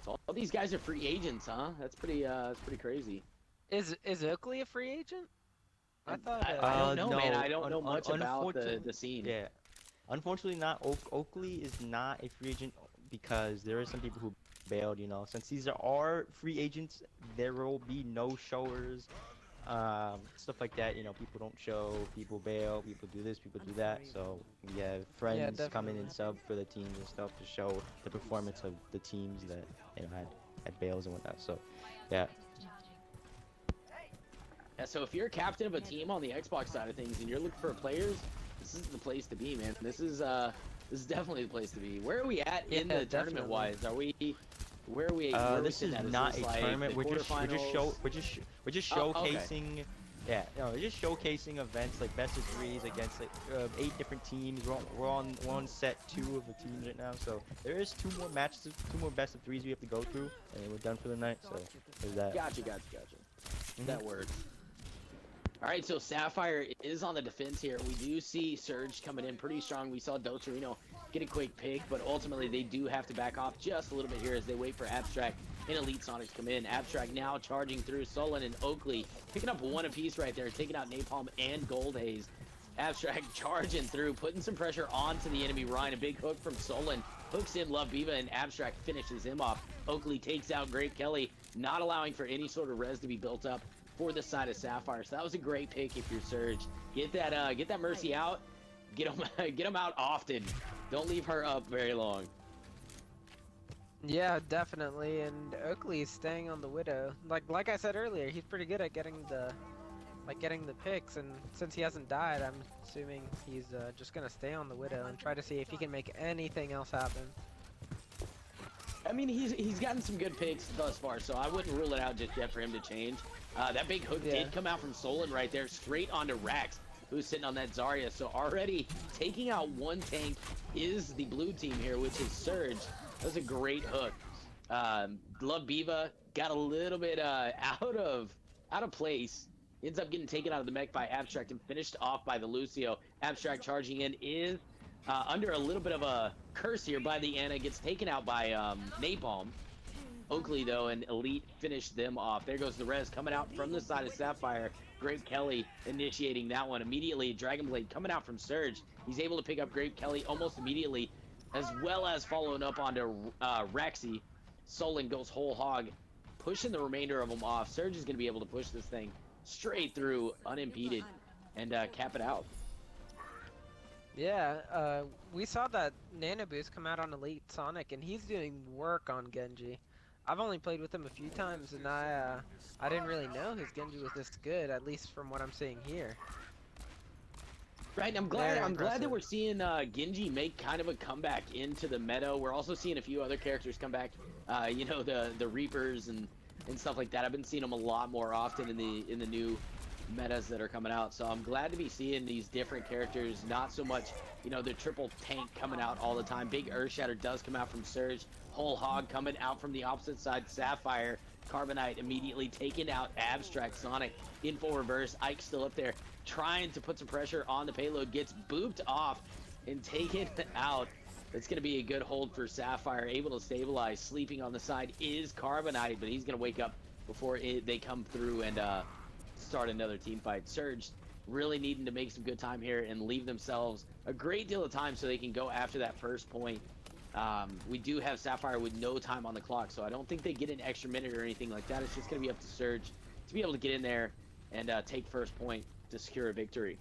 So all these guys are free agents, huh? That's pretty crazy. Is Oakley a free agent? I thought. I don't know, no, man. I don't know much about the scene. Yeah, unfortunately, Oakley is not a free agent because there are some people who bailed. Since these are free agents, there will be no showers stuff like that. You know, people don't show, people bail, people do this, people do that. So we have Yeah, friends come in definitely. and sub for the teams and stuff to show the performance of the teams that had bails and whatnot. So yeah, Yeah, so if you're a captain of a team on the Xbox side of things and you're looking for players, this is the place to be, man. This is definitely the place to be. Where are we at in Yeah, the tournament definitely. wise? Are we where are we where are we this is sitting at? not This a like tournament. the quarterfinals? We're just Oh, okay. showcasing. Yeah, no, we're just showcasing events like best of threes against like 8 different teams. We're on set 2 of the teams right now, so there is 2 more matches, 2 more best of threes we have to go through, and we're done for the night. So there's that. Gotcha. That works. All right, so Sapphire is on the defense here. We do see Surge coming in pretty strong. We saw Dotorino get a quick pick, but ultimately they do have to back off just a little bit here as they wait for Abstract and Elite Sonics to come in. Abstract now charging through Solon and Oakley, picking up 1 apiece right there, taking out Napalm and Gold Haze. Abstract charging through, putting some pressure onto the enemy Ryan. A big hook from Solon, hooks in Love Biva, and Abstract finishes him off. Oakley takes out Grape Kelly, not allowing for any sort of res to be built up for the side of Sapphire. So that was a great pick if you're Surge. Get that Mercy out. Get them out often. Don't leave her up very long. Yeah, definitely. And Oakley is staying on the Widow. Like I said earlier, he's pretty good at getting the picks. And since he hasn't died, I'm assuming he's just gonna stay on the Widow and try to see if he can make anything else happen. I mean, he's gotten some good picks thus far, so I wouldn't rule it out just yet for him to change. That big hook Yeah. did come out from Solon right there, straight onto Rax, who's sitting on that Zarya. So already taking out 1 tank is the blue team here, which is Surge. That was a great hook. Love Biva got a little bit out of place. Ends up getting taken out of the mech by Abstract and finished off by the Lucio. Abstract charging in is under a little bit of a curse here by the Ana. Gets taken out by Napalm. Oakley, though, and Elite finish them off. There goes the res coming out from the side of Sapphire. Grape Kelly initiating that one. Immediately, Dragon Blade coming out from Surge. He's able to pick up Grape Kelly almost immediately, as well as following up onto Rexy. Solon goes whole hog, pushing the remainder of them off. Surge is going to be able to push this thing straight through unimpeded and cap it out. Yeah, we saw that Nano Boost come out on Elite Sonic, and he's doing work on Genji. I've only played with him a few times, and I didn't really know his Genji was this good, at least from what I'm seeing here. Right, and I'm Very glad that impressive. we're seeing Genji make kind of a comeback into the meta. We're also seeing a few other characters come back. You know, the Reapers and stuff like that. I've been seeing them a lot more often in the new metas that are coming out. So I'm glad to be seeing these different characters. Not so much, you know, the triple tank coming out all the time. Big Earthshatter does come out from Surge. Whole hog coming out from the opposite side. Sapphire, Carbonite immediately taking out Abstract. Sonic in full reverse. Ike still up there trying to put some pressure on the payload. Gets booped off and taken out. It's going to be a good hold for Sapphire. Able to stabilize. Sleeping on the side is Carbonite, but he's going to wake up before they come through and start another team fight. Surge really needing to make some good time here and leave themselves a great deal of time so they can go after that first point. We do have Sapphire with no time on the clock, so I don't think they get an extra minute or anything like that. It's just going to be up to Surge to be able to get in there and take first point to secure a victory.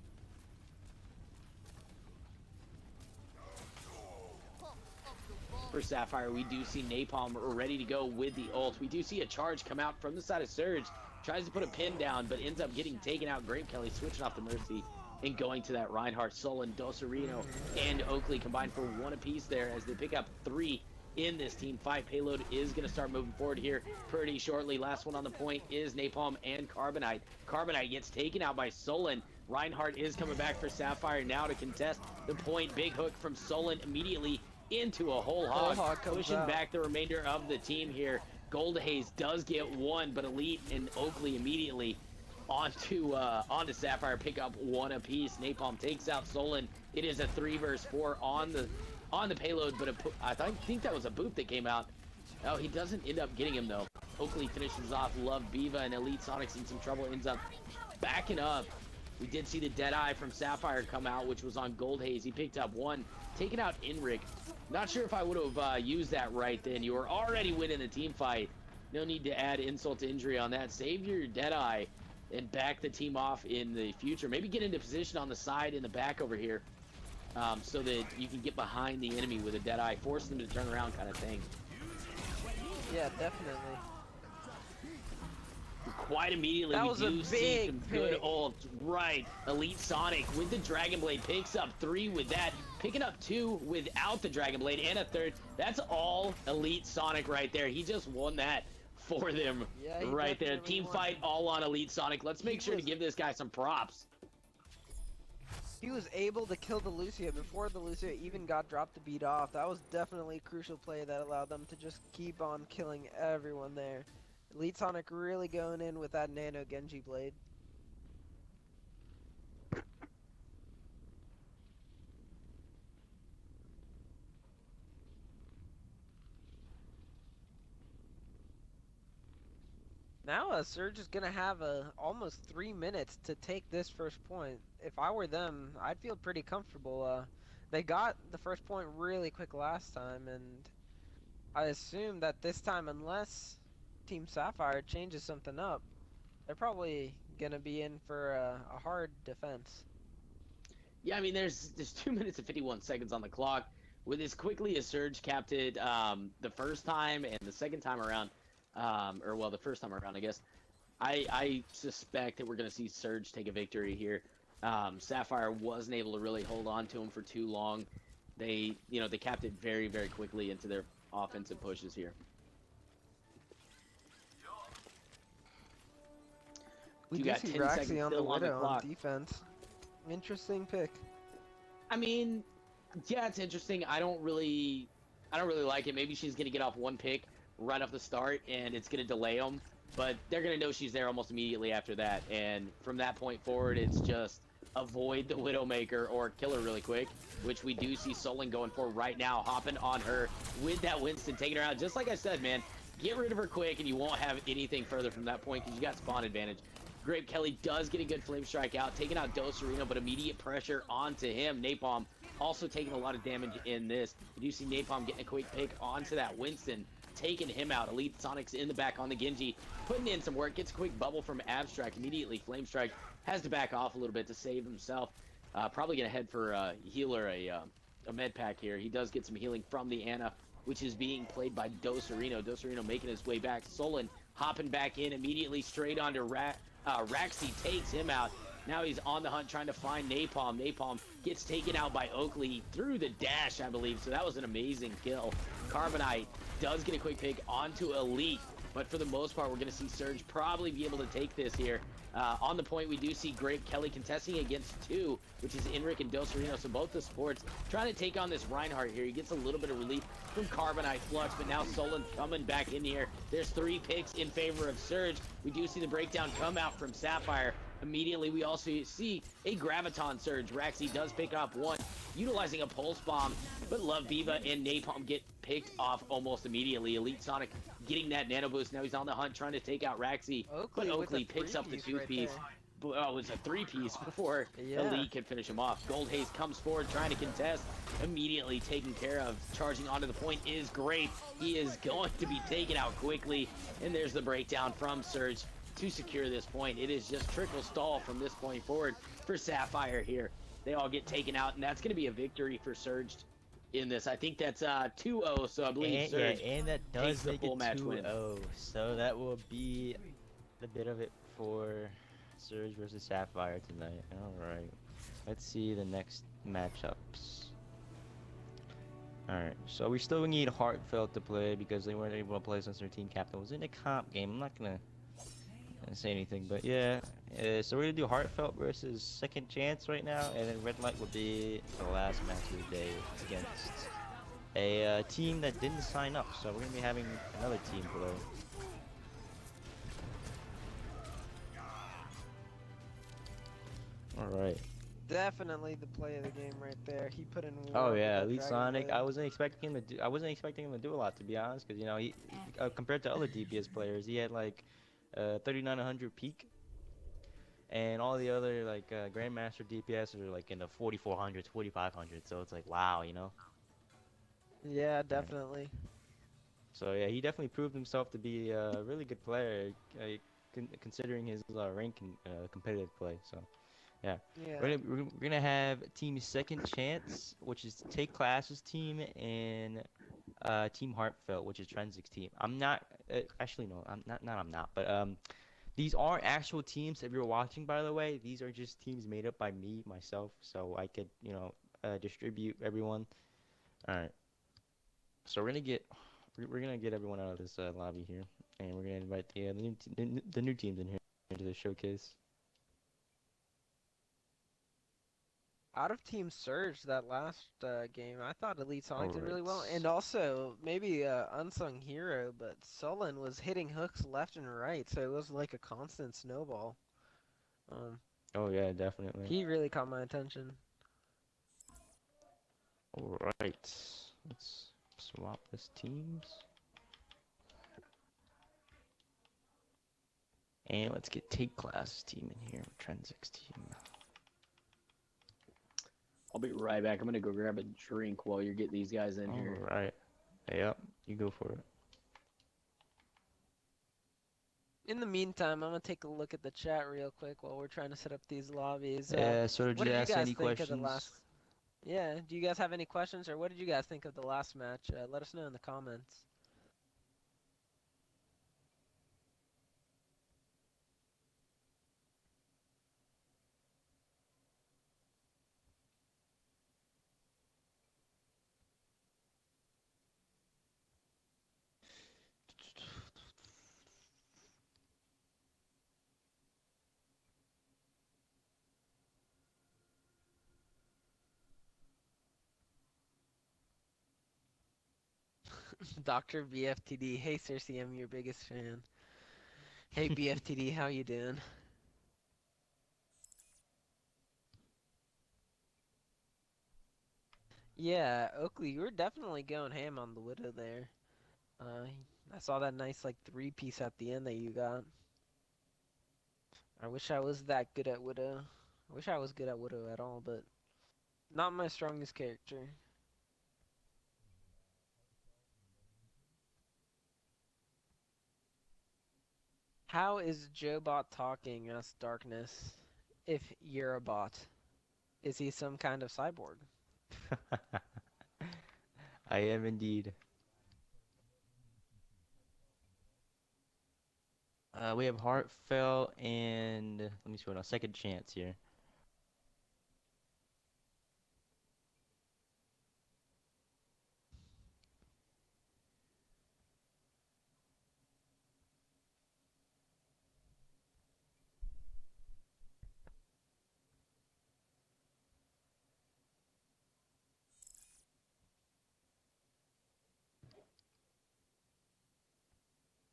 For Sapphire, we do see Napalm ready to go with the ult. We do see a charge come out from the side of Surge. Tries to put a pin down, but ends up getting taken out. Grape Kelly switching off the Mercy and going to that Reinhardt, Solon, Doserino, and Oakley combined for 1 apiece there as they pick up 3 in this team fight. Payload is going to start moving forward here pretty shortly. Last one on the point is Napalm and Carbonite. Carbonite gets taken out by Solon. Reinhardt is coming back for Sapphire now to contest the point. Big hook from Solon immediately into a whole hog, comes pushing out. back the remainder of the team here. Gold Haze does get 1, but Elite and Oakley immediately onto Sapphire, pick up 1 apiece. Napalm takes out Solon. It is a 3 versus 4 on the payload, but I think that was a boop that came out. Oh, he doesn't end up getting him though. Oakley finishes off Love Biva, and Elite Sonic's in some trouble, ends up backing up. We did see the Deadeye from Sapphire come out, which was on Gold Haze. He picked up 1, taking out Enric. Not sure if I would have used that right then. You were already winning the team fight. No need to add insult to injury on that. Save your Deadeye and back the team off in the future. Maybe get into position on the side in the back over here, so that you can get behind the enemy with a dead eye, force them to turn around, kind of thing. Yeah, definitely. Quite immediately, That we was a do see big some good pick. old right. Elite Sonic with the Dragon Blade picks up 3 with that, picking up 2 without the Dragon Blade and a 3rd. That's all Elite Sonic right there. He just won that for them Yeah, he right there. definitely Team won. fight all on Elite Sonic. Let's make sure to was- give this guy some props. He was able to kill the Lucio before the Lucio even got dropped to beat off. That was definitely a crucial play that allowed them to just keep on killing everyone there. Elite Sonic really going in with that Nano Genji blade. Now Surge is gonna have almost 3 minutes to take this first point. If I were them, I'd feel pretty comfortable. They got the first point really quick last time, and I assume that this time, unless Team Sapphire changes something up, they're probably gonna be in for a hard defense. Yeah, I mean, there's 2 minutes and 51 seconds on the clock. With as quickly as Surge capped it the first time and the second time around, or well, the first time around, I guess, I suspect that we're going to see Surge take a victory here. Sapphire wasn't able to really hold on to him for too long. They capped it very, very quickly into their offensive pushes here. We You do got see 10 Raxi seconds on the still on the Widow on clock. defense. Interesting pick. I mean, yeah, it's interesting. I don't really like it. Maybe she's gonna get off one pick right off the start, and it's gonna delay them. But they're gonna know she's there almost immediately after that, and from that point forward, it's just avoid the Widowmaker or kill her really quick, which we do see Solon going for right now, hopping on her with that Winston, taking her out. Just like I said, man, get rid of her quick, and you won't have anything further from that point because you got spawn advantage. Grape Kelly does get a good flame strike out, taking out Doserino, but immediate pressure onto him. Napalm also taking a lot of damage in this. You do see Napalm getting a quick pick onto that Winston, taking him out. Elite Sonic's in the back on the Genji, putting in some work, gets a quick bubble from Abstract. Immediately, Flame Strike has to back off a little bit to save himself. Probably gonna head for a healer, a med pack here. He does get some healing from the Ana, which is being played by Doserino. Doserino making his way back. Solon hopping back in immediately straight onto Raxi, takes him out. Now he's on the hunt trying to find Napalm. Napalm gets taken out by Oakley through the dash, I believe. So that was an amazing kill. Carbonite does get a quick pick onto Elite. But for the most part, we're going to see Surge probably be able to take this here. On the point, we do see Grape Kelly contesting against 2, which is Enric and Doserino. So both the supports trying to take on this Reinhardt here. He gets a little bit of relief from Carbonite Flux, but now Solon coming back in here. There's 3 picks in favor of Surge. We do see the breakdown come out from Sapphire. Immediately, we also see a Graviton Surge. Raxi does pick up 1, utilizing a Pulse Bomb, but Love Viva and Napalm get picked off almost immediately. Elite Sonic getting that Nano Boost. Now he's on the hunt trying to take out Raxi, but Oakley picks up the 2-piece. Oh, it was a 3-piece before Elite can finish him off. Gold Haze comes forward trying to contest. Immediately taken care of. Charging onto the point is great. He is going to be taken out quickly. And there's the breakdown from Surge to secure this point. It is just trickle stall from this point forward for Sapphire here. They all get taken out, and that's going to be a victory for Surge in this. I think that's 2-0, so I believe Surge and that does takes the make full it match win. 2-0. So that will be the bit of it for Surge versus Sapphire tonight. Alright. Let's see the next matchups. Alright, so we still need Heartfelt to play because they weren't able to play since their team captain was in a comp game. I'm not gonna say anything, but yeah. So we're gonna do Heartfelt versus Second Chance right now, and then Red Light will be the last match of the day against a team that didn't sign up. So we're gonna be having another team play. Alright. Definitely the play of the game right there. He put in. Oh work yeah, with that Elite Dragon Sonic. Blade. I wasn't expecting him to do a lot, to be honest, because you know he compared to other DPS players, he had like 3900 peak, and all the other like Grandmaster DPS are like in the 4400s, 4500s. So it's like wow, you know. Yeah, definitely. So yeah, he definitely proved himself to be a really good player. considering his rank and competitive play. So yeah, Yeah. we're gonna have Team Second Chance, which is Take Classes team, and Team Heartfelt, which is Trenzik's team. I'm not actually no, I'm not. Not I'm not, but these aren't actual teams. If you're watching, by the way, these are just teams made up by me myself, so I could distribute everyone. All right. So we're gonna get everyone out of this lobby here, and we're gonna invite the new teams in here into the showcase. Out of Team Surge that last game, I thought Elite All Sonic did really well, right. and also maybe unsung hero, but Sullen was hitting hooks left and right, so it was like a constant snowball. Um, Oh yeah, definitely. he really caught my attention. All right. Let's swap this teams, and let's get Take Class team in here. Trenzik's team. I'll be right back. I'm gonna go grab a drink while you're getting these guys in All here. right. Yep. You go for it. In the meantime, I'm gonna take a look at the chat real quick while we're trying to set up these lobbies. Yeah. So did What you did you ask guys any think of the last? questions? Yeah, do you guys have any questions, or what did you guys think of the last match? Let us know in the comments. Dr. BFTD, hey Cersei, I'm your biggest fan. Hey BFTD, how you doing? Yeah, Oakley, you were definitely going ham on the Widow there. Uh, I saw that nice like three-piece at the end that you got. I wish I was that good at Widow. I wish I was good at Widow at all, but not my strongest character. How is Joebot talking as Darkness if you're a bot? Is he some kind of cyborg? I am indeed. We have Heartfelt and let me see what else. Second Chance here.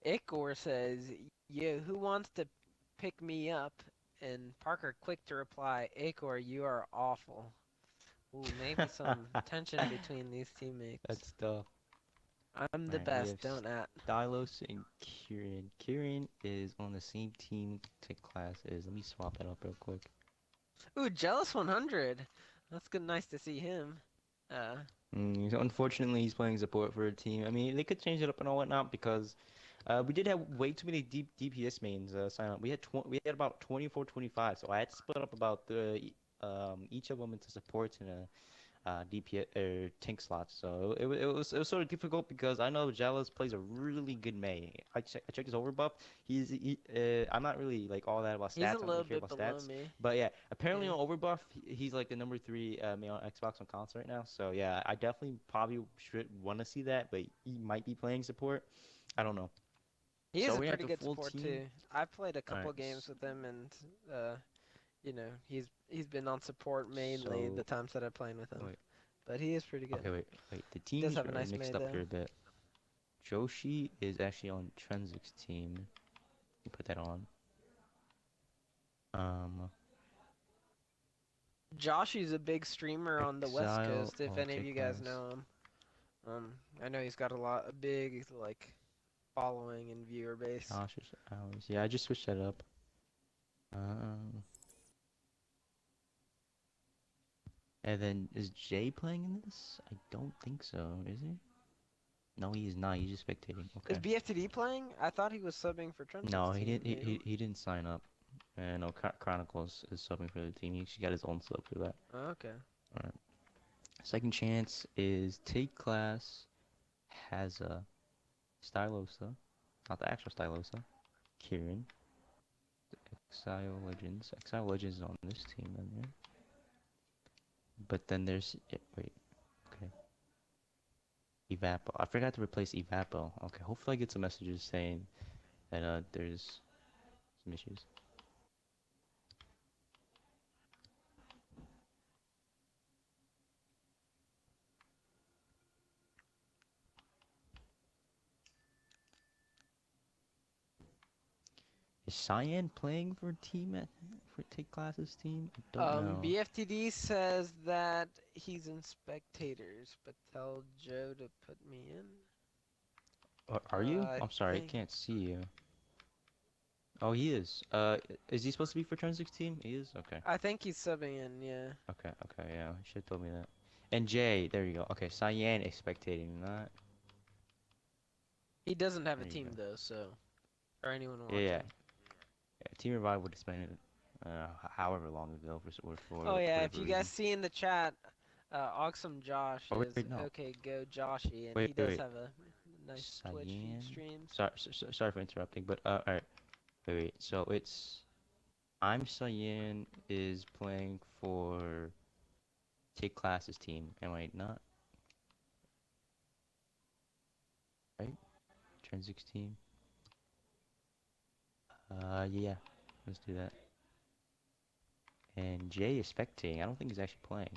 Ikor says, yo, who wants to pick me up? And Parker quick to reply, Ikor, you are awful. Ooh, maybe some tension between these teammates. That's tough. I'm All the right, we best, have don't at. Stylos and Kieran. Kieran is on the same team Take Class is. Let me swap that up real quick. Ooh, Jealous 100. That's good, nice to see him. So unfortunately, he's playing support for a team. I mean, they could change it up and all whatnot because we did have way too many DPS mains sign up. We had about 24, 25, so I had to split up about each of them into supports and a DPS or tank slots. So it was sort of difficult because I know Jealous plays a really good Mei. I checked his overbuff. I'm not really like all that about He's a stats. I don't little really care bit about below stats. me. But yeah, apparently Yeah. on overbuff he's like the number 3 Mei on Xbox on console right now. So yeah, I definitely probably should want to see that, but he might be playing support. I don't know. He So is a we have pretty the good full support team. too. I've played a All couple right. games with him and he's been on support mainly the So times that I'm playing with him. wait. But he is pretty good. Okay, wait. The He does teams have a are nice mixed Mei up though. here a bit. Joshi is actually on Trenzik's team. You put that on. Um, Joshy's a big streamer on the West Exile. Coast, if Oh, any of take you guys class. know him. I know he's got a big like following and viewer base. Josh's hours. Yeah, I just switched that up. Um, and then is Jay playing in this? I don't think so. Is he? No, he is not. He's just spectating. Is Okay. BFTD playing? I thought he was subbing for Trunzik's No, he team. didn't. He didn't sign up. And no, Chronicles is subbing for the team. He actually got his own sub for that. Oh, okay. All right. Second chance is Take Class has a Stylosa, not the actual Stylosa. Kieran. Exile Legends. Exile Legends is on this team then, yeah. But then there's wait, okay. Evapo. I forgot to replace Evapo. Okay, hopefully I get some messages saying that there's some issues. Is Cyan playing for Take Class's team? I don't know. BFTD says that he's in spectators, but tell Joe to put me in. Are you? I I'm sorry, I think- can't see you. Oh, he is. Is he supposed to be for Turn 16? He is? Okay. I think he's subbing in, yeah. Okay, yeah. He should have told me that. And Jay, there you go. Okay, Cyan is spectating, not... He doesn't have a There you team go. though, so or anyone Yeah, watching. yeah. Team Revive would explain it, however long ago for Oh yeah, if whatever you guys reason. see in the chat, Awesome Josh Oh, is wait, no. okay. Go Joshy, and Wait, he does wait. have a nice Twitch Cyan. streams. Sorry for interrupting, but alright. Wait. So it's I'm Cyan is playing for Take Class's team. Am I not? Right? Turn 16. Yeah. Let's do that. And Jay is spectating. I don't think he's actually playing.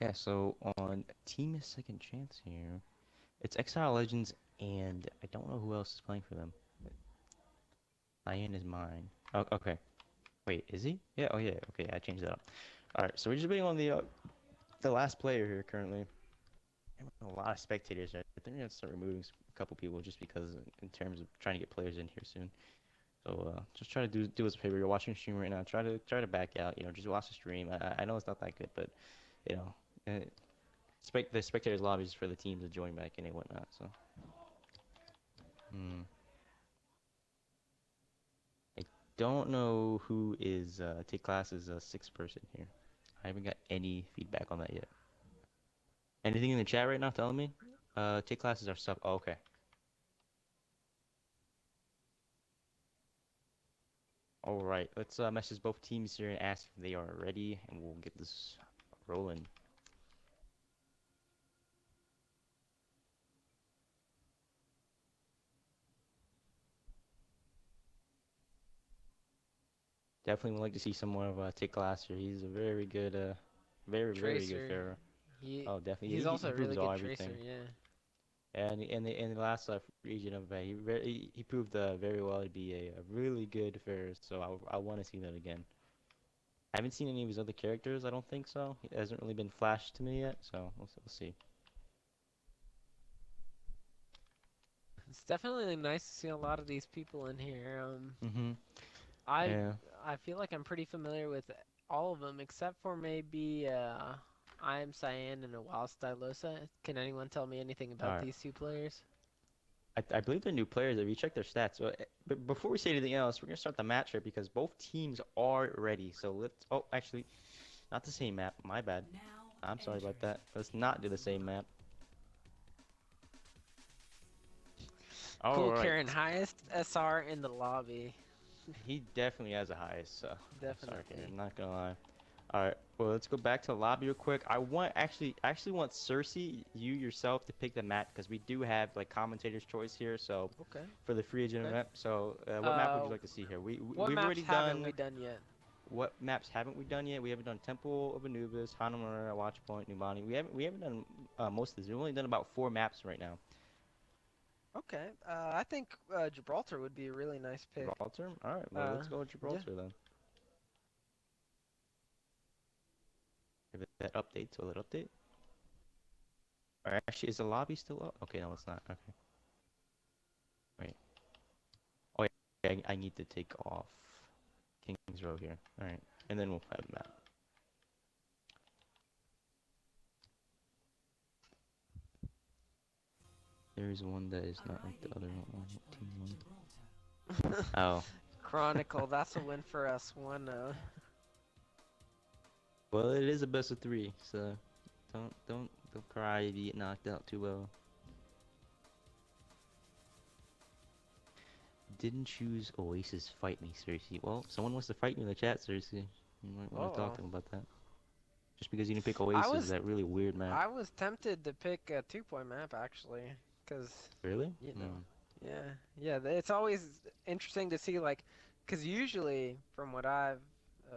Yeah, so on Team Second Chance here, it's Exile Legends, and I don't know who else is playing for them. Cyan is mine. Oh, okay. Wait, is he? Yeah, oh yeah, okay, I changed that up. Alright, so we're just waiting on the last player here currently. A lot of spectators. I think we're gonna start removing a couple people just because in terms of trying to get players in here soon. So just try to do us a favor. You're watching the stream right now. Try to back out. You know, just watch the stream. I know it's not that good, but you know, the spectators lobby is for the teams to join back in and whatnot. So, I don't know who is Take Class's sixth person here. I haven't got any feedback on that yet. Anything in the chat right now telling me? Take Classes are sub. Oh, okay. All right, let's message both teams here and ask if they are ready, and we'll get this rolling. Definitely would like to see some more of Take Class here. He's a very good, very good Tracer. Pharaoh. Oh, definitely. He's also a really proves good everything. tracer, yeah. And in the last region of he proved very well to be a really good Pharaoh. So I want to see that again. I haven't seen any of his other characters. I don't think so. He hasn't really been flashed to me yet. So we'll see. It's definitely nice to see a lot of these people in here. Yeah. I feel like I'm pretty familiar with all of them except for maybe I am Cyan and a Wild Stylosa. Can anyone tell me anything about Alright. these two players? I believe they're new players. If you check their stats, but before we say anything else, we're gonna start the match here because both teams are ready. So let's. Oh, actually, not the same map. My bad. I'm sorry about that. Let's not do the same map. Cool, Alright. Karen, highest SR in the lobby. He definitely has the highest. So Definitely. sorry, Karen, I'm not gonna lie. Alright, well let's go back to the lobby real quick. I actually want Cersei, you yourself, to pick the map because we do have like commentator's choice here. So Okay. for the free agent Okay. map. So what map would you like to see here? We've What already maps haven't done. we done yet? What maps haven't we done yet? We haven't done Temple of Anubis, Hanamura, Watchpoint, Nubani. We haven't done most of this. We've only done about 4 maps right now. Okay. I think Gibraltar would be a really nice pick. Gibraltar. All right, well let's go with Gibraltar then. Give it that update. So let update. Or actually, is the lobby still up? Okay, no, it's not. Okay. Wait. Oh yeah, I need to take off King's Row here. All right, and then we'll have a map. There's one that is not like the other one. Team one. Oh. Chronicle, that's a win for us. 1-0. Well, it is a best of 3, so don't cry if you get knocked out 2-0. Didn't choose Oasis. Fight me, Cersei. Well, someone wants to fight me in the chat, Cersei. You might want to talk to them about that. Just because you didn't pick Oasis is that really weird map. I was tempted to pick a 2-point map actually, cause Really? you know, yeah. It's always interesting to see like, cause usually from what I've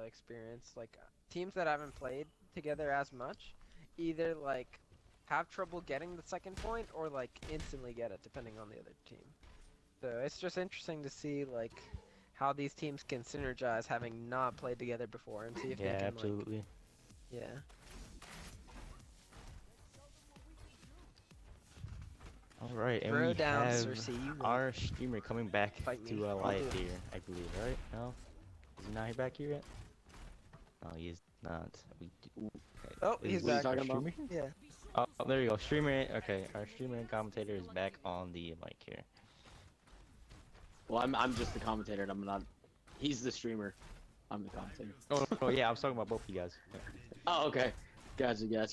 experienced, like teams that haven't played together as much, either like have trouble getting the second point or like instantly get it depending on the other team. So it's just interesting to see like how these teams can synergize having not played together before and see if they can absolutely. like, yeah. All right, and Throw we down, have Cersei, you win. our streamer coming back Fight me. to I'll life do it. here, I believe, right? No? Is he not back here yet? No, he is not. Oh, he's back. our Talking about? streamer here? Yeah. Oh, there you go. Streamer, okay. Our streamer and commentator is back on the mic here. Well, I'm just the commentator. And I'm not. He's the streamer. I'm the commentator. Oh, yeah, I was talking about both of you guys. Yeah. Oh, okay. Gotcha. Yeah,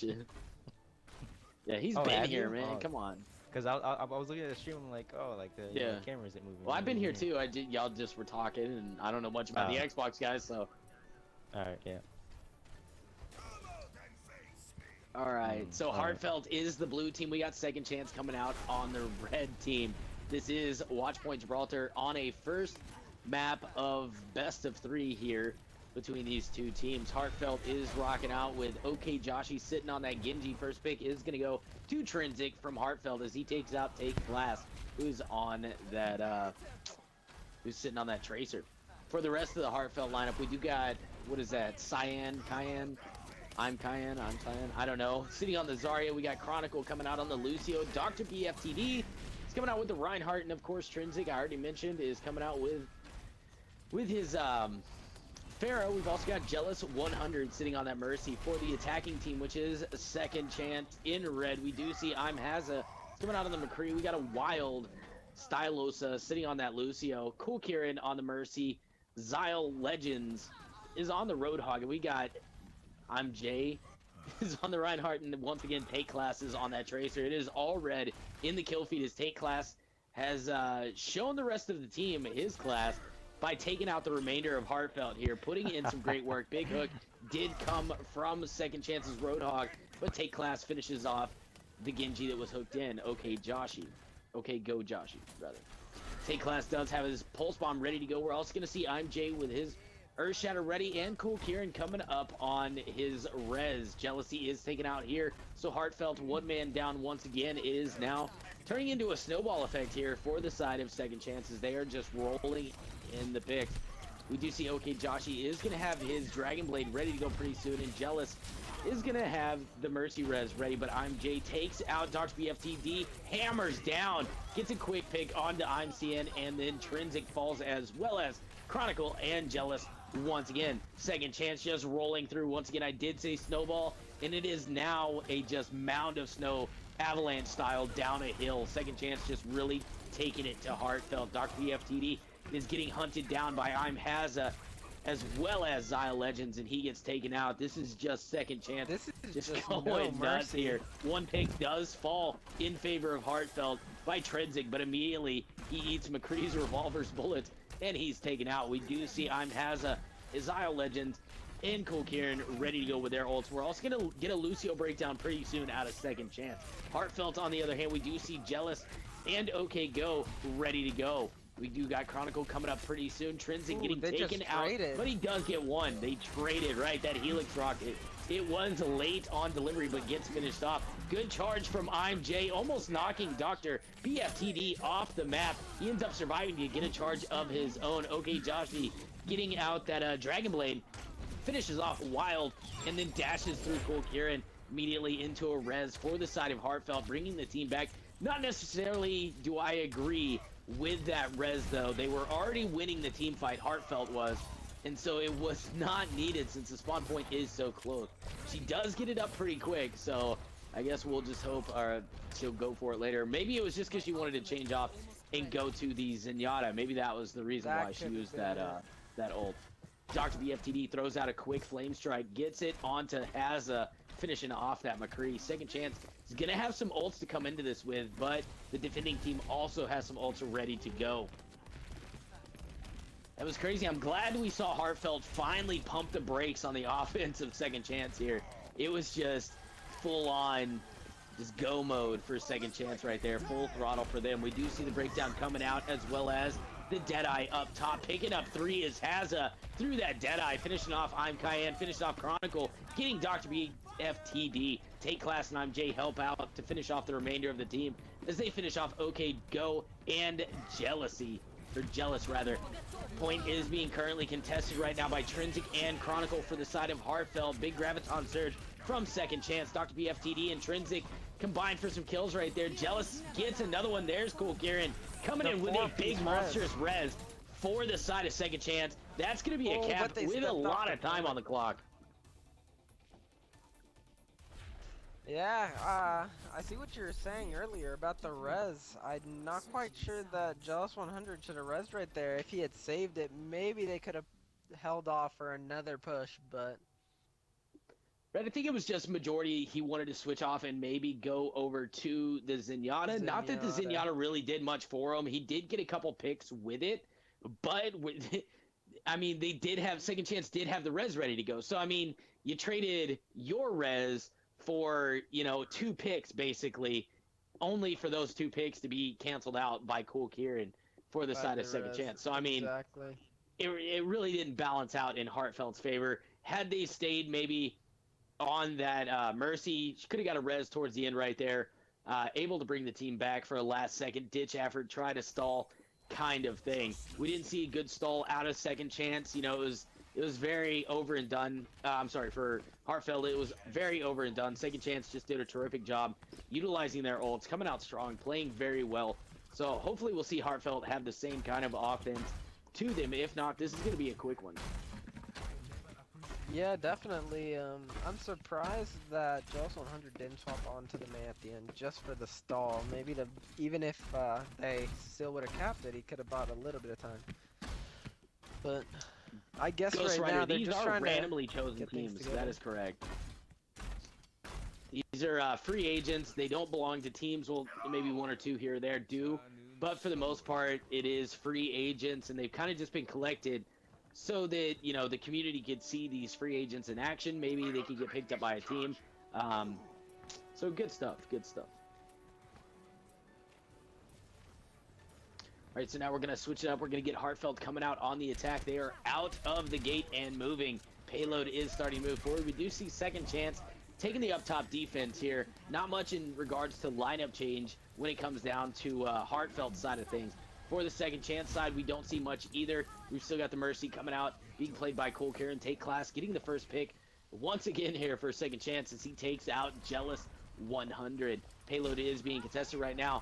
he's Oh, been have here, you? man. Oh. Come on. Because I was looking at the stream and like, oh, like the Yeah. camera isn't moving. Well, I've been here too. Y'all just were talking, and I don't know much about the Xbox guys, so. Alright, yeah. All right. So all right. Heartfelt is the blue team. We got second chance coming out on the red team. This is Watchpoint Gibraltar on a first map of best of 3 here between these two teams. Heartfelt is rocking out with OK Joshi sitting on that Genji. First pick is going to go to Trinsic from Heartfelt as he takes out Take Glass, who's on that, who's sitting on that Tracer. For the rest of the Heartfelt lineup, we do got, what is that, Cyan? I'm Cyan, I don't know. Sitting on the Zarya, we got Chronicle coming out on the Lucio. Dr. BFTD is coming out with the Reinhardt, and of course Trinsic, I already mentioned, is coming out with his Pharaoh. We've also got Jealous 100 sitting on that Mercy for the attacking team, which is second chance in red. We do see I'm Haza coming out on the McCree. We got a Wild Stylosa sitting on that Lucio. Cool Kieran on the Mercy. Zyle Legends is on the Roadhog, and we got I'm Jay is on the Reinhardt, and once again Take Class is on that Tracer. It is all red in the kill feed as Take Class has shown the rest of the team his class by taking out the remainder of Heartfelt here, putting in some great work. Big Hook did come from Second Chance's Roadhog, but Take Class finishes off the Genji that was hooked in. Okay, Joshi. Okay, go Joshi, rather. Take Class does have his Pulse Bomb ready to go. We're also going to see I'm Jay with his Earth Shatter ready, and Cool Kieran coming up on his res. Jealousy is taken out here, so Heartfelt one man down once again. It is now turning into a snowball effect here for the side of Second Chances. They are just rolling in the picks. We do see OK Joshi is going to have his Dragon Blade ready to go pretty soon, and Jealous is going to have the Mercy res ready, but I'm Jay takes out Dr. BFTD, hammers down, gets a quick pick onto I'm CN, and then Trinsic falls as well as Chronicle and Jealous once again. Second Chance just rolling through. Once again, I did say snowball, and it is now a just mound of snow, avalanche style, down a hill. Second Chance just really taking it to Heartfelt. Dr. BFTD is getting hunted down by I'm Haza, as well as Zyle Legends, and he gets taken out. This is just Second Chance. This is just going no nuts mercy here. One pick does fall in favor of Heartfelt by Trinsic, but immediately he eats McCree's revolver's bullets, and he's taken out. We do see I'm Haza, Zyle Legends, and Cool Kieran ready to go with their ults. We're also going to get a Lucio breakdown pretty soon out of Second Chance. Heartfelt, on the other hand, we do see Jealous and OK Go ready to go. We do got Chronicle coming up pretty soon. Trinsic getting taken out, but he does get one. They traded, right? That Helix rocket. It was late on delivery, but gets finished off. Good charge from I'm Jay, almost knocking Dr. BFTD off the map. He ends up surviving to get a charge of his own. OK Joshi getting out that Dragon Blade, finishes off Wild, and then dashes through Cool Kieran immediately into a res for the side of Heartfelt, bringing the team back. Not necessarily do I agree with that res, though. They were already winning the team fight, Heartfelt was, and so it was not needed since the spawn point is so close. She does get it up pretty quick, so I guess we'll just hope she'll go for it later. Maybe it was just because she wanted to change off and go to the Zenyatta. Maybe that was the reason why she used that ult. Dr. BFTD throws out a quick flame strike, gets it onto Hazza, finishing off that McCree. Second Chance is going to have some ults to come into this with, but the defending team also has some ults ready to go. That was crazy. I'm glad we saw Heartfelt finally pump the brakes on the offense of Second Chance here. It was just full on just go mode for Second Chance right there. Full throttle for them. We do see the breakdown coming out, as well as the Deadeye up top. Picking up 3 is Hazza through that Deadeye. Finishing off I'm Cayenne. Finishing off Chronicle. Getting Dr. BFTD. Take Class and I'm Jay help out to finish off the remainder of the team as they finish off OK Go and Jealousy. Or Jealous, rather. Point is being currently contested right now by Trinsic and Chronicle for the side of Heartfelt. Big Graviton Surge from Second Chance. Dr. BFTD and Trinsic combined for some kills right there. Jealous gets another one. There's Cool Kieran coming in with a big monstrous res for the side of Second Chance. That's going to be a cap with a lot of time on the clock. Yeah, I see what you were saying earlier about the res. I'm not quite sure that Jealous 100 should have resed right there. If he had saved it, maybe they could have held off for another push, but... Right, I think it was just majority he wanted to switch off and maybe go over to the Zenyatta. Not that the Zenyatta really did much for him. He did get a couple picks with it, but I mean, they did have Second Chance did have the res ready to go. So I mean, you traded your res for, you know, 2 picks basically, only for those 2 picks to be canceled out by Cool Kieran for the side of Second Chance. So I mean, exactly. It really didn't balance out in Heartfelt's favor. Had they stayed maybe on that Mercy, she could have got a res towards the end right there, able to bring the team back for a last second ditch effort, try to stall kind of thing. We didn't see a good stall out of Second Chance. You know, it was very over and done. I'm sorry, for Heartfelt, it was very over and done. Second Chance just did a terrific job utilizing their ults, coming out strong, playing very well. So hopefully we'll see Heartfelt have the same kind of offense to them. If not, this is going to be a quick one. Yeah, definitely. I'm surprised that Jealous 100 didn't swap onto the May at the end just for the stall. Maybe to, even if they still would have capped it, he could have bought a little bit of time. But I guess Ghost right Rider, now they're these just are trying randomly to chosen get things teams. together. That is correct. These are free agents. They don't belong to teams. Well, maybe 1 or 2 here or there do. But for the most part, it is free agents, and they've kind of just been collected so that, you know, the community could see these free agents in action. Maybe they could get picked up by a team. So good stuff, good stuff. All right, so now we're going to switch it up. We're going to get Heartfelt coming out on the attack. They are out of the gate and moving. Payload is starting to move forward. We do see Second Chance taking the up top defense here. Not much in regards to lineup change when it comes down to Heartfelt side of things. For the Second Chance side, we don't see much either. We've still got the Mercy coming out, being played by Cool Kieran. Take Class, getting the first pick once again here for Second Chance as he takes out Jealous 100. Payload is being contested right now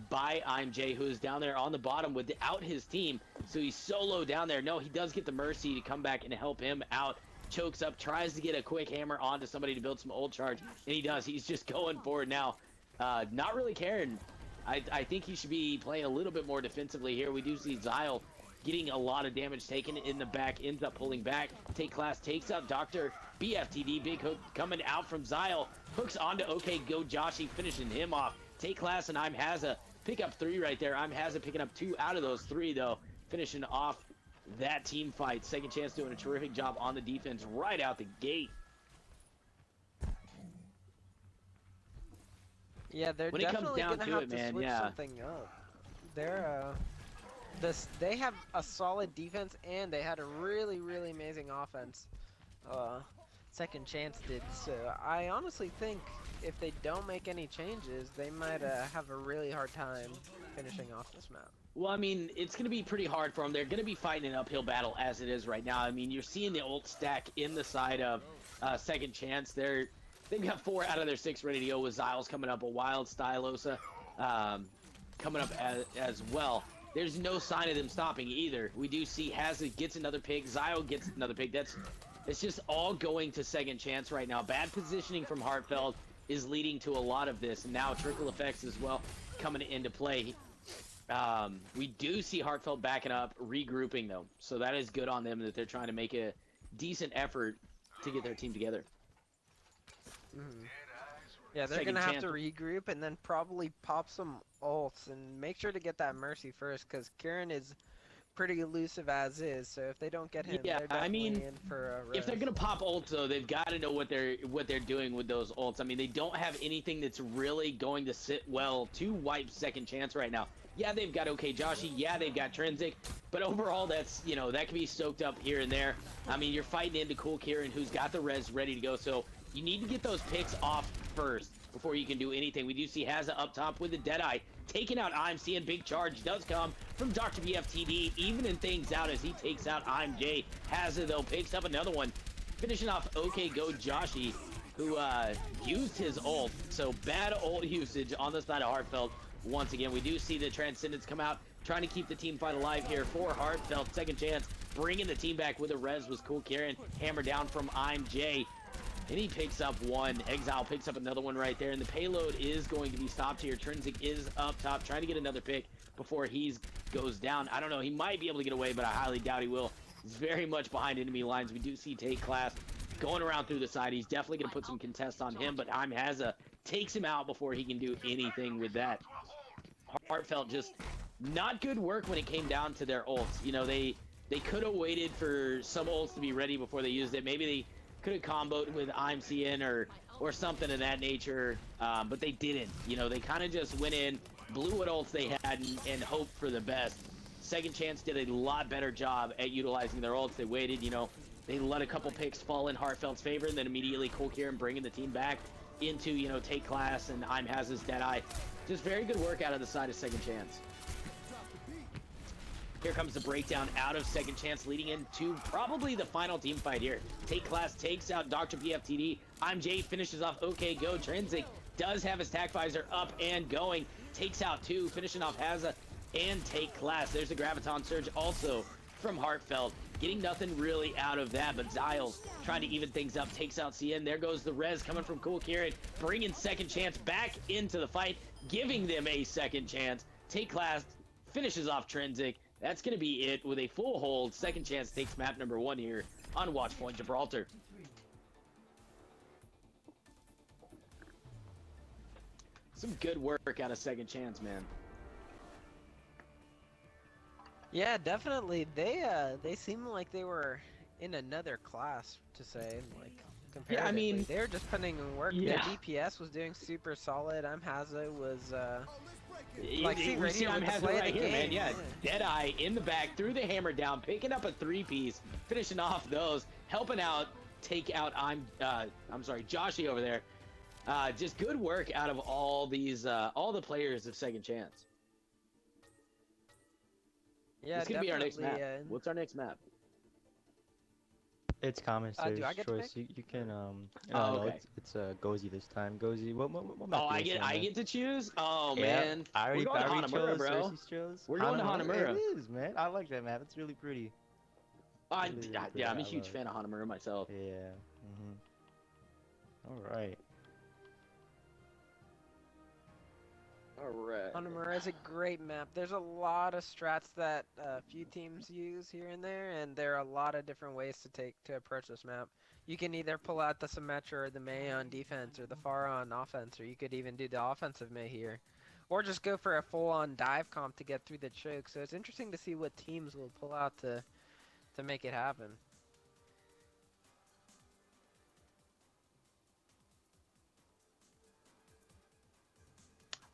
by I'm Jay, who is down there on the bottom without his team. So he's solo down there. No, he does get the Mercy to come back and help him out. Chokes up, tries to get a quick hammer onto somebody to build some ult charge, and he does. He's just going for it now. Not really caring. I think he should be playing a little bit more defensively here. We do see Zyle getting a lot of damage taken in the back, ends up pulling back. Take Class takes out Dr. BFTD. Big hook coming out from Zyle. Hooks onto OK Go Joshi, finishing him off. Take Class and I'm Hazza pick up 3 right there. I'm Hazza picking up 2 out of those 3 though, finishing off that team fight. Second Chance doing a terrific job on the defense right out the gate. Yeah, they're when it comes definitely down gonna to have it, to man, switch yeah. something up. They're they have a solid defense and they had a really amazing offense. Second Chance did. So I honestly think if they don't make any changes, they might have a really hard time finishing off this map. Well, I mean, it's going to be pretty hard for them. They're going to be fighting an uphill battle as it is right now. I mean, you're seeing the ult stack in the side of Second Chance. They've got 4 out of their 6 ready to go with Zyles coming up, a Wild Stylosa coming up as well. There's no sign of them stopping either. We do see Hazard gets another pick, Zyle gets another pick. It's just all going to Second Chance right now. Bad positioning from Heartfelt. is leading to a lot of this, and now trickle effects as well coming into play. We do see Heartfelt backing up, regrouping though, so that is good on them that they're trying to make a decent effort to get their team together. Yeah, they're Second gonna have chance. to regroup and then probably pop some ults and make sure to get that Mercy first, because Kieran is pretty elusive as is. So if they don't get him, Yeah, they're definitely I mean, in for a if they're res. gonna pop ults though, they've got to know what they're doing with those ults. I mean, they don't have anything that's really going to sit well to wipe second chance right now. Yeah, they've got OK Joshi. Yeah, they've got Trinsic. But overall, that's, you know, that can be stoked up here and there. I mean, you're fighting into Cool Kieran, who's got the res ready to go. So you need to get those picks off first before you can do anything. We do see Hazza up top with the Deadeye, taking out IMC, and big charge does come from Dr. BFTD, evening things out as he takes out IMJ. Hazza, though, picks up another one, finishing off OK Go Joshi, who used his ult. So bad ult usage on the side of Heartfelt. Once again, we do see the Transcendence come out, trying to keep the team fight alive here for Heartfelt. Second chance, bringing the team back with a res was Cool Kieran. Hammer down from IMJ. And he picks up one. Exile picks up another one right there. And the payload is going to be stopped here. Trinsic is up top, trying to get another pick before he goes down. I don't know. He might be able to get away, but I highly doubt he will. He's very much behind enemy lines. We do see Take Class going around through the side. He's definitely going to put some contest on him, but Hazza takes him out before he can do anything with that. Heartfelt just not good work when it came down to their ults. You know, they could have waited for some ults to be ready before they used it. Maybe they could have comboed with IMC in or something of that nature, but they didn't. You know, they kind of just went in, blew what ults they had, and hoped for the best. Second Chance did a lot better job at utilizing their ults. They waited, you know, they let a couple picks fall in Heartfelt's favor, and then immediately Cool Kieran bringing the team back into, you know, Take Class and Hazza's Deadeye. Just very good work out of the side of Second Chance. Here comes the breakdown out of Second Chance, leading into probably the final team fight here. Take Class takes out Dr. PFTD. IMJ finishes off OK Go. Trinsic does have his tac visor up and going. Takes out two, finishing off Hazza and Take Class. There's a Graviton Surge also from Heartfelt. Getting nothing really out of that, but Zyles trying to even things up. Takes out CN. There goes the res coming from Cool Kieran, bringing Second Chance back into the fight, giving them a second chance. Take Class finishes off Trinsic. That's going to be it with a full hold. Second Chance takes map number 1 here on Watchpoint Gibraltar. Some good work out of Second Chance, man. Yeah, definitely. They seem like they were in another class, to say, like, comparatively. Yeah, I mean, they were just putting in work. yeah. The DPS was doing super solid. Hazza was Like, see, we right see here I'm with the having play of right the here, man. game, Yeah, yeah. Deadeye in the back, threw the hammer down, picking up a 3-piece, finishing off those, helping out, take out Joshi over there. Just good work out of all these, all the players of Second Chance. Yeah, It's gonna be our next map. definitely, What's our next map? It's common do stage I get to choice. You can Oh, no, okay. it's Gozi this time. Gozi, what map Oh, do you I want, get to choose? Oh, Yeah, man. I already, We're going to I already Hanamura, chose, bro. Cersei chose. We're going to Hanamura. It is, man. I like that map. It's really pretty. Really, really pretty. Yeah, I'm a I huge love fan of Hanamura myself. it. Yeah. All right. Alright. Hanamura is a great map. There's a lot of strats that a few teams use here and there, and there are a lot of different ways to approach this map. You can either pull out the Symmetra or the Mei on defense, or the Pharah on offense, or you could even do the offensive Mei here. Or just go for a full-on dive comp to get through the choke. So it's interesting to see what teams will pull out to make it happen.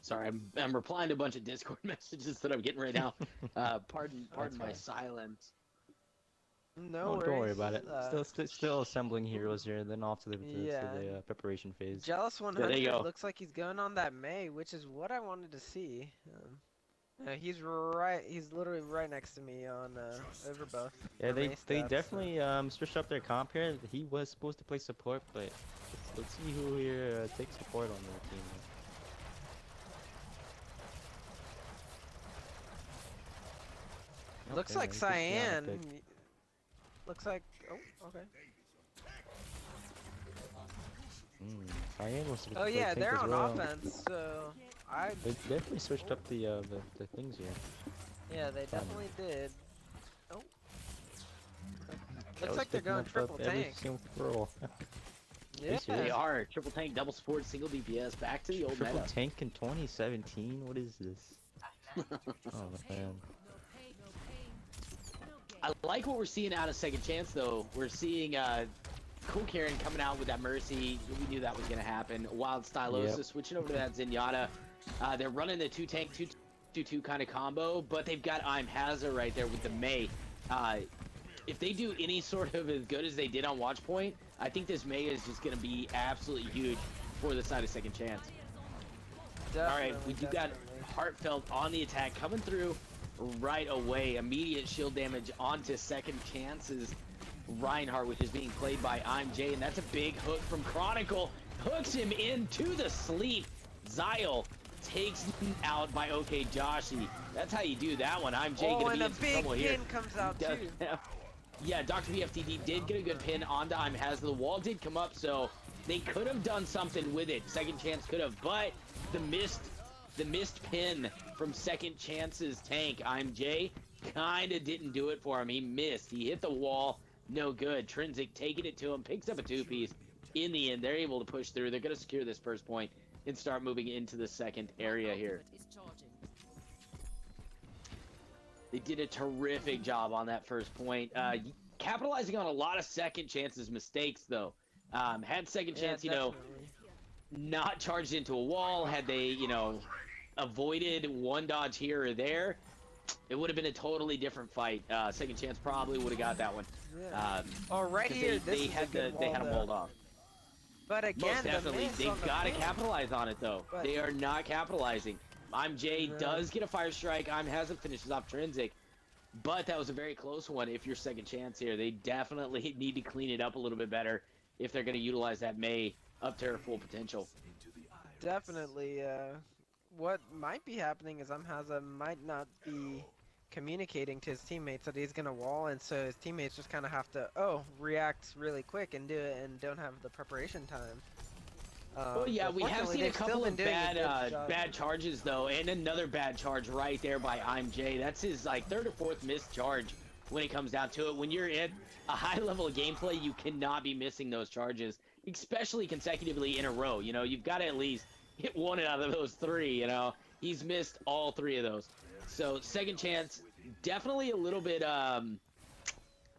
Sorry, I'm replying to a bunch of Discord messages that I'm getting right now. Pardon That's my fine. silence. No worries. Don't worry about it. Still assembling heroes here, then off to the Yeah. preparation phase. Jealous there 100 you go. looks like he's going on that Mei, which is what I wanted to see. He's literally right next to me on Overboth. Yeah, for Mei they stuff, so- definitely switched up their comp here. He was supposed to play support, but let's see who here takes support on their team. Looks Okay, like he puts me on a Cyan. pick. Looks like. Oh, okay. Cayenne was supposed Oh to play yeah, tank they're as on well. offense, so I They definitely switched up the things here. yeah they definitely did. Oh, That looks was like they're picking going up triple every tank. single throw. Yeah. They are triple tank, double support, single DPS. Back to the old Triple meta. tank in 2017. What is this? Oh man. I like what we're seeing out of Second Chance, though. We're seeing Cool Karen coming out with that Mercy. We knew that was going to happen. Wild Stylosis Yep. switching over to that Zenyatta. They're running the 2-tank, 2-2 kind of combo, but they've got I'm Hazard right there with the Mei. If they do any sort of as good as they did on Watchpoint, I think this Mei is just going to be absolutely huge for the side of Second Chance. All right, we do got Heartfelt on the attack coming through right away. Immediate shield damage onto Second Chance's Reinhardt, which is being played by I'm Jay, and that's a big hook from Chronicle. Hooks him into the sleep. Zyle takes him out by OK Joshi. That's how you do that one. I'm Jay Oh, gonna and be a in some big trouble here. pin comes out Does- too. Yeah, Dr. BFTD did get a good pin onto I'm Has. The wall did come up, so they could have done something with it. Second Chance could have, but the missed pin from Second Chance's tank, I'm Jay, kind of didn't do it for him. He missed. He hit the wall. No good. Trinsic taking it to him, picks up a two-piece. In the end, they're able to push through. They're going to secure this first point and start moving into the second area here. They did a terrific job on that first point. Capitalizing on a lot of Second Chance's mistakes, though. Had Second Chance, not charged into a wall, had they, avoided one dodge here or there, it would have been a totally different fight. Second Chance probably would have got that one. Yeah. Oh, right 'cause here, they had them hold off. But again, Most definitely, they've got to capitalize on it though. But- They are not capitalizing. I'm Jay does get a fire strike. I'm Hasn't finishes off Trinsic, but that was a very close one. If you're Second Chance here, they definitely need to clean it up a little bit better if they're going to utilize that Mei up to her full potential. Definitely. What might be happening is Amhaza might not be communicating to his teammates that he's gonna wall, and so his teammates just kind of have to react really quick and do it, and don't have the preparation time. Oh yeah, we have fortunately, seen a they've still couple been of doing a good job. bad charges though, and another bad charge right there by I'm Jay. That's his third or fourth missed charge when it comes down to it. When you're in a high level of gameplay, you cannot be missing those charges, especially consecutively in a row. You've got to at least hit one out of those three. He's missed all three of those. So Second Chance definitely a little bit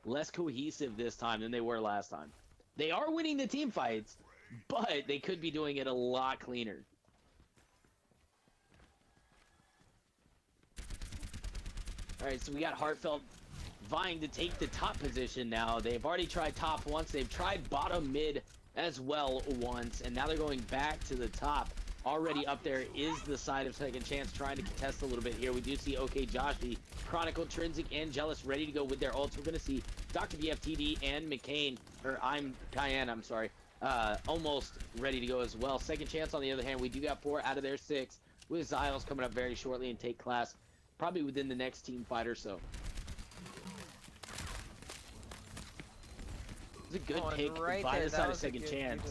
less cohesive this time than they were last time. They are winning the team fights, but they could be doing it a lot cleaner. All right, so we got Heartfelt vying to take the top position now. They've already tried top once. They've tried bottom mid as well once, and now they're going back to the top. Already up there is the side of Second Chance trying to contest a little bit here. We do see OK Joshi, Chronicle, Trinsic, and Jealous ready to go with their ults. We're going to see Dr. BFTD and Cayenne, I'm sorry, almost ready to go as well. Second Chance, on the other hand, we do got 4 out of their 6, with Zyles coming up very shortly and take class probably within the next team fight or so. It's a good pick by the side of Second Chance.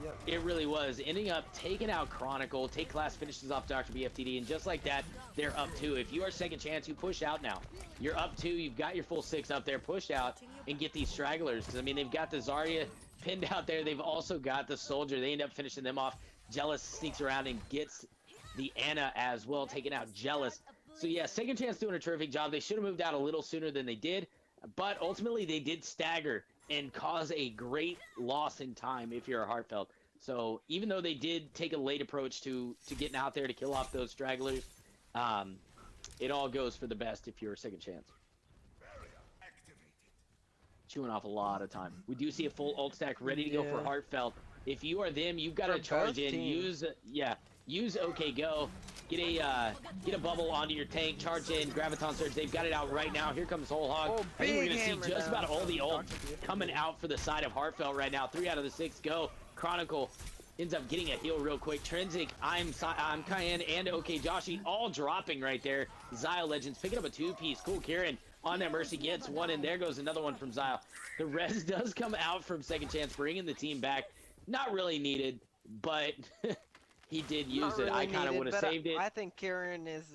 Yep. It really was. Ending up taking out Chronicle, take class, finishes off Dr. BFTD, and just like that, they're up 2. If you are Second Chance, you push out now. You're up 2, you've got your full 6 up there, push out and get these stragglers. Because, I mean, they've got the Zarya pinned out there. They've also got the Soldier. They end up finishing them off. Jealous sneaks around and gets the Anna as well, taking out Jealous. So, yeah, Second Chance doing a terrific job. They should have moved out a little sooner than they did. But ultimately, they did stagger and cause a great loss in time if you're a Heartfelt. So even though they did take a late approach to getting out there to kill off those stragglers, it all goes for the best if you're a Second Chance. Chewing off a lot of time. We do see a full ult stack ready to go for Heartfelt. If you are them, you've got to charge in. Use OK Go. Get a bubble onto your tank, charge in, Graviton Surge. They've got it out right now. Here comes Whole Hog. Oh, I think we're going to big see just hammer about now all the from ult Dr. coming out for the side of Heartfelt right now. 3 out of the 6 go. Chronicle ends up getting a heal real quick. Trinsic, I'm Cayenne, and OK Joshi all dropping right there. Zyle Legends picking up a 2-piece. Cool Kieran on that Mercy gets one, and there goes another one from Zyle. The res does come out from Second Chance, bringing the team back. Not really needed, but he did use Not it. really I kind of needed, would have but saved it. I think Kieran is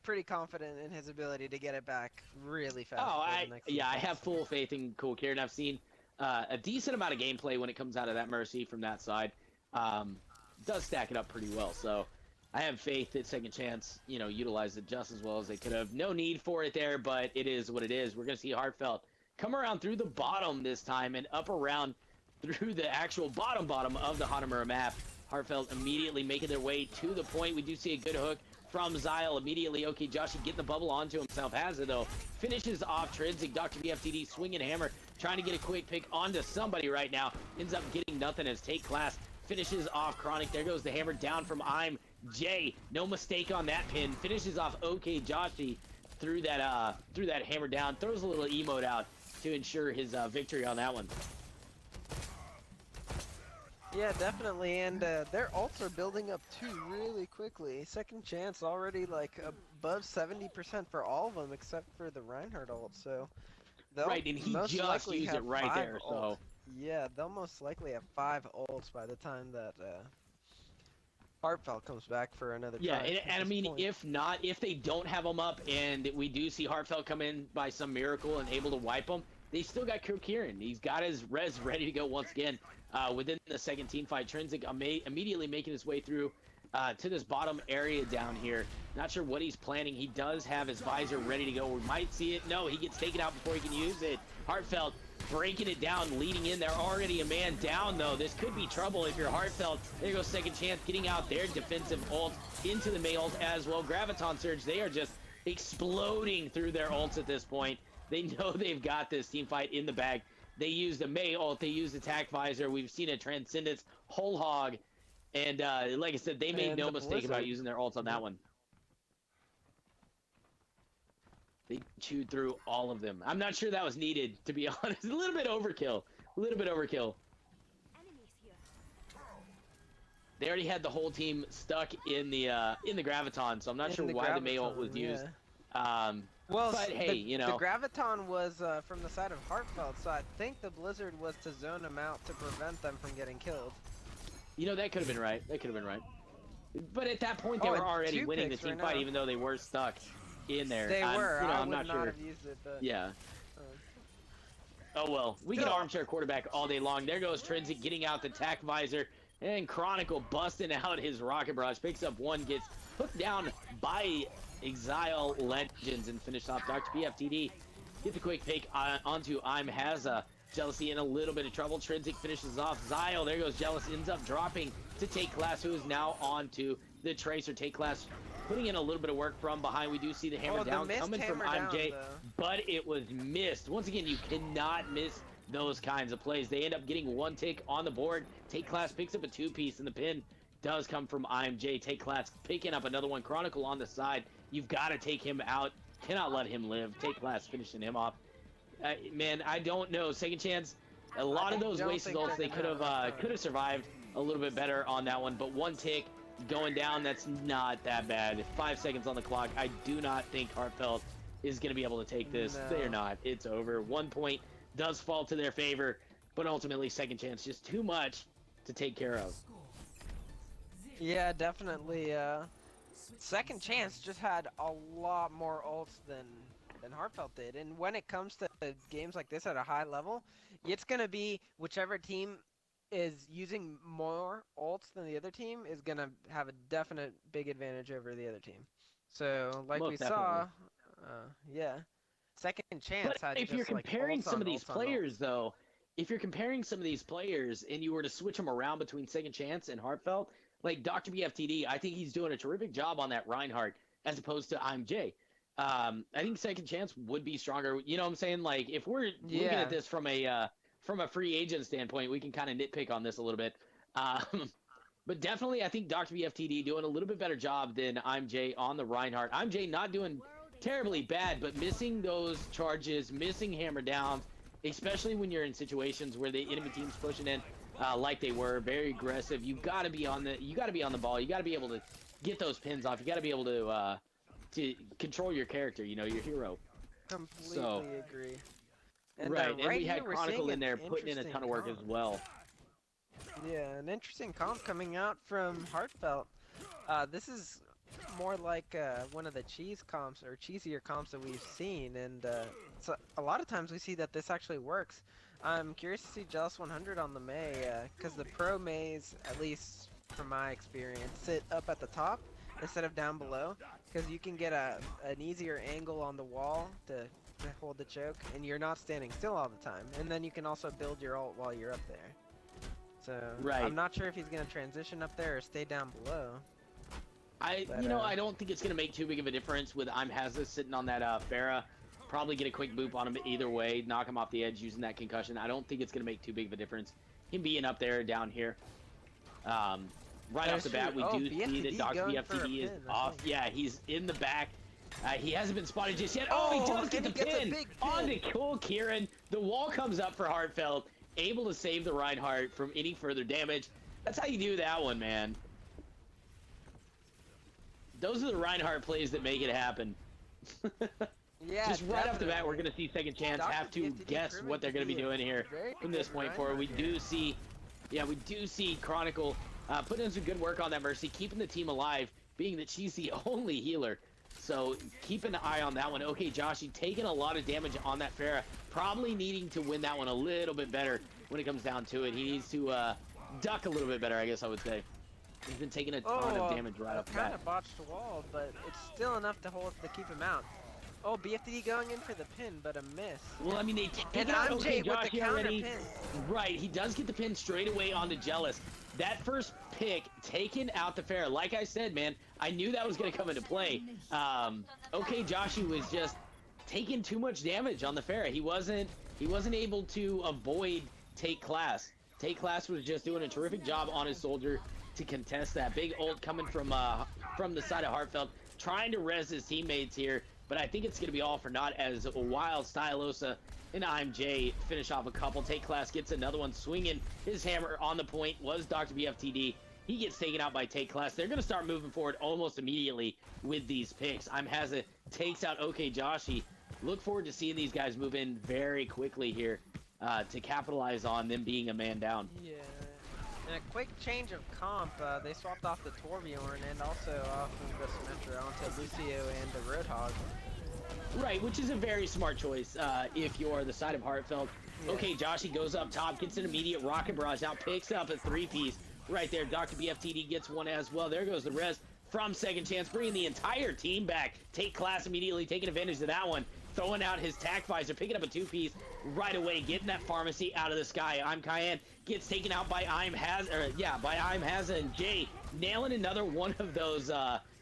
pretty confident in his ability to get it back really fast. Oh, for the next I fights. have full faith in Cool Kieran. I've seen a decent amount of gameplay when it comes out of that Mercy from that side. Does stack it up pretty well, so I have faith that Second Chance, utilized it just as well as they could have. No need for it there, but it is what it is. We're going to see Heartfelt come around through the bottom this time and up around through the actual bottom of the Hanamura map. Heartfelt immediately making their way to the point. We do see a good hook from Zyle immediately. Okay, Joshy getting the bubble onto himself. Has it, though. Finishes off Trinsic. Dr. BFTD swinging hammer. Trying to get a quick pick onto somebody right now. Ends up getting nothing as Take Class finishes off Chronic. There goes the hammer down from I'm Jay. No mistake on that pin. Finishes off OK Joshy through that hammer down. Throws a little emote out to ensure his victory on that one. Yeah, definitely, and their ults are building up too really quickly. Second Chance already like above 70% for all of them except for the Reinhardt ult, so they'll Right, and he most just likely used have it right 5 there, ults. so. Yeah, they'll most likely have 5 ults by the time that Heartfelt comes back for another Yeah, try. and I mean, if they don't have them up and we do see Heartfelt come in by some miracle and able to wipe them, they still got Kieran. He's got his res ready to go once again within the second team fight. Trinsic immediately making his way through to this bottom area down here. Not sure what he's planning. He does have his visor ready to go. We might see it. No, he gets taken out before he can use it. Heartfelt breaking it down, leading in. They're already a man down, though. This could be trouble if you're Heartfelt. There goes Second Chance, getting out their defensive ult into the Mei ult as well. Graviton Surge, they are just exploding through their ults at this point. They know they've got this team fight in the bag. They use the Mei ult. They use Attack Visor. We've seen a Transcendence, Whole Hog. And like I said, they made no mistake about using their ults on that one. They chewed through all of them. I'm not sure that was needed, to be honest. A little bit overkill. A little bit overkill. They already had the whole team stuck in the Graviton, so I'm not sure why the Mei ult was used. Well, but hey, the Graviton was from the side of Heartfelt, so I think the Blizzard was to zone them out to prevent them from getting killed. That could have been right. That could have been right. But at that point, they were already winning the team fight, even though they were stuck in there. They were. I I'm would not not sure. have used it, but... Yeah. Oh, well. We can armchair quarterback all day long. There goes Trinsic getting out the Attack Visor. And Chronicle busting out his Rocket Barrage. Picks up one, gets hooked down by Exile Legends and finished off Dr. PFTD. Get the quick pick onto Haza. Jealousy in a little bit of trouble. Trinsic finishes off Zyle. There goes Jealous. Ends up dropping to Take Class, who is now on to the Tracer. Take Class putting in a little bit of work from behind. We do see the hammer down coming from IMJ, but it was missed. Once again, you cannot miss those kinds of plays. They end up getting one tick on the board. Take Class picks up a 2-piece, and the pin does come from IMJ. Take Class picking up another one. Chronicle on the side. You've got to take him out. Cannot let him live. Take Class finishing him off. Man, I don't know. Second Chance, a lot of those wasted ults, they could have survived a little bit better on that one. But one tick going down, that's not that bad. 5 seconds on the clock. I do not think Heartfelt is going to be able to take this. No. They're not. It's over. 1 point does fall to their favor, but ultimately Second Chance just too much to take care of. Yeah, definitely. Second Chance just had a lot more ults than Heartfelt did, and when it comes to games like this at a high level, it's gonna be whichever team is using more ults than the other team is gonna have a definite big advantage over the other team. So, like Most we definitely. saw, yeah, Second Chance But had if just you're comparing like some of these ults on players, though, if you're comparing some of these players and you were to switch them around between Second Chance and Heartfelt, like Dr. BFTD, I think he's doing a terrific job on that Reinhardt as opposed to IMJ. I think Second Chance would be stronger. You know what I'm saying? Like, if we're looking at this from a free agent standpoint, we can kind of nitpick on this a little bit. But definitely, I think Dr. BFTD doing a little bit better job than IMJ on the Reinhardt. IMJ not doing terribly bad, but missing those charges, missing hammer downs, especially when you're in situations where the enemy team's pushing in like they were, very aggressive. You got to be on the ball. You got to be able to get those pins off. You got to be able to control your character, your hero. Completely agree. And, right, and we had here we're Chronicle seeing in there putting in a ton of work as well. Yeah, an interesting comp coming out from Heartfelt. This is more like one of the cheese comps or cheesier comps that we've seen, and so a lot of times we see that this actually works. I'm curious to see Jealous 100 on the Mei, because the pro Meis, at least from my experience, sit up at the top instead of down below, because you can get an easier angle on the wall to hold the choke, and you're not standing still all the time. And then you can also build your ult while you're up there. So Right. I'm not sure if he's gonna transition up there or stay down below. I don't think it's gonna make too big of a difference with Hazza sitting on that Pharah. Probably get a quick boop on him either way, knock him off the edge using that concussion. I don't think it's gonna make too big of a difference. Him being up there, down here. Right off the bat, we do see that Dr. BFTD is off. Yeah, he's in the back. He hasn't been spotted just yet. Oh, he does get the pin on to Cool Kieran. The wall comes up for Heartfelt, able to save the Reinhardt from any further damage. That's how you do that one, man. Those are the Reinhardt plays that make it happen. Yeah, just right off the bat, we're gonna see Second Chance have to guess what they're gonna be doing here from this point forward. We do see Chronicle putting in some good work on that Mercy, keeping the team alive, being that she's the only healer. So keep an eye on that one. Okay, Joshy taking a lot of damage on that Pharah, probably needing to win that one a little bit better when it comes down to it. He needs to duck a little bit better, I guess I would say. He's been taking a ton of damage right off the bat. Kind of botched the wall, but it's still enough to keep him out. Oh, BFTD going in for the pin, but a miss. Well, I mean, they take out OK Joshy already. Right, he does get the pin straight away onto Jealous. That first pick taken out the Pharah. Like I said, man, I knew that was going to come into play. OK Joshy was just taking too much damage on the Pharah. He wasn't able to avoid Take Class. Take Class was just doing a terrific job on his soldier to contest that. Big ult coming from the side of Heartfelt, trying to res his teammates here, but I think it's going to be all for naught as Wild, Stylosa, and IMJ finish off a couple. Take Class gets another one, swinging his hammer on the point was Dr. BFTD. He gets taken out by Take Class. They're going to start moving forward almost immediately with these picks. Hazza takes out OK Joshy. Look forward to seeing these guys move in very quickly here to capitalize on them being a man down. Yeah. And a quick change of comp, they swapped off the Torbjorn and also off of the Symmetra onto Lucio and the Roadhog. Right, which is a very smart choice if you're the side of Heartfelt. Yeah. Okay, Joshy goes up top, gets an immediate rocket barrage, now picks up a three-piece right there. Dr. BFTD gets one as well. There goes the res from Second Chance, bringing the entire team back. Take Class immediately, taking advantage of that one. Throwing out his tac visor, picking up a two-piece right away, getting that pharmacy out of the sky. Cayenne gets taken out by Hazza, and Jay nailing another one of those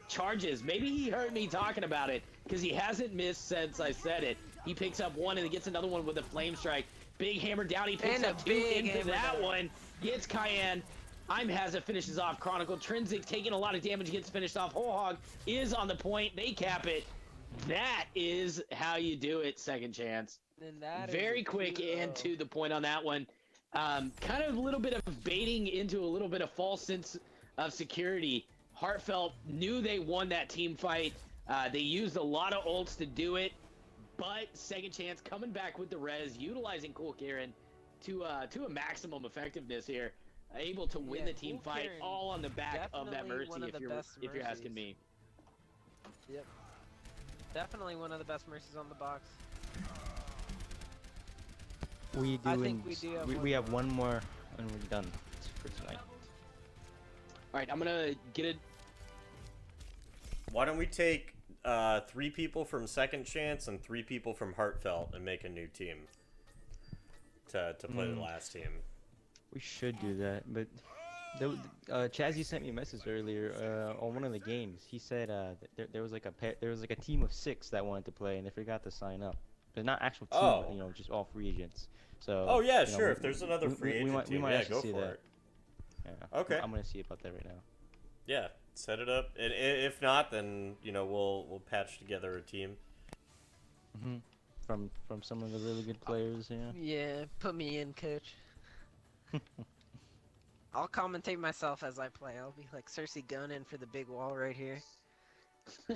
charges. Maybe he heard me talking about it because he hasn't missed since I said it. He picks up one and then gets another one with a flame strike. Big hammer down. He picks up two into that one. Gets Cayenne. Hazza finishes off Chronicle. Trinsic taking a lot of damage, gets finished off. Whole Hog is on the point. They cap it. That is how you do it, Second Chance. Very quick and to the point on that one. Kind of a little bit of baiting into a little bit of false sense of security. Heartfelt knew they won that team fight. They used a lot of ults to do it, but Second Chance coming back with the res, utilizing Cool Kieran to a maximum effectiveness here. Able to win the team fight all on the back of that Mercy, if you're asking me. Yep. Definitely one of the best Mercies on the box. We have one more and we're done for tonight. Alright, I'm gonna get it. Why don't we take 3 people from Second Chance and 3 people from Heartfelt and make a new team to play the last team? We should do that, but Chazzy sent me a message earlier on one of the games. He said that there was like a team of 6 that wanted to play and they forgot to sign up. But not actual team, but, just all free agents. So. Oh yeah, sure. If there's another free agent team, go for it. Yeah, okay. I'm gonna see about that right now. Yeah, set it up, and if not, then we'll patch together a team. From some of the really good players, yeah. Yeah, put me in, coach. I'll commentate myself as I play. I'll be like Cersei gunning for the big wall right here.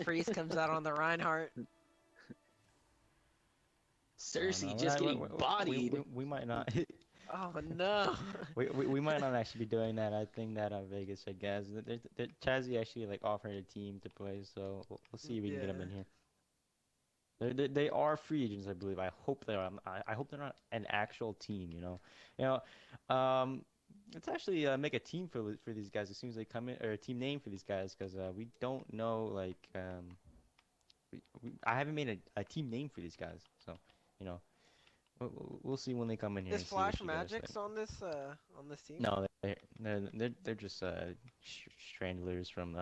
Freeze comes out on the Reinhardt. Cersei just getting bodied. We might not. Oh no. We might not actually be doing that. I think that Vegas, I guess. Chazzy actually like offered a team to play, so we'll see if we can get them Yeah. in here. They are free agents, I believe. I hope they are. I hope they're not an actual team. Let's actually make a team for these guys as soon as they come in, or a team name for these guys, because we don't know like I haven't made a team name for these guys, so you know we'll see when they come in here Is and see what Flash you guys Magic's think. on this team? No, they're just stranglers from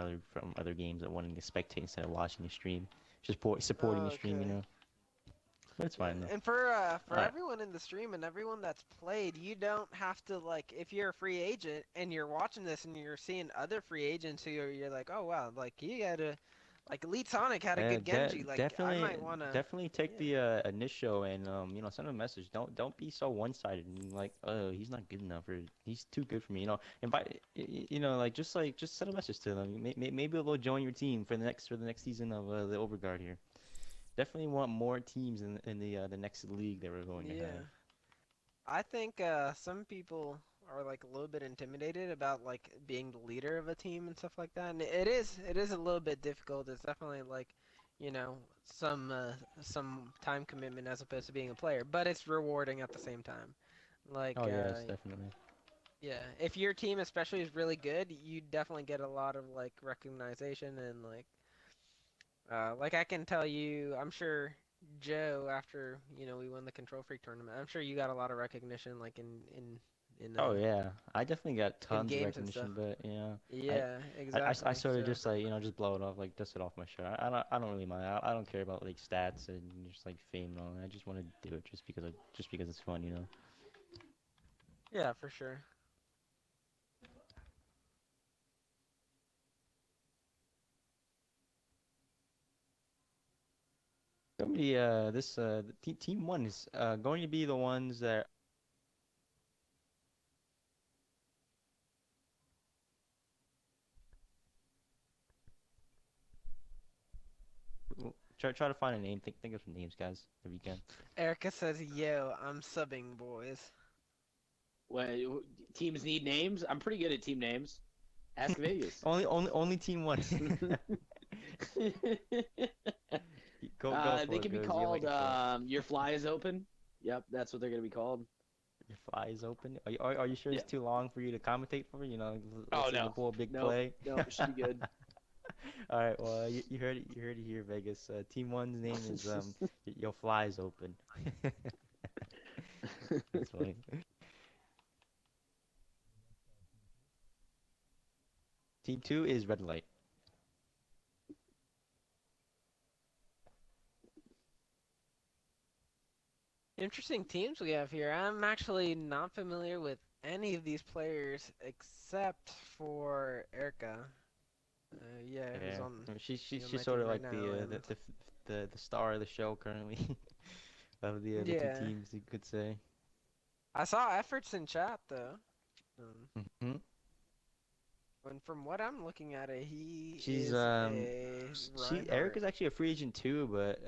other games that wanting to spectate instead of watching the stream, just supporting the Oh, stream, okay. But it's Yeah, fine though. and for All right. everyone in the stream and everyone that's played, you don't have to like if you're a free agent and you're watching this and you're seeing other free agents who you're like, oh wow, like he had a like Elite Sonic had a good Genji, like I might wanna, Definitely take yeah, the initial and send him a message. Don't be so one-sided and like, oh, he's not good enough or he's too good for me. Invite, just send a message to them. Maybe they'll join your team for the next season of the Overguard here. Definitely want more teams in the next league that we're going to have. yeah. I think some people are like a little bit intimidated about like being the leader of a team and stuff like that. And it is a little bit difficult. It's definitely like, you know, some time commitment as opposed to being a player, but it's rewarding at the same time. Like Oh yes, definitely. yeah, if your team especially is really good, you definitely get a lot of like recognition and like I can tell you, I'm sure Joe, after we won the Control Freak tournament, I'm sure you got a lot of recognition, like in Oh yeah, I definitely got in tons of games and stuff. recognition, but I Yeah, I exactly. sort of So just like just blow it off, like dust it off my shirt. I don't really mind. I don't care about like stats and just like fame and all that. I just want to do it just because it's fun. yeah, for sure. Somebody this team one is going to be the ones that try to find a name. Think of some names, guys, if you can. Erica says, "Yo, I'm subbing, boys." When teams need names, I'm pretty good at team names. Ask Vegas. Only team one. Go for They it, can be Goz. You have, like, called a chance. Your Fly is Open. Yep, that's what they're gonna be called. Your fly is open. Are you sure Yeah. it's too long for you to commentate for? Let's Oh say you no, pull a big no, play. no, it should be good. All right. Well, you heard it. You heard it here, Vegas. Team one's name is Your fly is open. That's funny. Team two is red light. Interesting teams we have here. I'm actually not familiar with any of these players except for Erica. Yeah, who's Yeah. on I mean, she's my sort team of right like now, the and the star of the show currently of the two yeah, teams, you could say. I saw efforts in chat though. Hmm. And from what I'm looking at it, he She's is a Eric Reinhardt. is actually a free agent too, but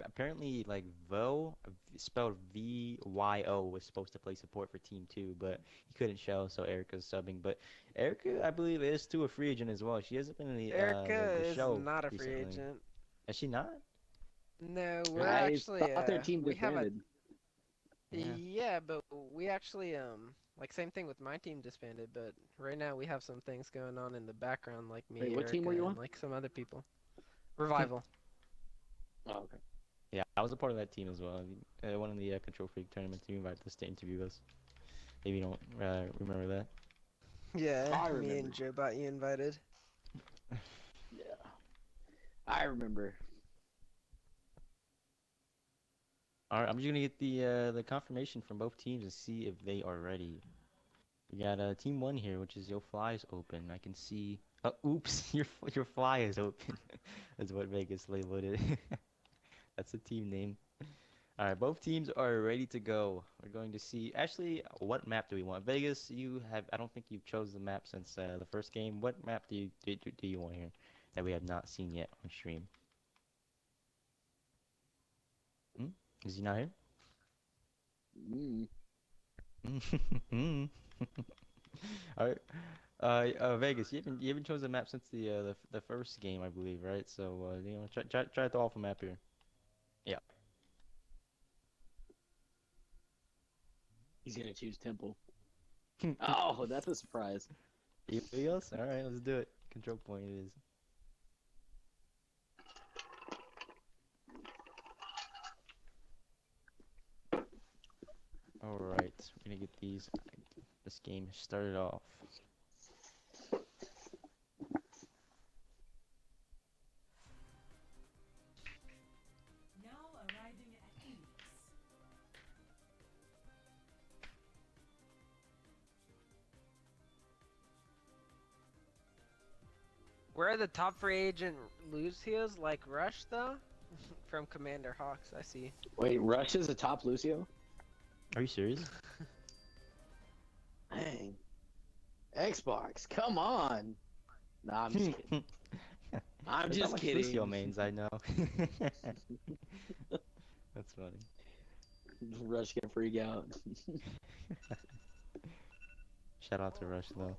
apparently like Vo, spelled VYO, was supposed to play support for Team Two, but he couldn't show, so Erica's subbing. But Erica, I believe, is too a free agent as well. She hasn't been in Erica the is show not a free recently. agent. Is she not? No, we're I actually thought their team we have a disbanded. Yeah. yeah, but we actually like same thing with my team disbanded, but right now we have some things going on in the background, like me, Wait, what team Erica, were you and on? like some other people. Revival. Oh, okay. Yeah, I was a part of that team as well. One of the Control Freak tournaments, you invited us to interview us. Maybe you don't remember that. Yeah, I me and remember. Joebot you invited. Yeah, I remember. All right, I'm just gonna get the confirmation from both teams and see if they are ready. We got team one here, which is your fly is open. I can see. Oops, your fly is open. That's what Vegas labeled it. That's the team name. All right, both teams are ready to go. We're going to see. Actually, what map do we want? Vegas, you have. I don't think you've chose the map since the first game. What map do you want here that we have not seen yet on stream? Hmm? Is he not here? Mm. All right. Vegas, you haven't chosen a map since the first game, I believe, right? So try to throw off a map here. Yeah. He's gonna choose Temple. Oh, that's a surprise. Helios? All right, let's do it. Control point it is. All right, we're gonna get this game started off. Now arriving at Helios. Where are the top free agent Lucios like Rush though? From Commander Hawks, I see. Wait, Rush is a top Lucio? Are you serious? Dang. Xbox, come on. Nah, I'm just kidding. I'm There's just not much kidding. Lucio mains, I know. That's funny. Rush gonna freak out. Shout out to Rush though.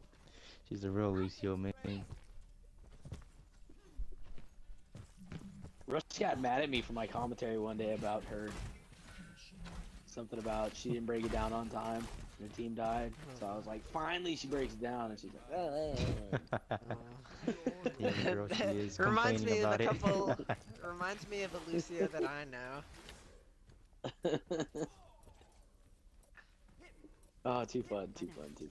She's the real Lucio main. Rush got mad at me for my commentary one day about her. Something about she didn't break it down on time. Her team died. So I was like, finally she breaks it down. And she's like, Yeah, girl, she is Reminds me complaining of a about it. couple. Reminds me of a Lucio that I know. Oh, too fun, too fun, too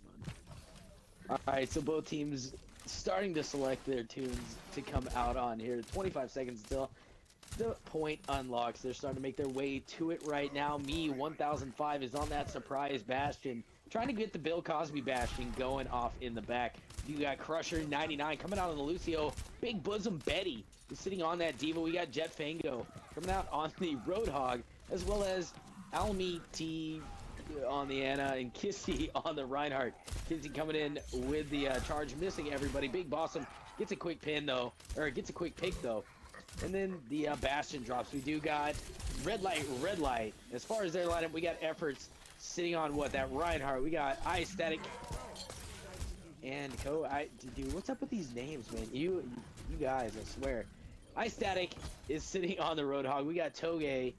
fun. Alright, so both teams starting to select their tunes to come out on here. 25 seconds until the point unlocks. They're starting to make their way to it right now. Me, 1005, is on that surprise Bastion. Trying to get the Bill Cosby Bastion going off in the back. You got Crusher, 99, coming out on the Lucio. Big Bosom Betty is sitting on that Diva. We got Jet Fango coming out on the Roadhog, as well as Almy T on the Anna and Kissy on the Reinhardt. Kissy coming in with the charge, missing everybody. Big Bossum gets a quick pin though, or gets a quick pick though. And then the Bastion drops. We do got red light, red light. As far as their lineup, we got efforts sitting on what, that Reinhardt. We got Ice Static and dude, what's up with these names, man? You guys, I swear. Ice Static is sitting on the Roadhog. We got Toge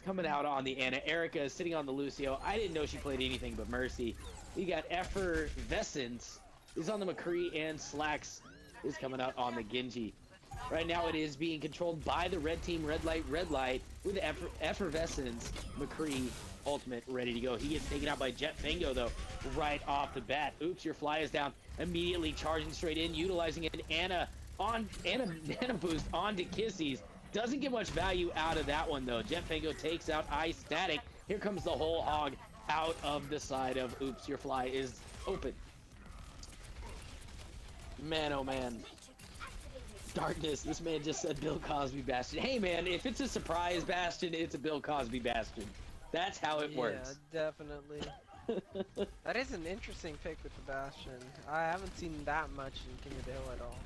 coming out on the Anna. Erica is sitting on the Lucio. I didn't know she played anything but Mercy. We got Effervescence is on the McCree, and Slacks is coming out on the Genji. Right now it is being controlled by the red team, red light, with Effervescence, McCree, ultimate, ready to go. He gets taken out by Jet Fango, though, right off the bat. Oops, your fly is down, immediately charging straight in, utilizing an Anna boost onto Kissy's. Doesn't get much value out of that one, though. Jet Fango takes out Ice Static. Here comes the whole hog out of the side of Oops, your fly is open. Man, oh man. Darkness, this man just said Bill Cosby Bastion. Hey man, if it's a surprise Bastion, it's a Bill Cosby Bastion. That's how it works. Yeah, definitely. That is an interesting pick with the Bastion. I haven't seen that much in King of the Hill at all.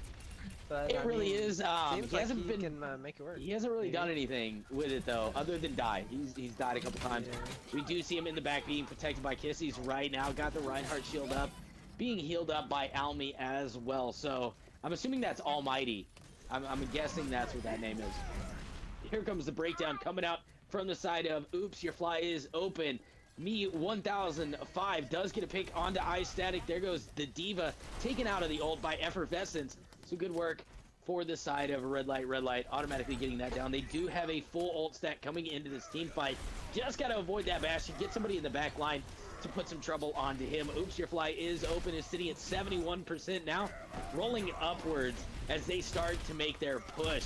But It really is. Seems He like hasn't he been. can make it work. He hasn't really Maybe. done anything with it though, other than die. He's died a couple times. Yeah. We do see him in the back being protected by Kissy's right now. Got the Reinhardt shield up, being healed up by Almy as well. So I'm assuming that's Almighty. I'm guessing that's what that name is. Here comes the breakdown coming out from the side of Oops, your fly is open. Me 1005 does get a pick onto Ice Static. There goes the Diva, taken out of the ult by Effervescence. So good work for the side of red light, automatically getting that down. They do have a full ult stack coming into this team fight. Just got to avoid that Bastion, get somebody in the back line to put some trouble onto him. Oops, your fly is open, is sitting at 71% now, rolling upwards as they start to make their push.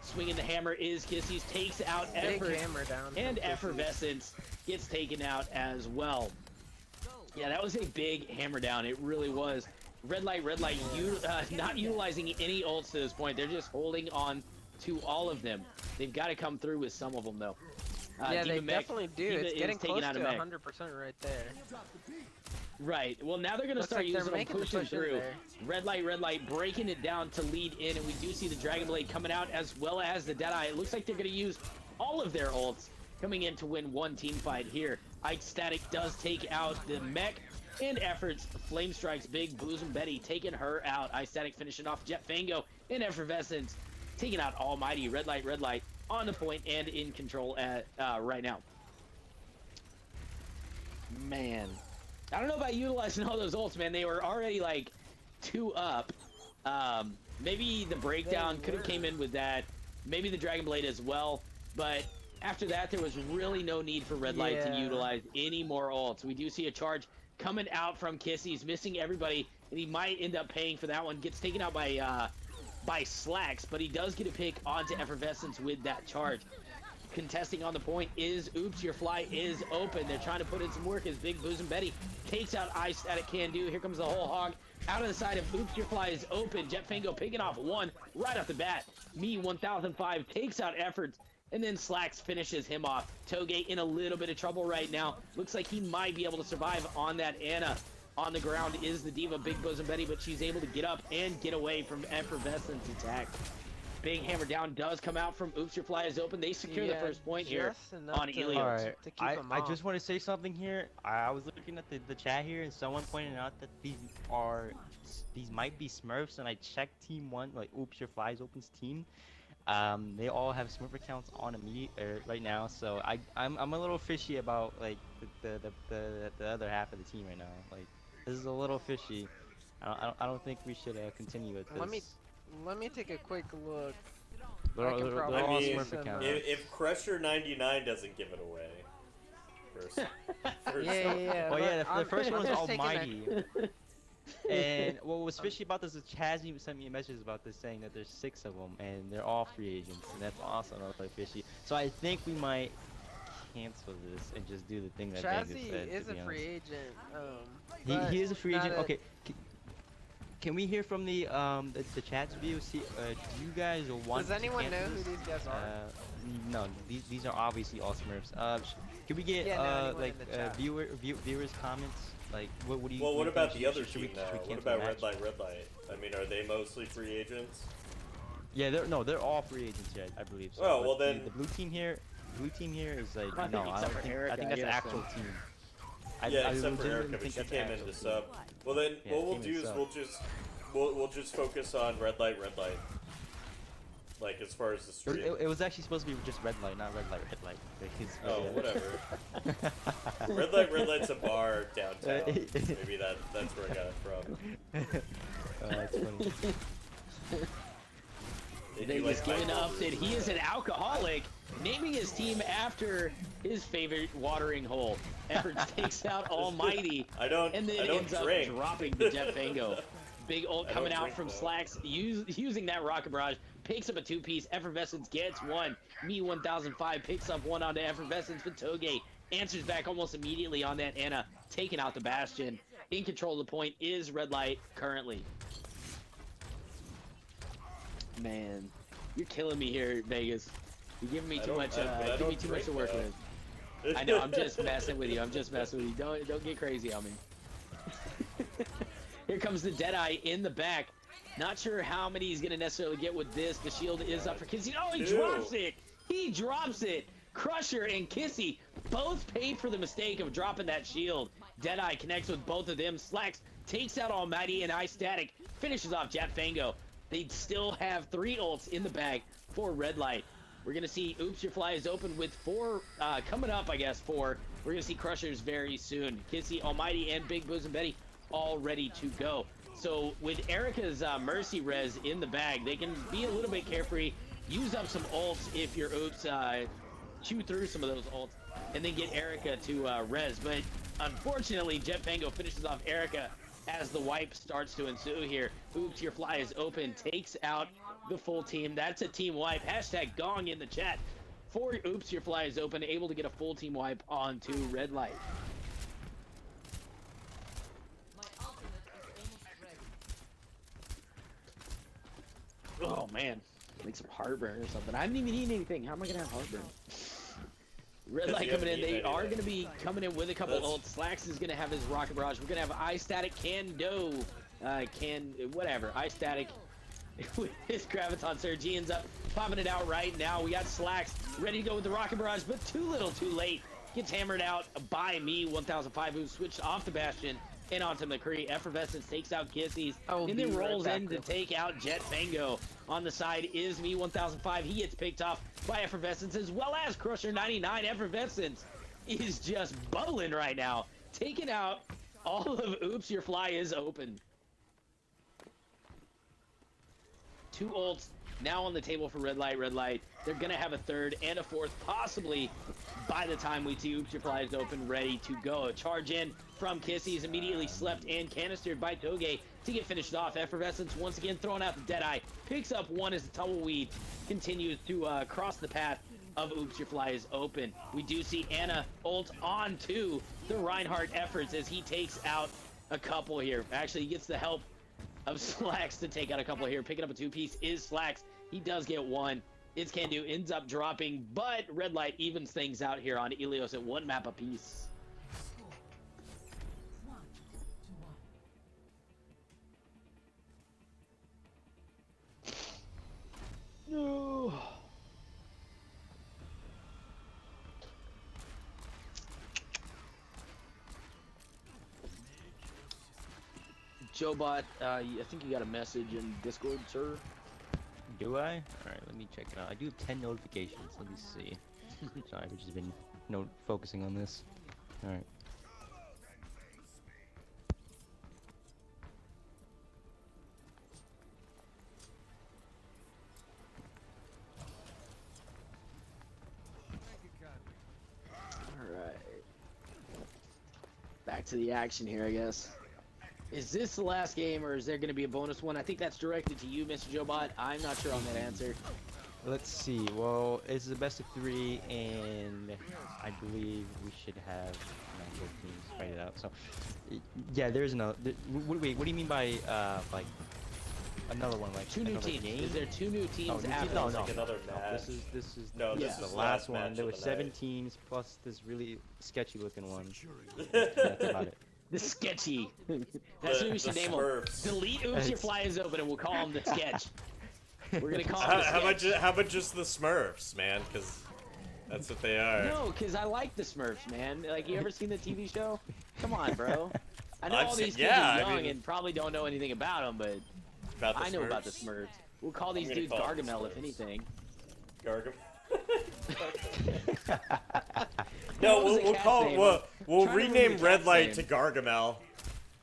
Swinging the hammer is Kissy's, takes out Big Effort, hammer down from and Kissy's. Effervescence gets taken out as well. Yeah, that was a big hammer down. It really was. Red light, not utilizing any ults to this point. They're just holding on to all of them. They've got to come through with some of them, though. Yeah, they Diva Mech, definitely do. Diva It's is getting taking close out to a mech. 100% right there. Right. Well, now they're going to Looks start like they're using them, making the pushing push in through. there. Red light, breaking it down to lead in, and we do see the Dragon Blade coming out as well as the Deadeye. It looks like they're going to use all of their ults coming in to win one team fight here. Ike Static does take out the mech and efforts. Flame strikes Big Boozum Betty, taking her out. Ike Static finishing off Jet Fango and Effervescence, taking out Almighty. Red light on the point and in control at right now. Man, I don't know about utilizing all those ults, man. They were already like 2 up. Maybe the breakdown could have came in with that. Maybe the Dragon Blade as well. But after that, there was really no need for Red Light to utilize any more ults. We do see a charge coming out from Kissy. He's missing everybody, and he might end up paying for that one. Gets taken out by Slacks, but he does get a pick onto Effervescence with that charge. Contesting on the point is Oops, Your Fly is open. They're trying to put in some work as Big Boozum Betty takes out Eye Static Can Do. Here comes the whole hog. Out of the side of Oops, Your Fly is open. Jet Fango picking off one right off the bat. Me 1005 takes out Efforts, and then Slacks finishes him off. Toge in a little bit of trouble right now. Looks like he might be able to survive on that Ana. On the ground is the Diva Big Boozum Betty, but she's able to get up and get away from Effervescence attack. Big hammer down does come out from Oops, Your Fly is open. They secure the first point here on Ilios. Alright, I just want to say something here. I was looking at the chat here, and someone pointed out that these might be Smurfs, and I checked Team 1, like Oops, Your Fly is Open's team. They all have Smurf accounts on right now, so I'm a little fishy about like the other half of the team right now. Like, this is a little fishy. I don't think we should continue with this. Let me take a quick look. They're all Smurf accounts. If Crusher 99 doesn't give it away, first. Yeah. Oh yeah, the first one was Almighty. And what was fishy about this is Chazzy sent me a message about this saying that there's 6 of them and they're all free agents, and that's awesome. I was like fishy. So I think we might cancel this and just do the thing that Chazzy said, is a free agent. He is a free agent. Okay. Can we hear from the chat's view? See, do you guys want? Does anyone know who these guys are? No, these are obviously all Smurfs. Can we get viewers' comments? Like, what do you? Well, what about the other team now? What about Red Light? I mean, are they mostly free agents? Yeah, they're all free agents. Yeah, I believe so. Oh, well then the blue team here is like I think that's the actual team. Except for Erica, but she came in to sub. Well then, what we'll do is we'll just focus on Red Light. Like, as far as the stream. It was actually supposed to be just Red Light, not Red Light. Oh, whatever. Red Light's a bar downtown. Maybe that's where I got it from. Oh, that's funny. Vegas giving up that he is an alcoholic, naming his team after his favorite watering hole. Efforts takes out Almighty, and then ends up dropping the Jet Fango. Big ult coming out from Slacks, using that Rocket Barrage, picks up a 2-piece. Effervescence gets one. Me 1005 picks up one onto Effervescence, but Toge answers back almost immediately on that Ana, taking out the Bastion. In control of the point is Red Light currently. Man, you're killing me here, Vegas. You're giving me too much. Giving me too much to work with. I know. I'm just messing with you. Don't get crazy on me. Here comes the Deadeye in the back. Not sure how many he's gonna necessarily get with this. The shield is up for Kissy. Oh, he drops it. He drops it. Crusher and Kissy both paid for the mistake of dropping that shield. Deadeye connects with both of them. Slacks takes out Almighty, and Ice Static finishes off Jet Fango. They still have 3 ults in the bag for Red Light. We're going to see Oops, Your Fly is open with 4 coming up, I guess, 4. We're going to see Crushers very soon. Kissy, Almighty, and Big Boozum Betty all ready to go. So with Erica's Mercy Res in the bag, they can be a little bit carefree, use up some ults if your Oops chew through some of those ults, and then get Erica to res. But unfortunately, Jet Fango finishes off Erica as the wipe starts to ensue here. Oops, Your Fly is open, takes out the full team. That's a team wipe. Hashtag Gong in the chat for Oops, Your Fly is open, able to get a full team wipe onto Red Light. Oh man, like some heartburn or something. I haven't even eaten anything. How am I gonna have heartburn? Red Light coming in. They are gonna be coming in with a couple ults. Slacks is gonna have his Rocket Barrage. We're gonna have Eye Static whatever. Eye Static with his Graviton Surge. He ends up popping it out right now. We got Slacks ready to go with the Rocket Barrage, but too little too late. Gets hammered out by me, 1005, who switched off the Bastion and onto McCree. Effervescence takes out Kissies, and then rolls in to take out Jet Fango. On the side is me, 1005. He gets picked off by Effervescence as well as Crusher 99. Effervescence is just bubbling right now. Taking out all of Oops, Your Fly is open. 2 ults now on the table for Red Light, Red Light. They're going to have a third and a fourth, possibly by the time we see Oops, Your Fly is open, ready to go. Charge in from Kissies, immediately slept and canistered by Toge to get finished off. Effervescence once again throwing out the Deadeye. Picks up one as the Tumbleweed continues to cross the path of Oops, Your Fly is open. We do see Anna ult on to the Reinhardt efforts as he takes out a couple here. Actually, he gets the help of Slacks to take out a couple here. Picking up a 2-piece is Slacks. He does get one. It's Can-Do ends up dropping, but Red Light evens things out here on Ilios at 1 map apiece. No. Joebot, I think you got a message in Discord, sir. Do I? Alright, let me check it out. I do have 10 notifications. Let me see. Sorry, I've just been focusing on this. Alright. Alright. Back to the action here, I guess. Is this the last game, or is there going to be a bonus one? I think that's directed to you, Mr. Joebot. I'm not sure on that answer. Let's see. Well, it's the best of 3, and I believe we should have both teams fight it out. So, yeah, there's no. Wait, what do you mean by like another one? Like 2 new teams. Game? Is there 2 new teams after? No, like another match. This is this the last one. match There of were the 7 night. teams plus this really sketchy looking one. That's about it. The sketchy. That's what we should name them. Smurfs. Delete Oops, Your Fly is open, and we'll call them the sketch. We're gonna call them the sketch. How about just the Smurfs, man? Because that's what they are. No, because I like the Smurfs, man. Like, you ever seen the TV show? Come on, bro. I know I've all seen- these kids yeah, are I young mean- and probably don't know anything about them, but About the I know about the Smurfs? Smurfs. We'll call these gonna dudes call them the Gargamel, if Smurfs. anything. Gargam. What No, was the we'll cat's call name? we'll Try to remember rename the Red cat's Light name. to Gargamel.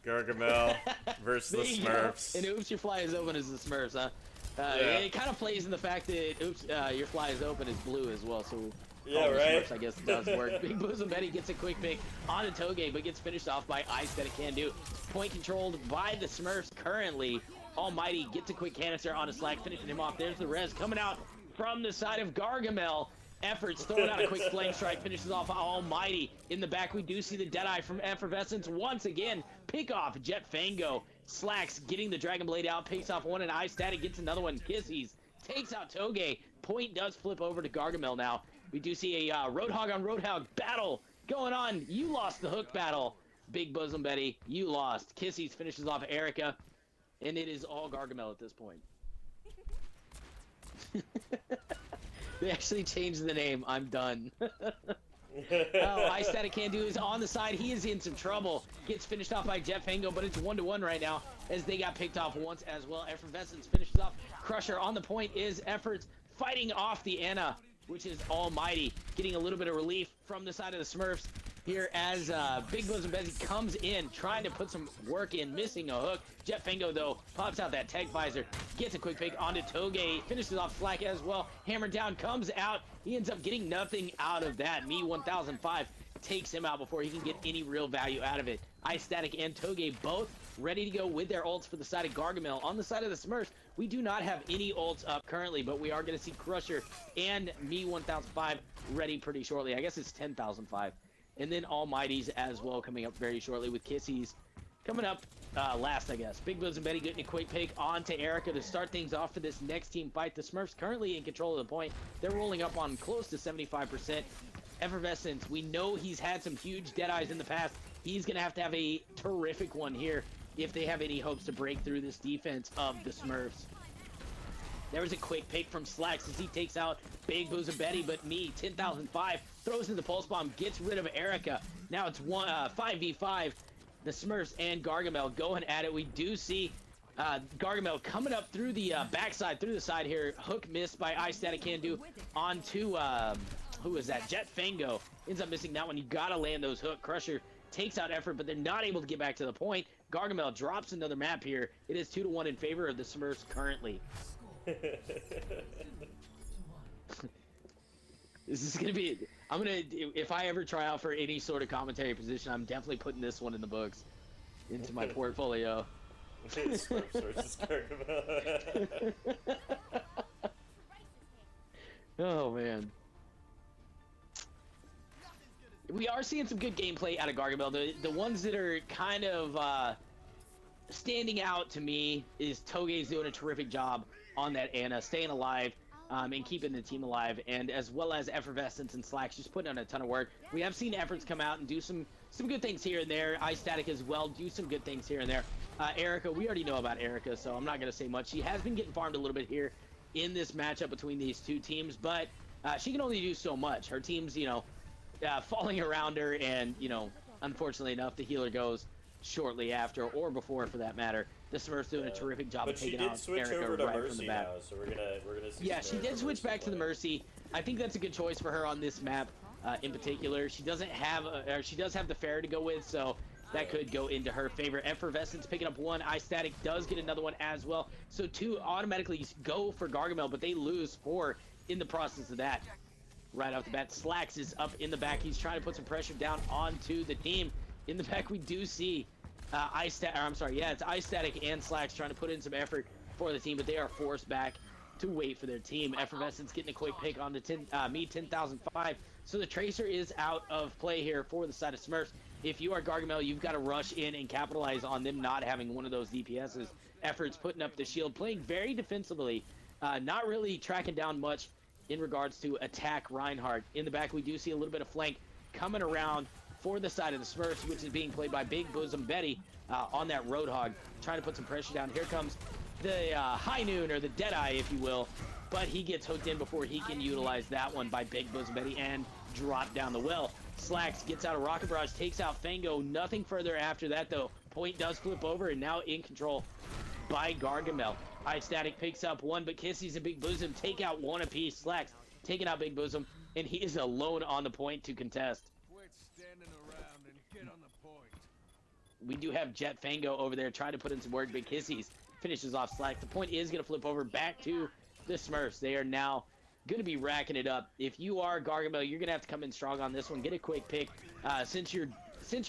Gargamel versus the There you go. Smurfs. And Oops, Your Fly is open as the Smurfs, huh? Yeah. It kind of plays in the fact that Oops, Your Fly is open is blue as well, so Yeah, all the right. Smurfs, I guess, does work. Big Bosom Betty gets a quick pick on a Toge, but gets finished off by Ice that it can do. Point controlled by the Smurfs currently. Almighty gets a quick canister on a Slack, finishing him off. There's the res coming out from the side of Gargamel. Efforts throwing out a quick flame strike, finishes off Almighty. In the back, we do see the Deadeye from Effervescence once again. Pick off Jet Fango. Slacks getting the Dragon Blade out, picks off one, and Ice Static gets another one. Kissies takes out Toge. Point does flip over to Gargamel now. We do see a Roadhog on Roadhog battle going on. You lost the hook battle, Big Bosom Betty. You lost. Kissies finishes off Erica, and it is all Gargamel at this point. They actually changed the name. I'm done. Oh, Ice Static Can Do is on the side. He is in some trouble. Gets finished off by Jet Fango, but it's 1-1 right now as they got picked off once as well. Effervescence finishes off Crusher. On the point is Efforts fighting off the Anna, which is Almighty. Getting a little bit of relief from the side of the Smurfs here as Big Bosom Betty comes in, trying to put some work in, missing a hook. Jet Fango, though, pops out that tech visor, gets a quick pick onto Toge, finishes off Slack as well. Hammer down, comes out. He ends up getting nothing out of that. Me 1005 takes him out before he can get any real value out of it. Ice Static and Toge both ready to go with their ults for the side of Gargamel. On the side of the Smurfs, we do not have any ults up currently, but we are going to see Crusher and Me 1005 ready pretty shortly. I guess it's 10,005. And then Almighty's as well coming up very shortly with Kissies coming up last, I guess. Big Bosom Betty getting a quick pick onto Erica to start things off for this next team fight. The Smurfs currently in control of the point. They're rolling up on close to 75%. Effervescence, we know he's had some huge Deadeyes in the past. He's going to have a terrific one here if they have any hopes to break through this defense of the Smurfs. There was a quick pick from Slacks as he takes out Big Boozum Betty, but me, 10,005, throws in the pulse bomb, gets rid of Erica. Now it's 5v5. The Smurfs and Gargamel going at it. We do see Gargamel coming up through the backside, through the side here. Hook missed by Ice Static Can Do onto, who is that? Jet Fango. Ends up missing that one. You gotta land those hook. Crusher takes out effort, but they're not able to get back to the point. Gargamel drops another map here. It is 2-1 in favor of the Smurfs currently. This is gonna be, if I ever try out for any sort of commentary position, I'm definitely putting this one in the books into my portfolio. Smurfs versus Gargamel. Oh man. We are seeing some good gameplay out of Gargamel. The ones that are kind of standing out to me is Toge's doing a terrific job on that Ana, staying alive and keeping the team alive, and as well as Effervescence and Slacks just putting on a ton of work. We have seen Efforts come out and do some good things here and there. Ice Static as well, do some good things here and there. Erica, we already know about Erica, so I'm not going to say much. She has been getting farmed a little bit here in this matchup between these two teams, but she can only do so much. Her team's, falling around her, and, unfortunately enough, the healer goes shortly after, or before for that matter. The Smurfs doing a terrific job of taking out Erica right from the back. Now, so we're gonna see. Yeah, she did switch back to the Mercy. I think that's a good choice for her on this map in particular. She doesn't have, she does have the Fair to go with, so that could go into her favor. Effervescence picking up one. Ice Static does get another one as well. So 2 automatically go for Gargamel, but they lose 4 in the process of that. Right off the bat, Slacks is up in the back. He's trying to put some pressure down onto the team. In the back, we do see it's Ice Static and Slacks trying to put in some effort for the team, but they are forced back to wait for their team. Effervescence getting a quick pick on the 10,005. So the Tracer is out of play here for the side of Smurfs. If you are Gargamel, you've got to rush in and capitalize on them not having one of those DPSs. Efforts putting up the shield, playing very defensively, not really tracking down much in regards to attack Reinhardt. In the back, we do see a little bit of flank coming around for the side of the Smurfs, which is being played by Big Boozum Betty on that Roadhog, trying to put some pressure down. Here comes the High Noon, or the Deadeye, if you will, but he gets hooked in before he can utilize that one by Big Boozum Betty and drop down the well. Slacks gets out a Rocket Barrage, takes out Fango. Nothing further after that, though. Point does flip over, and now in control by Gargamel. Ice Static picks up one, but Kisses and Big Boozum take out one apiece. Slacks taking out Big Boozum, and he is alone on the point to contest. Quit standing around and get on the point. We do have Jet Fango over there trying to put in some work, but Kisses finishes off Slacks. The point is going to flip over back to the Smurfs. They are now going to be racking it up. If you are Gargamel, you're going to have to come in strong on this one. Get a quick pick. Since your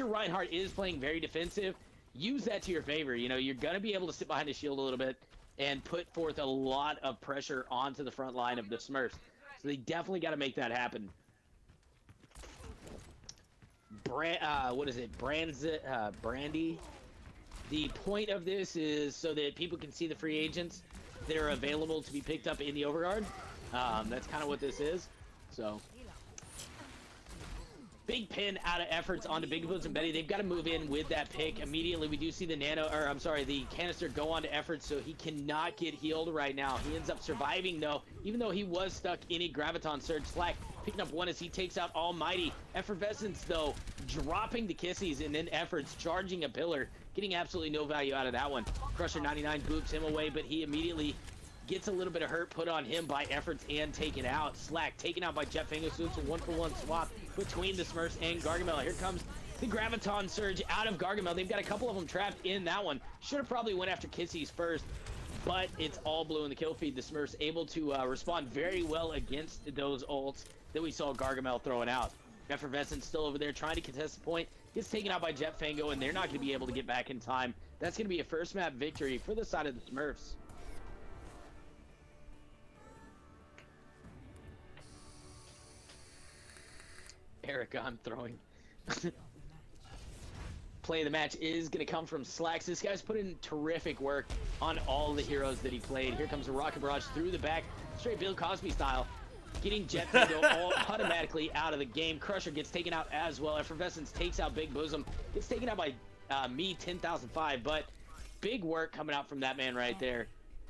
Reinhardt is playing very defensive, use that to your favor. You're going to be able to sit behind the shield a little bit and put forth a lot of pressure onto the front line of the Smurfs. So they definitely got to make that happen. Brandy. The point of this is so that people can see the free agents that are available to be picked up in the Overguard. That's kind of what this is. So, big pin out of Efforts onto Big Boozum Betty. They've got to move in with that pick immediately. We do see the canister go on to Efforts, so he cannot get healed right now. He ends up surviving, though, even though he was stuck in a Graviton Surge. Slack picking up one as he takes out Almighty. Effervescence, though, dropping the Kissies, and then Efforts charging a pillar, getting absolutely no value out of that one. Crusher 99 boops him away, but he immediately gets a little bit of hurt put on him by Efforts and taken out. Slack taken out by Jet Fango, so it's a 1-for-1 swap between the Smurfs and Gargamel. Here comes the Graviton Surge out of Gargamel. They've got a couple of them trapped in that one. Should have probably went after Kissies first, but it's all blue in the kill feed. The Smurfs able to respond very well against those ults that we saw Gargamel throwing out. Effervescence still over there trying to contest the point. Gets taken out by Jet Fango, and they're not going to be able to get back in time. That's going to be a first map victory for the side of the Smurfs. Erica, I'm throwing. Play of the match is going to come from Slacks. This guy's put in terrific work on all the heroes that he played. Here comes a Rocket Barrage through the back, straight Bill Cosby style. Getting Jet Fango all automatically out of the game. Crusher gets taken out as well. Effervescence takes out Big Boozum. Gets taken out by me, 10,005, but big work coming out from that man right there.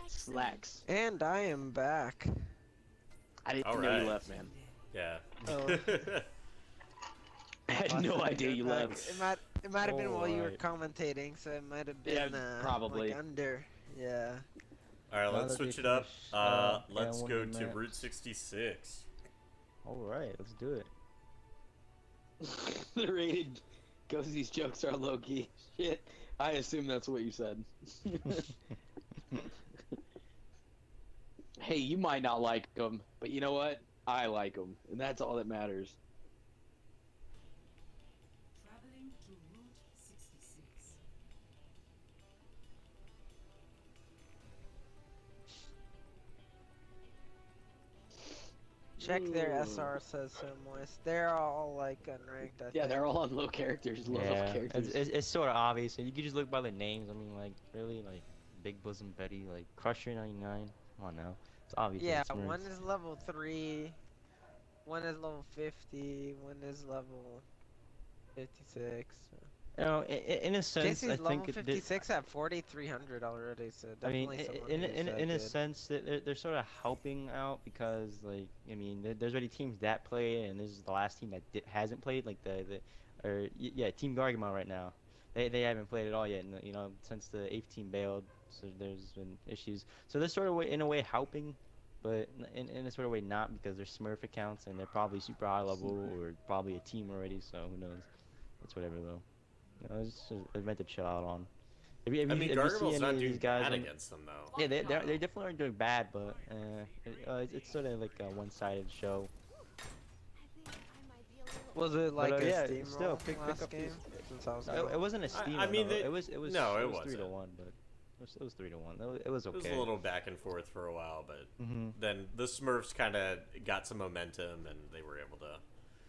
Slacks. And I am back. I didn't All know right. you left, man. Yeah. Oh. I had no idea you Back. left. It might have been while you were Alright. commentating, so it might have Yeah, been probably. like under. Yeah. All right, Now let's that they switch it up. finished, Let's one go of the to maps. Route 66. Alright, let's do it. The rated Ghostie's jokes are low key. Shit. I assume that's what you said. Hey, you might not like them, but you know what? I like them, and that's all that matters. Traveling to Route 66. Check their Ooh. SR says so moist. They're all like unranked. I Yeah, think. they're all on low characters, low Yeah, characters. it's sort of obvious. And you can just look by the names. I mean, like, really, like, Big Bosom Betty, like, Crusher 99. Come on now. It's obvious. Yeah, it's one Smurfs. is level 3, one is level 50, one is level 56. You know, in a sense, JC's I level think 56 at 4,300 already, so I mean, definitely someone in who's, in a good. sense, that they're sort of helping out because, like, I mean, there's already teams that play, and this is the last team that hasn't played, like yeah, Team Gargamel right now. They haven't played at all yet, and you know, since the 8th team bailed, so there's been issues. So they're sort of in a way helping, but in a sort of way not, because they're Smurf accounts and they're probably super high level or probably a team already. So who knows? It's whatever though. You know, it's just a event to chill out on. If you I mean, if you see Gargamel's any not of doing these guys bad on- against them, though. yeah, they definitely aren't doing bad, but it's sort of like a one-sided show. Was it like a yeah, steamroll still, pick last up game? these- Since I was It wasn't a steam. I mean, though. they- it was no, it 3 to wasn't. 1, but it was 3 to 1. It was okay. It was a little back and forth for a while, but Mhm. then the Smurfs kind of got some momentum and they were able to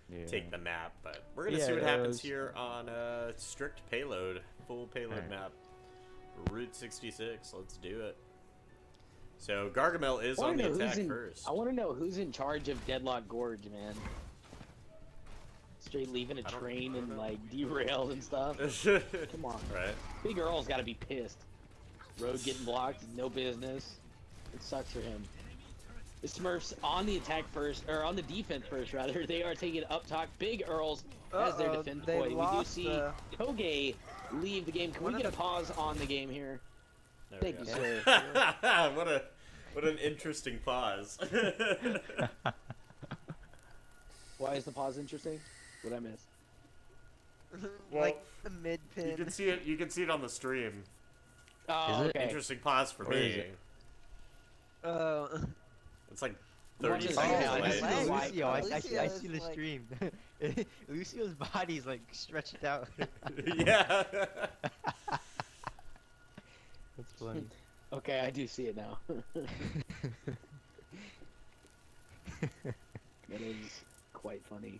Yeah. take the map. But we're gonna Yeah, see what it happens was- here on strict payload, full payload Alright. map, Route 66. Let's do it. So Gargamel is on the attack first. I want to know who's in charge of Deadlock Gorge, man. Straight leaving a I don't train and know. like derailed and stuff. Come on, Right. Big Earl's got to be pissed. Road getting blocked, no business. It sucks for him. The Smurfs on the attack first, or on the defense first, rather. They are taking up top. Big Earls as their defense they point. We do lost, see Toge leave the game. Can we one of get a the- pause on the game here? There Thank we you, go. sir. what an interesting pause. Why is the pause interesting? What I miss? like the mid pin. You can see it. You can see it on the stream. Oh, Is it? okay. Interesting pause for Where is me. it? It's like Watch 30 this. seconds Yeah, I away. just know why- Lucio, I Lucio's see the like- stream. Lucio's body's like stretched out. Yeah. That's funny. Okay, I do see it now. That is quite funny.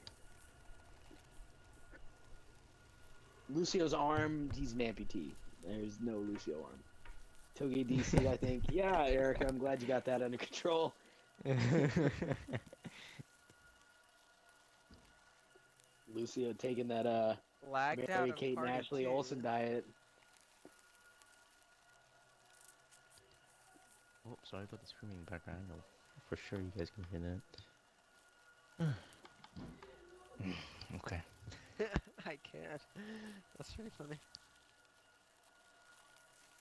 Lucio's arm, he's an amputee. There's no Lucio arm. Toge DC, I think. Yeah, Erica, I'm glad you got that under control. Lucio taking that Lagged out Mary of Kate and party Ashley 2. Olsen diet. Oh, sorry about the screaming in the background. I know for sure you guys can hear that. Okay. I can't. That's pretty funny.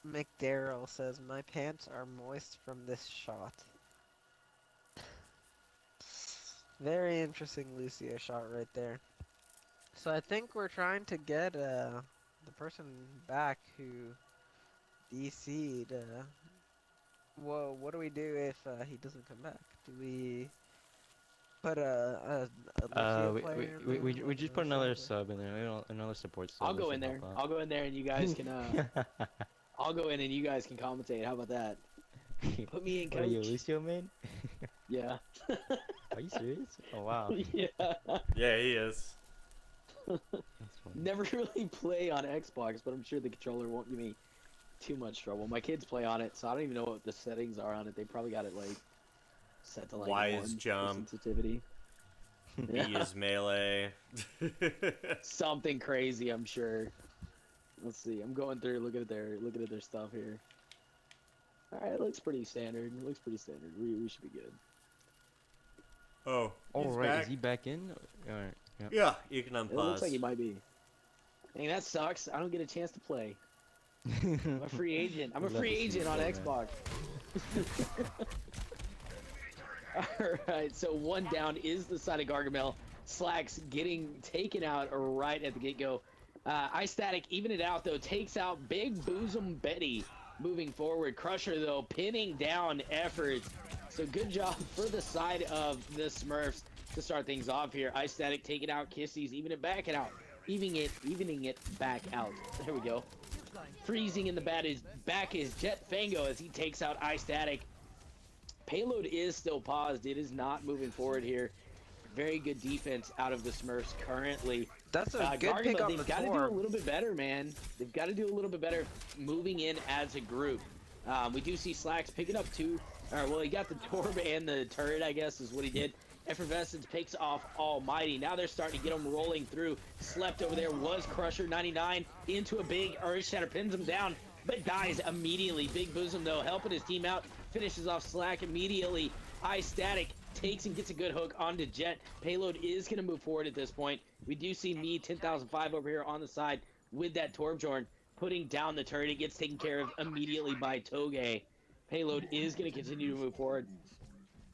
McDarrell says, my pants are moist from this shot. Very interesting Lucio shot right there. So I think we're trying to get the person back who DC'd. Whoa, what do we do if he doesn't come back? Do we put a Lucio player in there? We just put another sub in there. We don't, another support sub. I'll go in there. I'll go in there and you guys can I'll go in and you guys can commentate. How about that? Put me in, What are you, coach. Lucio man? Yeah. Are you serious? Oh wow. Yeah. Yeah, he is. That's funny. Never really play on Xbox, but I'm sure the controller won't give me too much trouble. My kids play on it, so I don't even know what the settings are on it. They probably got it like set to like Y 1 is for jump. sensitivity. B is melee. Something crazy, I'm sure. Let's see. I'm going through looking at their stuff here. All right, it looks pretty standard. It looks pretty standard. We should be good. Oh, All he's right, back. is he back in? All right. Yep. Yeah, you can unpause. It looks like he might be. Dang, that sucks. I don't get a chance to play. I'm a free agent. I'm a I'd love free to see agent you on play, Xbox. Alright, so one down is the side of Gargamel. Slacks getting taken out right at the get-go. Ice Static, even it out, though, takes out Big Bosom Betty moving forward. Crusher, though, pinning down efforts. So good job for the side of the Smurfs to start things off here. Ice Static taking out Kissies, even it back and out. Evening it back out. There we go. Freezing in the back is Jet Fango as he takes out Ice Static. Payload is still paused. It is not moving forward here. Very good defense out of the Smurfs currently. That's a good pick on the They've got to do a Torb. little bit better, man. They've got to do a little bit better moving in as a group. We do see Slacks picking up two. Well, he got the Torb and the turret, I guess, is what he did. Effervescence picks off Almighty. Now they're starting to get him rolling through. Slept over there was Crusher 99 into a big Earth Shatter, pins him down, but dies immediately. Big Bosom, though, helping his team out. Finishes off Slack immediately. Ice Static takes and gets a good hook onto Jet. Payload is going to move forward at this point. We do see me 10,005 over here on the side with that Torbjorn putting down the turret. It gets taken care of immediately by Toge. Payload is going to continue to move forward.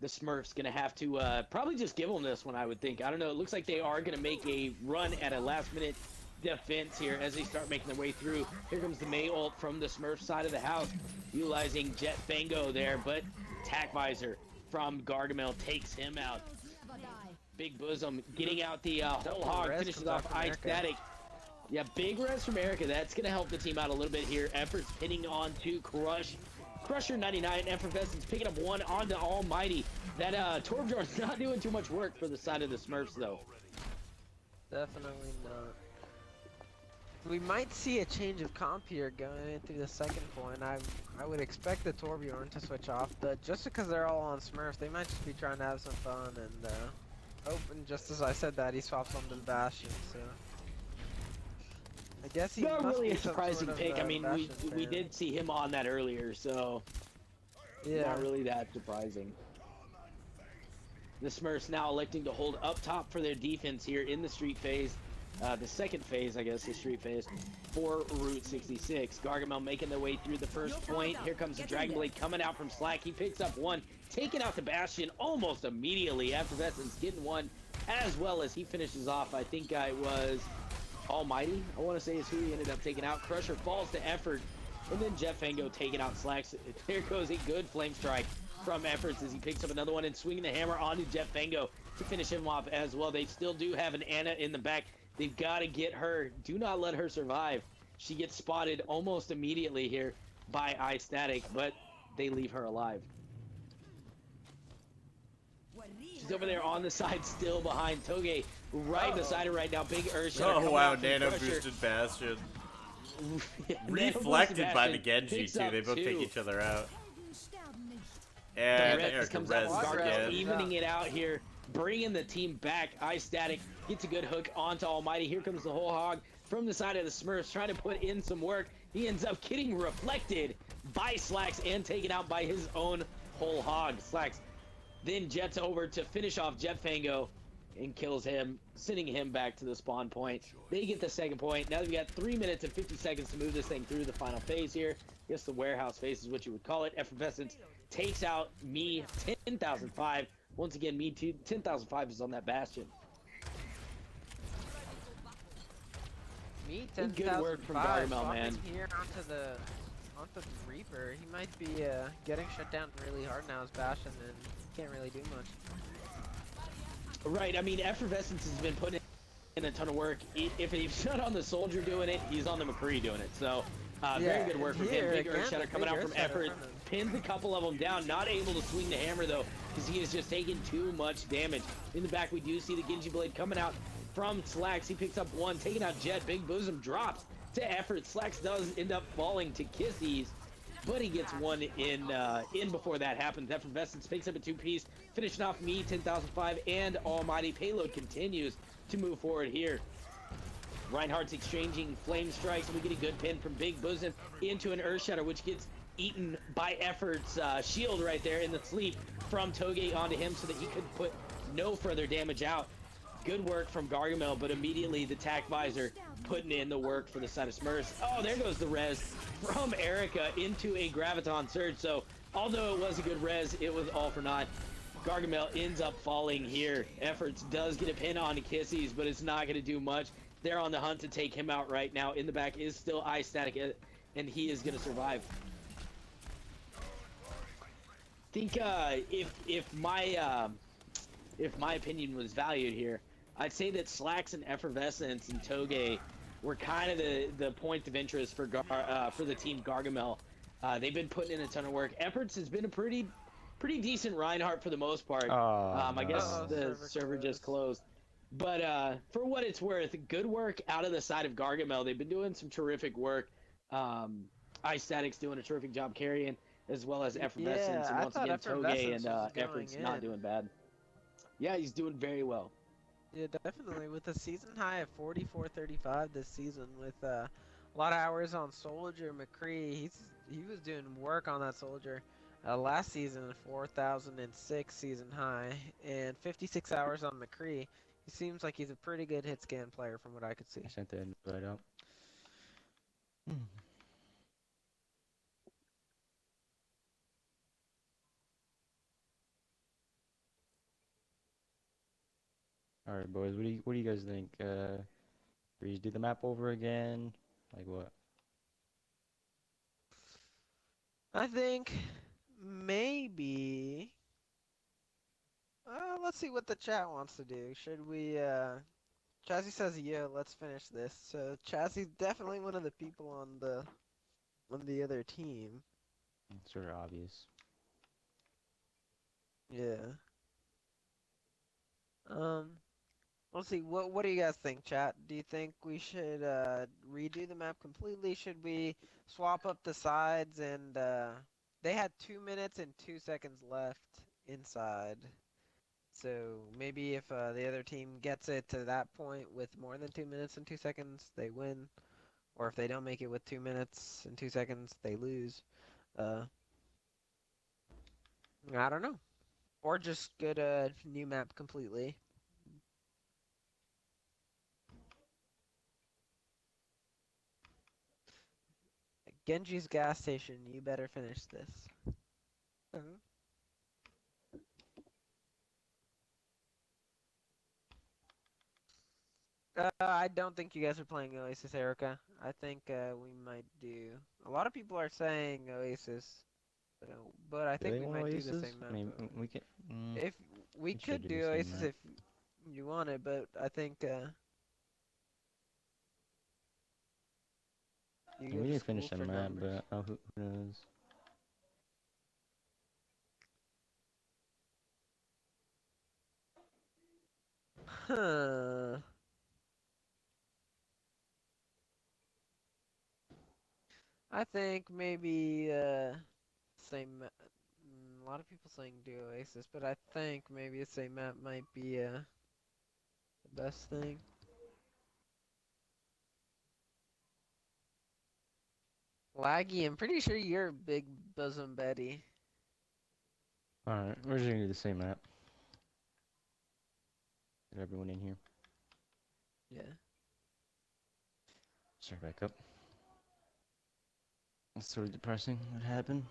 The Smurfs going to have to probably just give them this one, I would think. I don't know. It looks like they are going to make a run at a last-minute defense here as they start making their way through. Here comes the May ult from the Smurf side of the house, utilizing Jet Fango there, but Tack Visor from Gargamel takes him out. Big Bosom getting out the whole hog, res finishes comes out off from Ice America. Static. Yeah, big res from Erica. That's going to help the team out a little bit here. Efforts pinning on to Crusher 99. Effervescence picking up one onto Almighty. That Torbjorn's not doing too much work for the side of the Smurfs, though. Definitely not. We might see a change of comp here going into the second point. I would expect the Torbjorn to switch off, but just because they're all on Smurf, they might just be trying to have some fun. And and just as I said that, he swaps onto the Bastion. So I guess he Not must really be a some surprising sort of, pick. I mean, we Bastion fan. did see him on that earlier, so Yeah. not really that surprising. The Smurfs now electing to hold up top for their defense here in the street phase. The second phase, I guess, the street phase for Route 66. Gargamel making their way through the first point. Here comes the Dragon Blade coming out from Slack. He picks up one, taking out the Bastion almost immediately. Effervescence getting one, as well as he finishes off. I think it was Almighty, I want to say, is who he ended up taking out. Crusher falls to Effort, and then Jeff Fango taking out Slacks. There goes a good flame strike from Efforts as he picks up another one and swinging the hammer onto Jeff Fango to finish him off as well. They still do have an Anna in the back. They've got to get her. Do not let her survive. She gets spotted almost immediately here by Ice Static, but they leave her alive. She's over there on the side, still behind Toge, right beside her right now. Big Earth Shatter Oh coming wow, out from Nano Crusher. boosted Bastion. Yeah, Reflected by the Bastion Genji picks too. up They both two. take each other out. The And Rex Erica comes out res from Gargoyle, again. evening it out here, bringing the team back. Ice Static gets a good hook onto Almighty. Here comes the whole hog from the side of the Smurfs, trying to put in some work. He ends up getting reflected by Slacks and taken out by his own whole hog. Slacks then jets over to finish off Jet Fango and kills him, sending him back to the spawn point. They get the second point. Now they've got 3 minutes and 50 seconds to move this thing through the final phase here. I guess the warehouse phase is what you would call it. Effervescence takes out me 10,005. Once again, me 10,005 is on that Bastion. Me, Good 10,005, work from Gargamel, swapping man. Here onto the Reaper. He might be getting shut down really hard now as Bastion, and can't really do much. Right, I mean, Effervescence has been putting in a ton of work. If he's not on the Soldier doing it, he's on the McCree doing it. So, very Yeah, good work from him. here Big again, Earth Shatter coming big out from Earth Shatter Effort. from him. Pins a couple of them down. Not able to swing the hammer, though, because he is just taking too much damage. In the back, we do see the Genji Blade coming out from Slacks. He picks up one, taking out Jet. Big Bosom drops to Effort. Slacks does end up falling to Kissies, but he gets one in before that happens. Effervescence picks up a two-piece, finishing off me 10,005, and Almighty. Payload continues to move forward here. Reinhardt's exchanging flame strikes, and we get a good pin from Big Bosom into an Earth Shatter, which gets eaten by Effort's shield right there in the sleep from Toge onto him so that he could put no further damage out. Good work from Gargamel, but immediately the tack visor putting in the work for the side of Smurfs. Oh, there goes the res from Erica into a Graviton Surge. So although it was a good res, it was all for naught. Gargamel ends up falling here. Efforts does get a pin on Kissies, but it's not going to do much. They're on the hunt to take him out right now. In the back is still Ice Static, and he is going to survive. I think if my opinion was valued here, I'd say that Slacks and Effervescence and Toge were kind of the point of interest for the team Gargamel. They've been putting in a ton of work. Efforts has been a pretty decent Reinhardt for the most part. Oh, I guess no. the server just closed. But for what it's worth, good work out of the side of Gargamel. They've been doing some terrific work. Ice Static's doing a terrific job carrying, as well as Effervescence. Yeah, And I once thought again, Toge Effervescence and was going Effort's in. not doing bad. Yeah, he's doing very well. Yeah, definitely. With a season high of 44-35 this season, with a lot of hours on Soldier McCree, he was doing work on that Soldier. Last season, 4,006 season high, and 56 hours on McCree. He seems like he's a pretty good hit scan player from what I could see. I sent the invite out. All right, boys. What do you guys think? Breeze, do the map over again? Like what? I think maybe. Let's see what the chat wants to do. Should we? Chazzy says, "Yeah, let's finish this." So Chazzy's definitely one of the people on the other team. It's sort of obvious. Yeah. Um. Let's see. What do you guys think, chat? Do you think we should redo the map completely? Should we swap up the sides and they had 2 minutes and 2 seconds left inside. So maybe if the other team gets it to that point with more than 2 minutes and 2 seconds, they win. Or if they don't make it with 2 minutes and 2 seconds, they lose. Uh, I don't know. Or just go to new map completely. Genji's gas station, you better finish this. I don't think you guys are playing Oasis, Erica. I think we might do. A lot of people are saying Oasis, but I Do think they we want might do the Oasis? same map. I mean, we can. If we we should could do do the same Oasis map. if you want it, but I think you go We to didn't school finish the for map, numbers. but who knows? Huh. I think maybe same. A lot of people saying do Oasis, but I think maybe the same map might be the best thing. Laggy, I'm pretty sure you're a big bosom Betty. Alright, we're just gonna do the same map. Get everyone in here. Yeah. Start back up. It's sort of depressing what happened.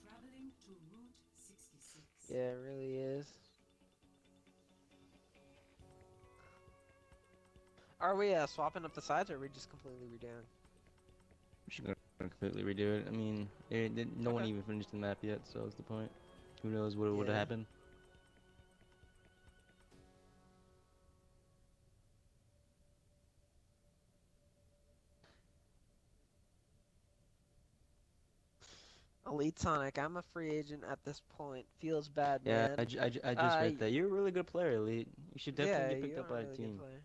Traveling to Route 66. Yeah, it really is. Are we swapping up the sides, or are we just completely redoing? We should go completely redo it. I mean, no one Okay. even finished the map yet, so what's the point? Who knows what would have Yeah. happened? Elite Sonic, I'm a free agent at this point. Feels bad, Yeah, man. I just read that. You're a really good player, Elite. You should Yeah, definitely get picked you up are by a a really good team. player.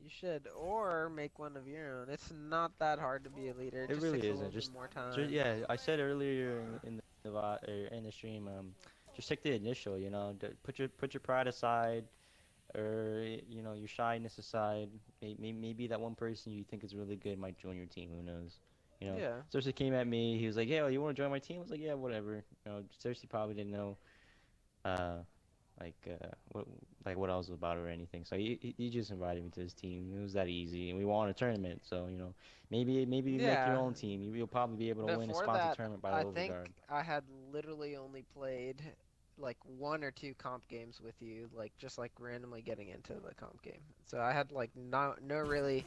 You should, or make one of your own. It's not that hard to be a leader. It It just really takes a isn't. little bit Just, more time. yeah, I said earlier in the stream, just take the initial. You know, put your pride aside, or you know, your shyness aside. Maybe that one person you think is really good might join your team. Who knows? You know, Yeah. Cersei came at me. He was like, "Yeah, you want to join my team?" I was like, "Yeah, whatever." You know, Cersei probably didn't know, uh, like what what I was about or anything. So he just invited me to his team. It was that easy, and we won a tournament. So maybe you make your Yeah. own team. You'll probably be able to win a Before sponsored that, tournament by the I think Overguard. I had literally only played like 1 or 2 comp games with you, like just like randomly getting into the comp game. So I had like no really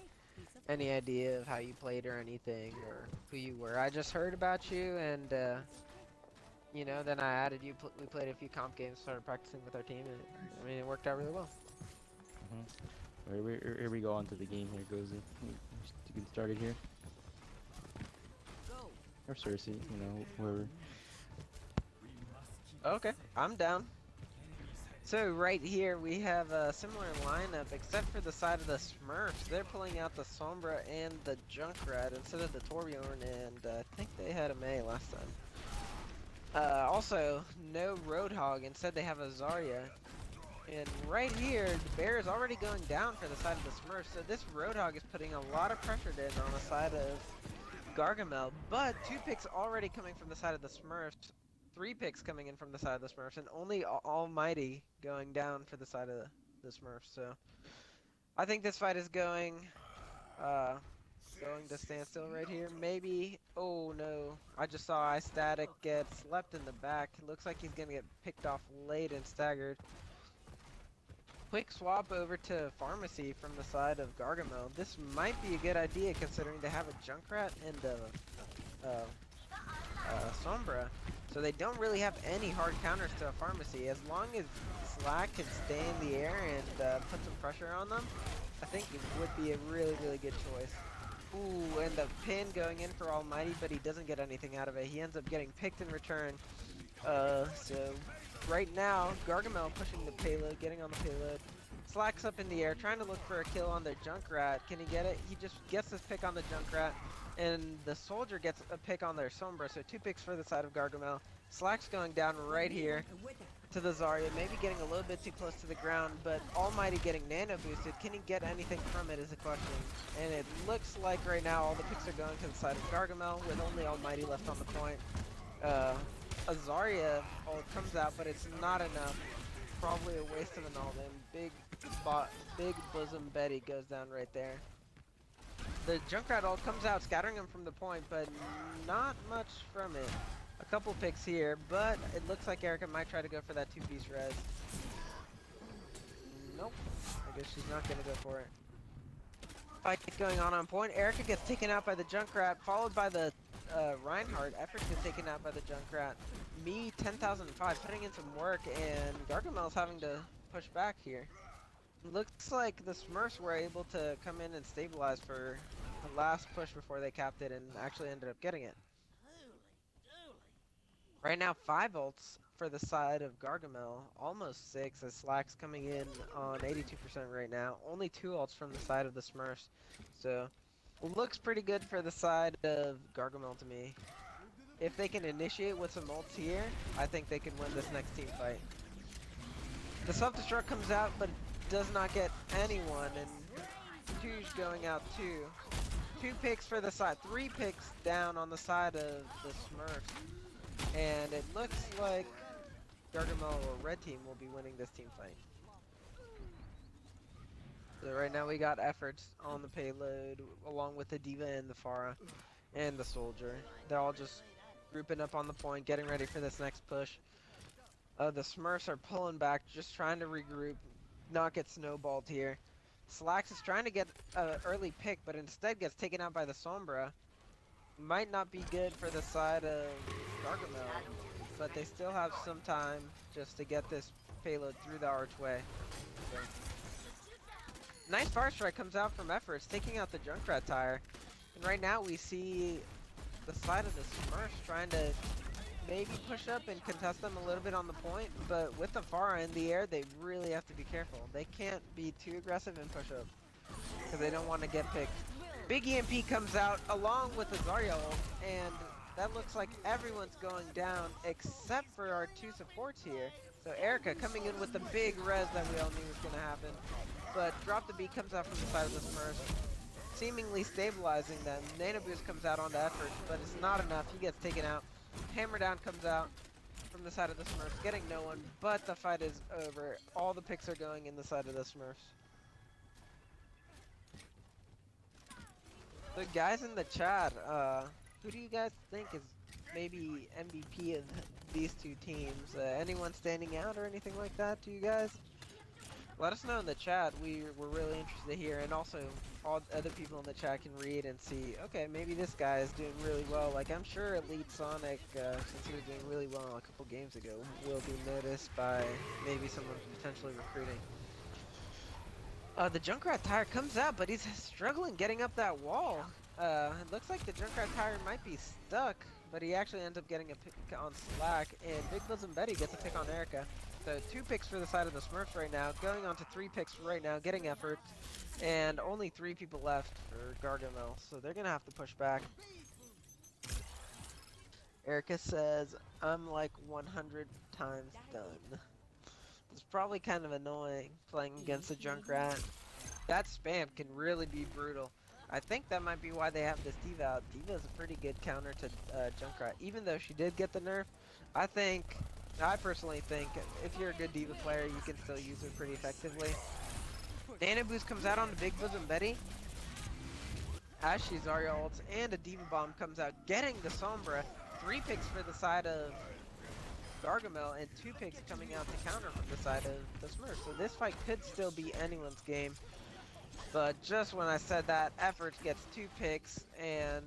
any idea of how you played or anything or who you were. I just heard about you and you know, then I added you. We played a few comp games, started practicing with our team, and I mean, it worked out really well. Here we go onto the game. Here goes it. To get started here. Or Cersei, you know, whoever. Okay, I'm down. So right here we have a similar lineup, except for the side of the Smurfs. They're pulling out the Sombra and the Junkrat instead of the Torbjorn, and I think they had a Mei last time. Also, no Roadhog. Instead, they have a Zarya. And right here, the bear is already going down for the side of the Smurfs. So this Roadhog is putting a lot of pressure in on the side of Gargamel. But 2 picks already coming from the side of the Smurfs. 3 picks coming in from the side of the Smurfs. And only Almighty going down for the side of the Smurfs. So I think this fight is going to stand still right here. Maybe. Oh no. I just saw iStatic get slept in the back. Looks like he's going to get picked off late and staggered. Quick swap over to Pharmacy from the side of Gargamel. This might be a good idea considering they have a Junkrat and a Sombra. So they don't really have any hard counters to a Pharmacy. As long as Slack can stay in the air and put some pressure on them, I think it would be a really, really good choice. Ooh, and the pin going in for Almighty, but he doesn't get anything out of it. He ends up getting picked in return. So right now, Gargamel pushing the payload, getting on the payload. Slack's up in the air, trying to look for a kill on the Junkrat. Can he get it? He just gets this pick on the Junkrat, and the Soldier gets a pick on their Sombra. So 2 picks for the side of Gargamel. Slack's going down right here to the Zarya, maybe getting a little bit too close to the ground, but Almighty getting nano boosted. Can he get anything from it is a question. And it looks like right now all the picks are going to the side of Gargamel with only Almighty left on the point. A Zarya ult comes out, but it's not enough. Probably a waste of an ult, and big bosom Betty goes down right there. The Junkrat ult comes out, scattering him from the point, but not much from it. A couple picks here, but it looks like Erica might try to go for that 2-piece res. Nope. I guess she's not gonna go for it. Fight going on point. Erica gets taken out by the Junkrat, followed by the Reinhardt. Effort gets taken out by the Junkrat. Me 10,005 putting in some work, and Gargamel's having to push back here. Looks like the Smurfs were able to come in and stabilize for the last push before they capped it and actually ended up getting it. Right now, 5 ults for the side of Gargamel, almost 6 as Slack's coming in on 82% right now. Only 2 ults from the side of the Smurfs, so looks pretty good for the side of Gargamel to me. If they can initiate with some ults here, I think they can win this next team fight. The self-destruct comes out, but does not get anyone, and Two's going out too. 2 picks for the side, 3 picks down on the side of the Smurfs. And it looks like Gargamel or Red Team will be winning this team fight. So right now we got efforts on the payload, along with the D.Va and the Pharah and the Soldier. They're all just grouping up on the point, getting ready for this next push. The Smurfs are pulling back, just trying to regroup, not get snowballed here. Slacks is trying to get an early pick, but instead gets taken out by the Sombra. Might not be good for the side of Gargamel, but they still have some time just to get this payload through the archway. So. Nice fire strike comes out from Efforts, taking out the Junkrat tire. And right now we see the side of the Smurfs trying to maybe push up and contest them a little bit on the point, but with the Pharah in the air, they really have to be careful. They can't be too aggressive and push up, because they don't want to get picked. Big EMP comes out along with the Zarya ult, and that looks like everyone's going down except for our 2 supports here. So Erica coming in with the big res that we all knew was going to happen. But Drop the Beat comes out from the side of the Smurfs. seemingly stabilizing them. Nano Boost comes out onto Efforts, but it's not enough. He gets taken out. Hammer Down comes out from the side of the Smurfs, getting no one, but the fight is over. All the picks are going in the side of the Smurfs. The guys in the chat, who do you guys think is maybe MVP of these two teams? Anyone standing out or anything like that to you guys? Let us know in the chat. We're really interested to hear, and also all other people in the chat can read and see, okay, maybe this guy is doing really well. Like, I'm sure Elite Sonic, since he was doing really well a couple games ago, will be noticed by maybe someone potentially recruiting. The Junkrat tire comes out, but he's struggling getting up that wall. It looks like the Junkrat tire might be stuck, but he actually ends up getting a pick on Slack, and Big Bosom Betty gets a pick on Erica. So 2 picks for the side of the Smurfs right now, going on to 3 picks right now, getting effort, and only 3 people left for Gargamel, so they're gonna have to push back. Erica says, I'm like 100 times done. It's probably kind of annoying playing against a Junkrat. That spam can really be brutal. I think that might be why they have this D.Va out. D.Va is a pretty good counter to Junkrat. Even though she did get the nerf, I personally think if you're a good D.Va player, you can still use her pretty effectively. Nano Boost comes out on the Big Bosom Betty. As she Zarya ults, and a D.Va Bomb comes out, getting the Sombra. 3 picks for the side of Gargamel, and 2 picks coming out to counter from the side of the Smurfs. So this fight could still be anyone's game. But just when I said that, Efforts gets 2 picks, and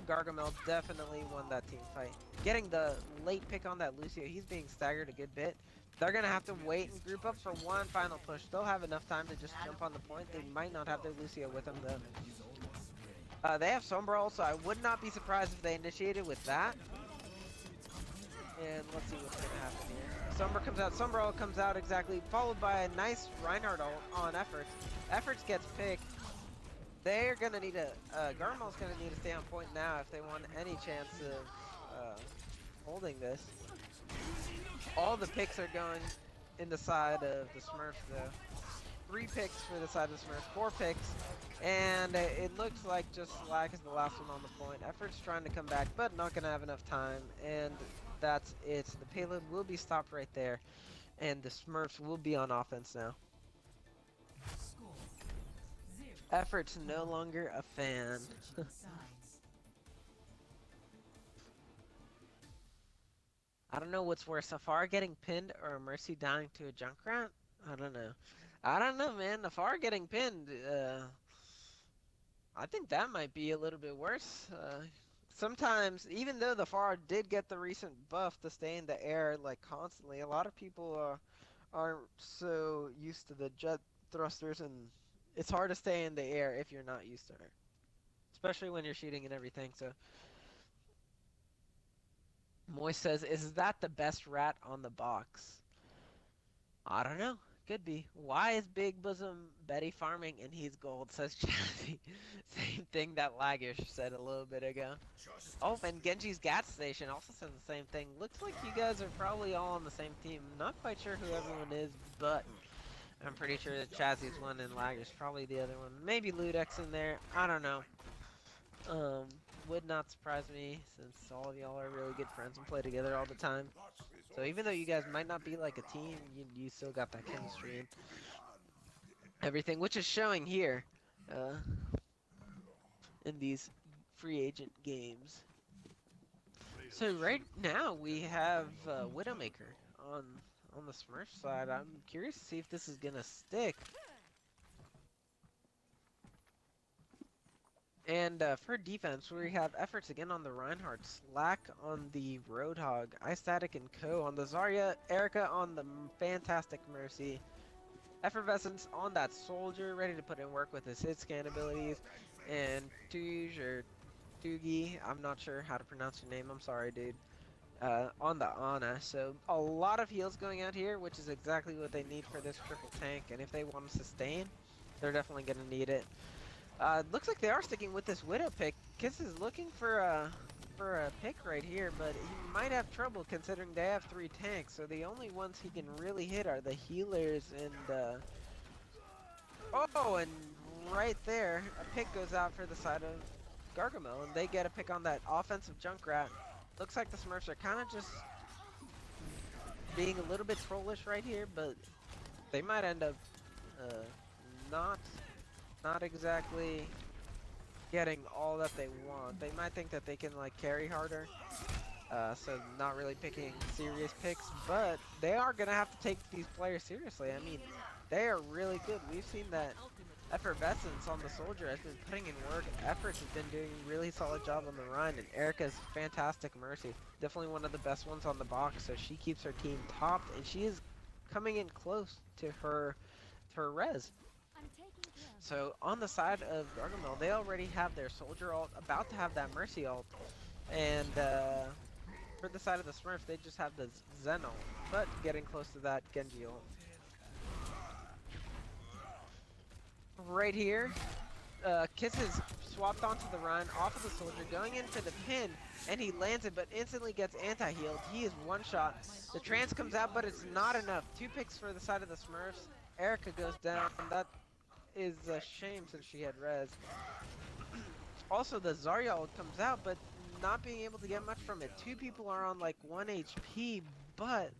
Gargamel definitely won that team fight. Getting the late pick on that Lucio, he's being staggered a good bit. They're going to have to wait and group up for one final push. They'll have enough time to just jump on the point. They might not have their Lucio with them, though. They have Sombra also. I would not be surprised if they initiated with that. And let's see what's going to happen here. Sombra comes out. Sombra ult comes out exactly, followed by a nice Reinhardt ult on Efforts. Efforts gets picked. They're going to need Garmel's going to need to stay on point now if they want any chance of holding this. All the picks are going in the side of the Smurfs, though. 3 picks for the side of the Smurfs, 4 picks, and it looks like just Slack is the last one on the point. Effort's trying to come back, but not going to have enough time, and that's it. The payload will be stopped right there, and the Smurfs will be on offense now. Effort's no longer a fan. I don't know what's worse, Safar getting pinned or Mercy dying to a Junkrat? I don't know. I don't know, man. Safar getting pinned, I think that might be a little bit worse. Sometimes, even though the Safar did get the recent buff to stay in the air like constantly, a lot of people aren't so used to the jet thrusters, and it's hard to stay in the air if you're not used to her, especially when you're shooting and everything. So Moist says, is that the best rat on the box? I don't know. Could be. Why is Big Bosom Betty farming and he's gold, says Chazzy. Same thing that Lagish said a little bit ago. Oh, and Genji's gas station also says the same thing. Looks like you guys are probably all on the same team. Not quite sure who everyone is, but I'm pretty sure that Chazzy's one and Lagish probably the other one. Maybe Ludex in there. I don't know. Would not surprise me since all of y'all are really good friends and play together all the time. So even though you guys might not be like a team, you still got that chemistry and everything, which is showing here in these free agent games. So right now we have Widowmaker on the Smurf side. I'm curious to see if this is gonna stick. And for defense, we have Efforts again on the Reinhardt, Slack on the Roadhog, Ice Static and Co. on the Zarya, Erica on the fantastic Mercy, Effervescence on that Soldier, ready to put in work with his hit scan abilities, and Tuge or Tugi, I'm not sure how to pronounce your name, I'm sorry dude, on the Ana. So a lot of heals going out here, which is exactly what they need for this triple tank, and if they want to sustain, they're definitely going to need it. Looks like they are sticking with this Widow pick. Kiss is looking for a pick right here, but he might have trouble considering they have 3 tanks. So the only ones he can really hit are the healers and Oh, and right there, a pick goes out for the side of Gargamel, and they get a pick on that offensive Junkrat. Looks like the Smurfs are kind of just being a little bit trollish right here, but they might end up uh, not not exactly getting all that they want. They might think that they can like carry harder, so not really picking serious picks, but they are gonna have to take these players seriously. I mean, they are really good. We've seen that effervescence on the soldier has been putting in work. Efforts has been doing a really solid job on the run, and Erica's fantastic mercy. Definitely one of the best ones on the box, so she keeps her team topped, and she is coming in close to her res. So on the side of Gargamel, they already have their soldier ult, about to have that mercy ult, and for the side of the Smurfs, they just have the Zen ult, but getting close to that Genji ult. Right here, Kiss is swapped onto the run, off of the soldier, going in for the pin, and he lands it, but instantly gets anti-healed. He is one shot. The trance comes out, but it's not enough. Two picks for the side of the Smurfs. Erica goes down. That is a shame since she had res. Also, the Zarya ult comes out, but not being able to get much from it. Two people are on like 1 HP, but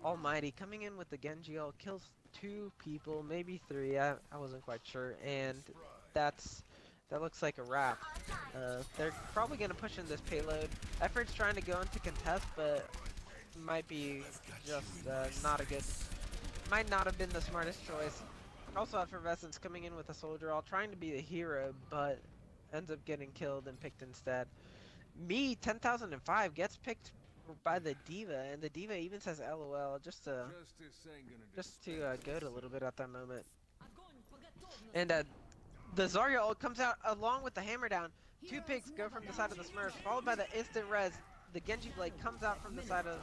Almighty coming in with the Genji ult kills two people, maybe three. I wasn't quite sure, and that looks like a wrap. They're probably gonna push in this payload. Effort's trying to go into contest, but might be just not a good. Might not have been the smartest choice. Also, Effervescence coming in with a soldier all trying to be the hero, but ends up getting killed and picked instead. Me, 10,005, gets picked by the Diva, and the Diva even says LOL just to goad a little bit at that moment. And the Zarya ult comes out along with the hammer down. Two picks go from the side of the Smurfs, followed by the instant res. The Genji blade comes out from the side of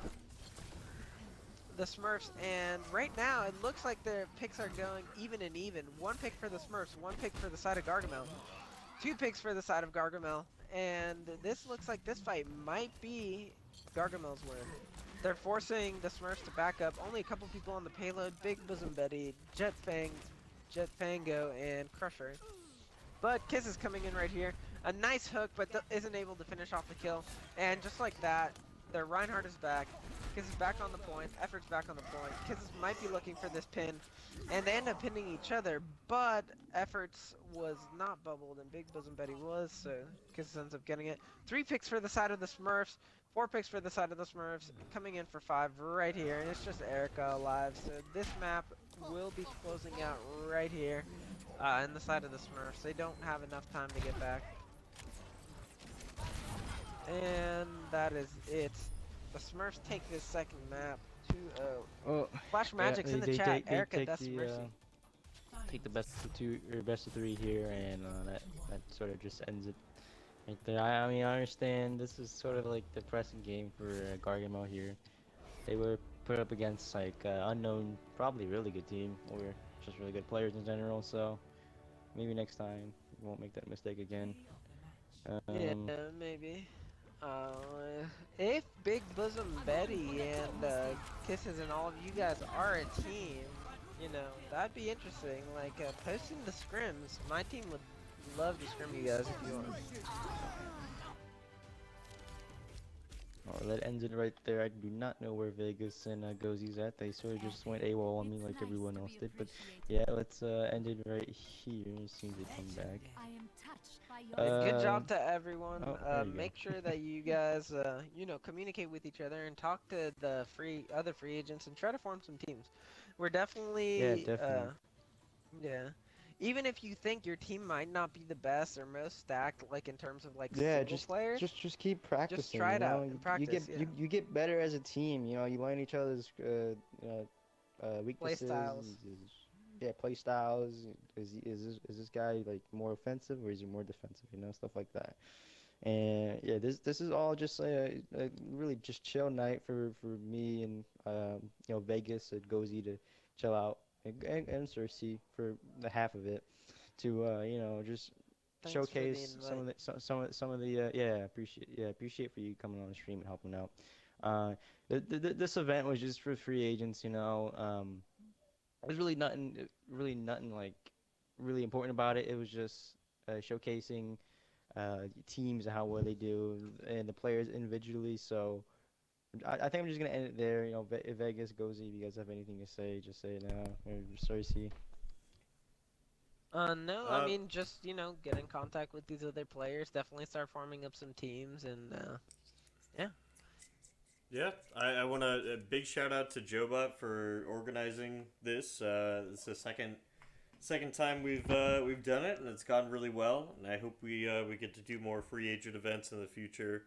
the Smurfs, and right now it looks like their picks are going even and even. One pick for the Smurfs, one pick for the side of Gargamel. Two picks for the side of Gargamel, and this looks like this fight might be Gargamel's win. They're forcing the Smurfs to back up. Only a couple people on the payload. Big Bosom Betty, Jet Fango, and Crusher. But Kiss is coming in right here. A nice hook, but isn't able to finish off the kill. And just like that, their Reinhardt is back. Kiss is back on the point. Effort's back on the point. Kisses might be looking for this pin. And they end up pinning each other, but Efforts was not bubbled, and Big Bosom Betty was, so Kisses ends up getting it. 3 picks for the side of the Smurfs. 4 picks for the side of the Smurfs. Coming in for 5 right here, and it's just Erica alive. So this map will be closing out right here in the side of the Smurfs. They don't have enough time to get back. And that is it. The Smurfs take this second map 2-0. Oh, Flash Magic's in the chat. Erica, that's mercy. Take the best of two or best of three here, and that sort of just ends it right there. I mean, I understand this is sort of like the pressing game for Gargamel here. They were put up against like unknown, probably really good team, or just really good players in general. So maybe next time we won't make that mistake again. Yeah, maybe. If Big Bosom Betty and Kisses and all of you guys are a team, you know, that'd be interesting. Like, posting the scrims. My team would love to scrim you guys if you want. Oh, that ends it right there. I do not know where Vegas and Gozi's at. They sort of just went AWOL on me like everyone else did. But yeah, let's end it right here as soon as they come back. Good job to everyone. Oh, make sure that you guys, you know, communicate with each other and talk to the other free agents and try to form some teams. We're definitely, yeah, definitely. Yeah. Even if you think your team might not be the best or most stacked, like in terms of like Yeah, players, just keep practicing. just try it out and practice. You get better as a team. You know, you learn each other's weaknesses. Play styles. Yeah, play styles. Is this guy like more offensive or is he more defensive? You know, stuff like that. And yeah, this is all just a really just chill night for me and you know, Vegas and Gozi to chill out, and Cersei for the half of it to you know, just Thanks showcase for the invite. some of the appreciate for you coming on the stream and helping out. This event was just for free agents, you know. There's really nothing like really important about it. It was just showcasing teams and how well they do and the players individually. So I think I'm just gonna end it there. You know, Vegas, Gozy, if you guys have anything to say, just say it now. Or Cersei. No, I mean, just, get in contact with these other players. Definitely start farming up some teams, and, yeah. Yeah, I want a big shout out to Joebot for organizing this. It's the second time we've done it, and it's gone really well. And I hope we get to do more free agent events in the future.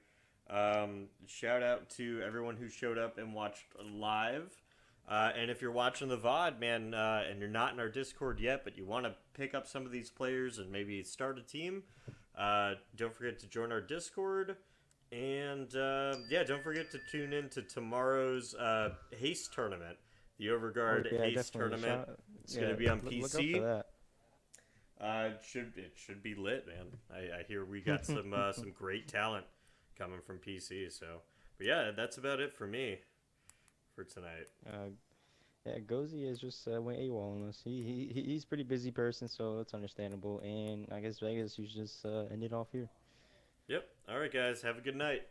Shout out to everyone who showed up and watched live. And if you're watching the VOD, man, and you're not in our Discord yet, but you want to pick up some of these players and maybe start a team, don't forget to join our Discord. And yeah, don't forget to tune in to tomorrow's Haste tournament, the Overguard Haste tournament. It's going to be on PC. Look out for that. It should be lit, man. I hear we got some great talent coming from PC. So, but yeah, that's about it for me for tonight. Yeah, Gozy is just went AWOL on us. He's a pretty busy person, so it's understandable. And I guess Vegas, you should just end it off here. Yep. All right, guys. Have a good night.